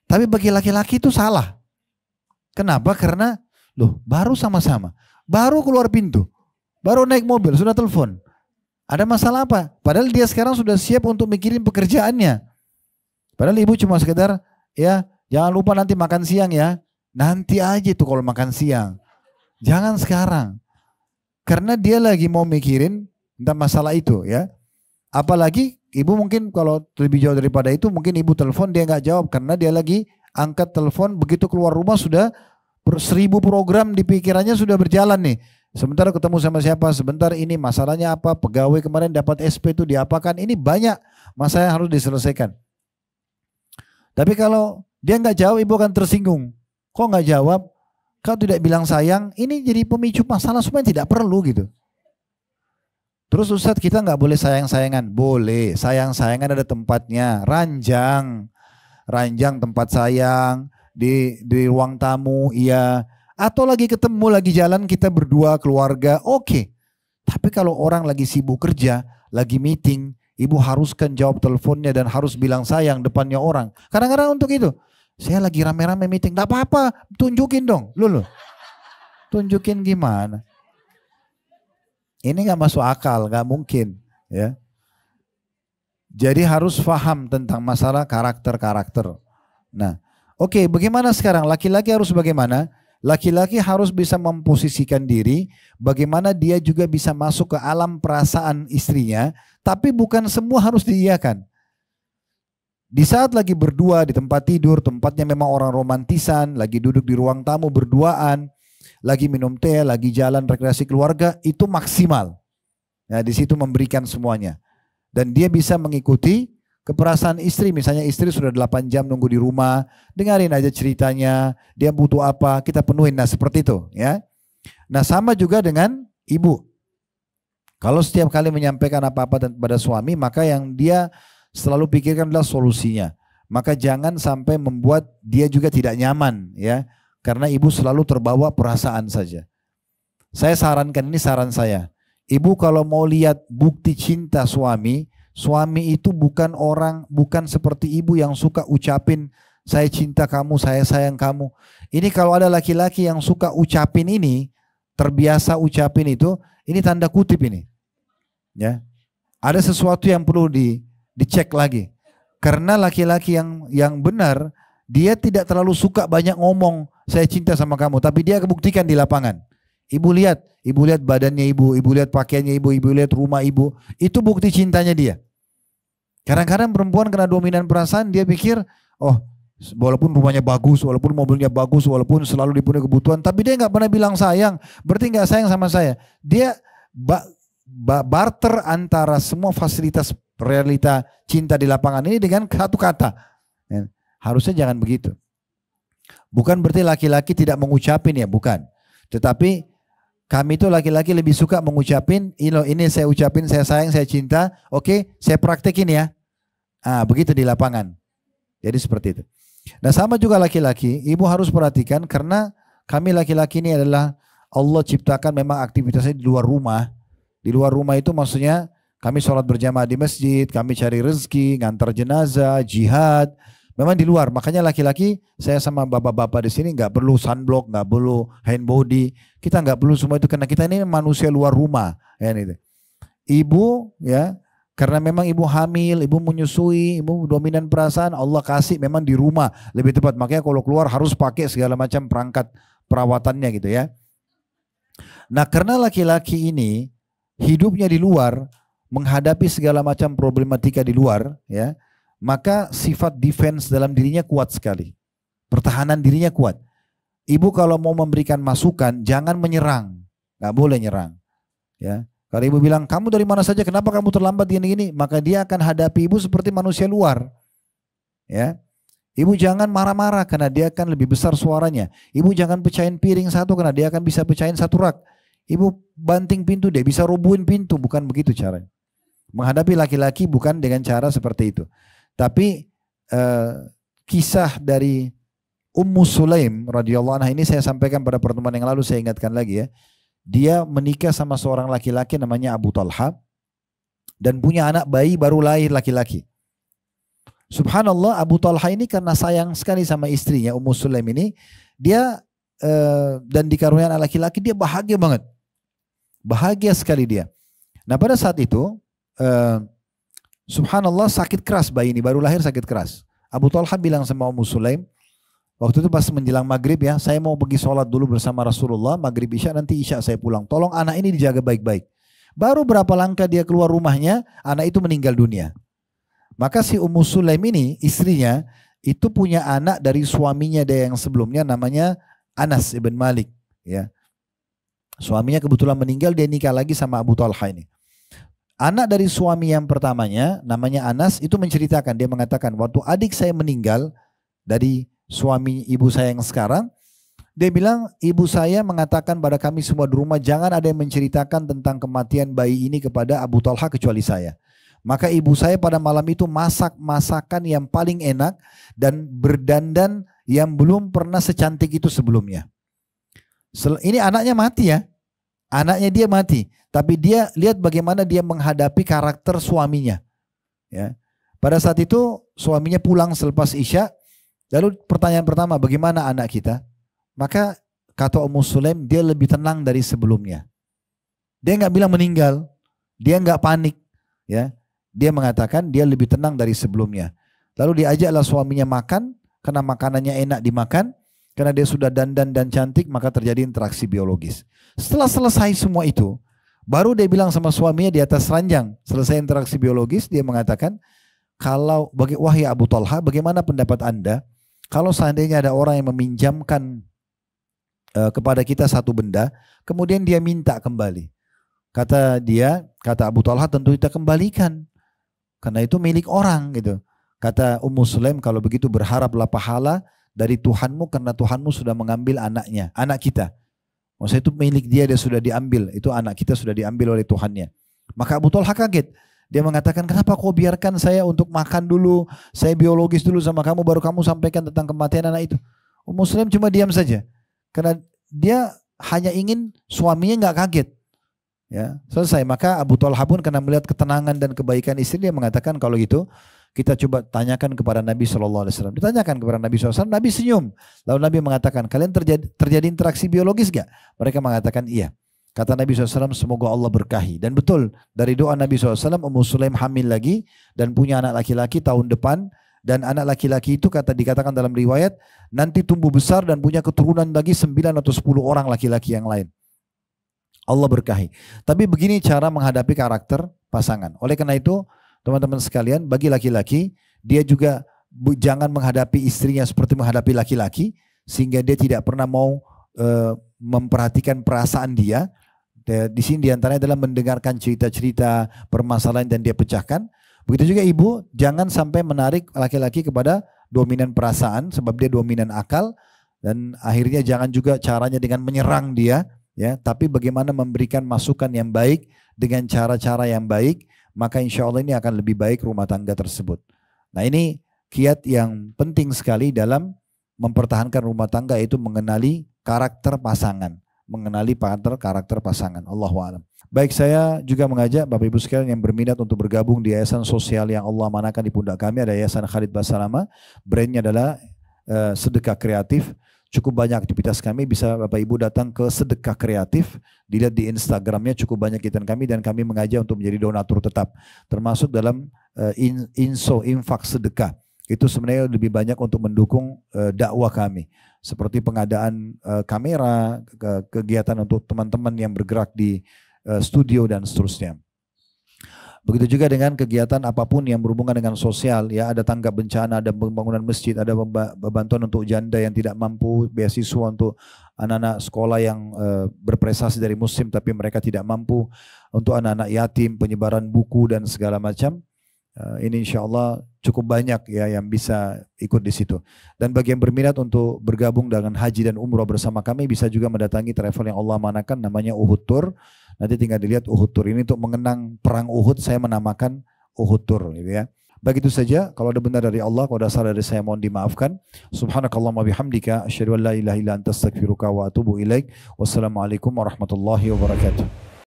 Tapi bagi laki-laki itu salah. Kenapa? Karena, loh, baru sama-sama, baru keluar pintu, baru naik mobil, sudah telepon. Ada masalah apa? Padahal dia sekarang sudah siap untuk mikirin pekerjaannya. Padahal ibu cuma sekedar, ya jangan lupa nanti makan siang ya. Nanti aja tuh kalau makan siang. Jangan sekarang. Karena dia lagi mau mikirin tentang masalah itu ya. Apalagi ibu mungkin kalau lebih jauh daripada itu mungkin ibu telepon dia nggak jawab. Karena dia lagi angkat telepon begitu keluar rumah sudah 1000 program di pikirannya sudah berjalan nih. Sebentar ketemu sama siapa, sebentar ini masalahnya apa, pegawai kemarin dapat SP itu diapakan, ini banyak masalah yang harus diselesaikan. Tapi kalau dia nggak jawab, ibu akan tersinggung. Kok nggak jawab? Kau tidak bilang sayang, ini jadi pemicu masalah supaya tidak perlu gitu. Terus Ustadz kita nggak boleh sayang-sayangan, boleh, sayang-sayangan ada tempatnya, ranjang tempat sayang di ruang tamu, iya. Atau lagi ketemu, lagi jalan kita berdua keluarga, oke. Tapi kalau orang lagi sibuk kerja, lagi meeting, ibu haruskan jawab teleponnya dan harus bilang sayang depannya orang. Kadang-kadang untuk itu, saya lagi rame-rame meeting, gak apa-apa, tunjukin dong. Loh. Tunjukin gimana? Ini gak masuk akal, gak mungkin. Ya. Jadi harus paham tentang masalah karakter-karakter. Nah, oke, bagaimana sekarang? Laki-laki harus bagaimana? Laki-laki harus bisa memposisikan diri bagaimana dia juga bisa masuk ke alam perasaan istrinya, tapi bukan semua harus diiyakan. Di saat lagi berdua di tempat tidur, tempatnya memang orang romantisan, lagi duduk di ruang tamu berduaan, lagi minum teh, lagi jalan rekreasi keluarga, itu maksimal. Nah, di situ memberikan semuanya. Dan dia bisa mengikuti keperasaan istri, misalnya istri sudah 8 jam nunggu di rumah, dengarin aja ceritanya, dia butuh apa, kita penuhin. Nah seperti itu ya. Nah sama juga dengan ibu. Kalau setiap kali menyampaikan apa-apa kepada suami, maka yang dia selalu pikirkan adalah solusinya. Maka jangan sampai membuat dia juga tidak nyaman, ya. Karena ibu selalu terbawa perasaan saja. Saya sarankan, ini saran saya. Ibu kalau mau lihat bukti cinta suami, suami itu bukan seperti ibu yang suka ucapin saya cinta kamu, saya sayang kamu. Ini kalau ada laki-laki yang suka ucapin ini, terbiasa ucapin itu, ini tanda kutip ini. Ya. Ada sesuatu yang perlu dicek lagi. Karena laki-laki yang benar, dia tidak terlalu suka banyak ngomong saya cinta sama kamu, tapi dia kebuktikan di lapangan. Ibu lihat badannya ibu lihat pakaiannya ibu lihat rumah ibu, itu bukti cintanya dia. Kadang-kadang perempuan kena dominan perasaan, dia pikir, oh walaupun rumahnya bagus, walaupun mobilnya bagus, walaupun selalu dipenuhi kebutuhan, tapi dia nggak pernah bilang sayang, berarti nggak sayang sama saya. Dia barter antara semua fasilitas realita cinta di lapangan ini dengan satu kata. Harusnya jangan begitu. Bukan berarti laki-laki tidak mengucapin ya, bukan. Tetapi kami itu laki-laki lebih suka mengucapin, ini saya ucapin, saya sayang, saya cinta, oke, saya praktekin ya. Begitu di lapangan. Jadi seperti itu. Nah sama juga laki-laki, ibu harus perhatikan karena kami laki-laki ini adalah Allah ciptakan memang aktivitasnya di luar rumah. Di luar rumah itu maksudnya kami sholat berjamaah di masjid, kami cari rezeki, ngantar jenazah, jihad. Memang di luar, makanya laki-laki saya sama bapak-bapak di sini nggak perlu sunblock, nggak perlu hand body, kita nggak perlu semua itu karena kita ini manusia luar rumah. Ya, gitu. Ibu ya, karena memang ibu hamil, ibu menyusui, ibu dominan perasaan, Allah kasih memang di rumah lebih tepat. Makanya kalau keluar harus pakai segala macam perangkat perawatannya gitu ya. Nah karena laki-laki ini hidupnya di luar, menghadapi segala macam problematika di luar, ya. Maka sifat defense dalam dirinya kuat sekali. Pertahanan dirinya kuat. Ibu kalau mau memberikan masukan, jangan menyerang. Gak boleh nyerang. Ya. Kalau ibu bilang, kamu dari mana saja, kenapa kamu terlambat gini-gini? Maka dia akan hadapi ibu seperti manusia luar. Ya. Ibu jangan marah-marah karena dia akan lebih besar suaranya. Ibu jangan pecahin piring satu karena dia akan bisa pecahin satu rak. Ibu banting pintu, dia bisa robohin pintu. Bukan begitu caranya. Menghadapi laki-laki bukan dengan cara seperti itu. Tapi kisah dari Ummu Sulaim radhiyallahu anha ini saya sampaikan pada pertemuan yang lalu, saya ingatkan lagi ya. Dia menikah sama seorang laki-laki namanya Abu Talha dan punya anak bayi baru lahir laki-laki. Subhanallah, Abu Talha ini karena sayang sekali sama istrinya Ummu Sulaim ini, dia dan dikaruniai anak laki-laki, dia bahagia banget. Bahagia sekali dia. Nah pada saat itu subhanallah sakit keras bayi ini, baru lahir sakit keras. Abu Talha bilang sama Ummu Sulaim, waktu itu pas menjelang maghrib ya, saya mau pergi sholat dulu bersama Rasulullah, maghrib isya, nanti isya saya pulang. Tolong anak ini dijaga baik-baik. Baru berapa langkah dia keluar rumahnya, anak itu meninggal dunia. Maka si Ummu Sulaim ini, istrinya, itu punya anak dari suaminya dia yang sebelumnya namanya Anas ibn Malik. Ya. Suaminya kebetulan meninggal, dia nikah lagi sama Abu Talha ini. Anak dari suami yang pertamanya namanya Anas itu menceritakan, dia mengatakan waktu adik saya meninggal dari suami ibu saya yang sekarang, dia bilang ibu saya mengatakan pada kami semua di rumah jangan ada yang menceritakan tentang kematian bayi ini kepada Abu Talha kecuali saya. Maka ibu saya pada malam itu masak masakan yang paling enak dan berdandan yang belum pernah secantik itu sebelumnya. Ini anaknya mati ya, anaknya dia mati. Tapi dia lihat bagaimana dia menghadapi karakter suaminya. Ya. Pada saat itu suaminya pulang selepas isya. Lalu pertanyaan pertama, bagaimana anak kita? Maka kata Ummu Sulaim, dia lebih tenang dari sebelumnya. Dia nggak bilang meninggal. Dia nggak panik. Ya. Dia mengatakan dia lebih tenang dari sebelumnya. Lalu diajaklah suaminya makan. Karena makanannya enak dimakan. Karena dia sudah dandan dan cantik, maka terjadi interaksi biologis. Setelah selesai semua itu, baru dia bilang sama suaminya di atas ranjang, selesai interaksi biologis, dia mengatakan, wahai Abu Talha, bagaimana pendapat Anda kalau seandainya ada orang yang meminjamkan kepada kita satu benda, kemudian dia minta kembali. Kata Abu Talha, tentu kita kembalikan, karena itu milik orang gitu. Kata Ummu Sulaim, kalau begitu berharaplah pahala dari Tuhanmu, karena Tuhanmu sudah mengambil anak kita. Maksudnya itu milik dia sudah diambil. Itu anak kita sudah diambil oleh Tuhannya. Maka Abu Talha kaget. Dia mengatakan, kenapa kau biarkan saya untuk makan dulu, saya biologis dulu sama kamu, baru kamu sampaikan tentang kematian anak itu. Muslim cuma diam saja. Karena dia hanya ingin suaminya nggak kaget. Ya, selesai. Maka Abu Talha pun karena melihat ketenangan dan kebaikan istri, dia mengatakan kalau gitu kita coba tanyakan kepada Nabi SAW. Ditanyakan kepada Nabi SAW, Nabi senyum. Lalu Nabi mengatakan, kalian terjadi interaksi biologis gak? Mereka mengatakan iya. Kata Nabi SAW, semoga Allah berkahi. Dan betul, dari doa Nabi SAW, Ummu Sulaim hamil lagi dan punya anak laki-laki tahun depan. Dan anak laki-laki itu dikatakan dalam riwayat, nanti tumbuh besar dan punya keturunan lagi 9 atau 10 orang laki-laki yang lain. Allah berkahi. Tapi begini cara menghadapi karakter pasangan. Oleh karena itu, teman-teman sekalian, bagi laki-laki, dia juga jangan menghadapi istrinya seperti menghadapi laki-laki, sehingga dia tidak pernah mau memperhatikan perasaan dia. Di sini diantaranya adalah mendengarkan cerita-cerita permasalahan dan dia pecahkan. Begitu juga ibu, jangan sampai menarik laki-laki kepada dominan perasaan, sebab dia dominan akal. Dan akhirnya jangan juga caranya dengan menyerang dia, ya. Tapi bagaimana memberikan masukan yang baik dengan cara-cara yang baik, maka insya Allah ini akan lebih baik rumah tangga tersebut. Nah ini kiat yang penting sekali dalam mempertahankan rumah tangga, yaitu mengenali karakter pasangan. Mengenali karakter pasangan. Allahu a'lam. Baik, saya juga mengajak Bapak Ibu sekalian yang berminat untuk bergabung di yayasan sosial yang Allah manakan di pundak kami. Ada Yayasan Khalid Basalamah. Brandnya adalah sedekah kreatif. Cukup banyak aktivitas kami, bisa Bapak Ibu datang ke sedekah kreatif, dilihat di Instagramnya cukup banyak kegiatan kami, dan kami mengajak untuk menjadi donatur tetap, termasuk dalam infak sedekah. Itu sebenarnya lebih banyak untuk mendukung dakwah kami, seperti pengadaan kamera, kegiatan untuk teman-teman yang bergerak di studio dan seterusnya. Begitu juga dengan kegiatan apapun yang berhubungan dengan sosial, ya, ada tanggap bencana, ada pembangunan masjid, ada bantuan untuk janda yang tidak mampu, beasiswa untuk anak-anak sekolah yang berprestasi dari muslim tapi mereka tidak mampu, untuk anak-anak yatim, penyebaran buku dan segala macam. Ini insya Allah cukup banyak ya yang bisa ikut di situ. Dan bagi yang berminat untuk bergabung dengan haji dan umroh bersama kami, bisa juga mendatangi travel yang Allah manakan, namanya Uhud Tour. Nanti tinggal dilihat Uhud Tour ini untuk mengenang perang Uhud, saya menamakan Uhud Tour, gitu ya. Begitu saja. Kalau ada benar dari Allah, kalau ada salah dari saya mohon dimaafkan. Subhanakallahumma bihamdika asyhadu an la ilaha illa anta astaghfiruka wa atubu ilaik. Wassalamualaikum warahmatullahi wabarakatuh.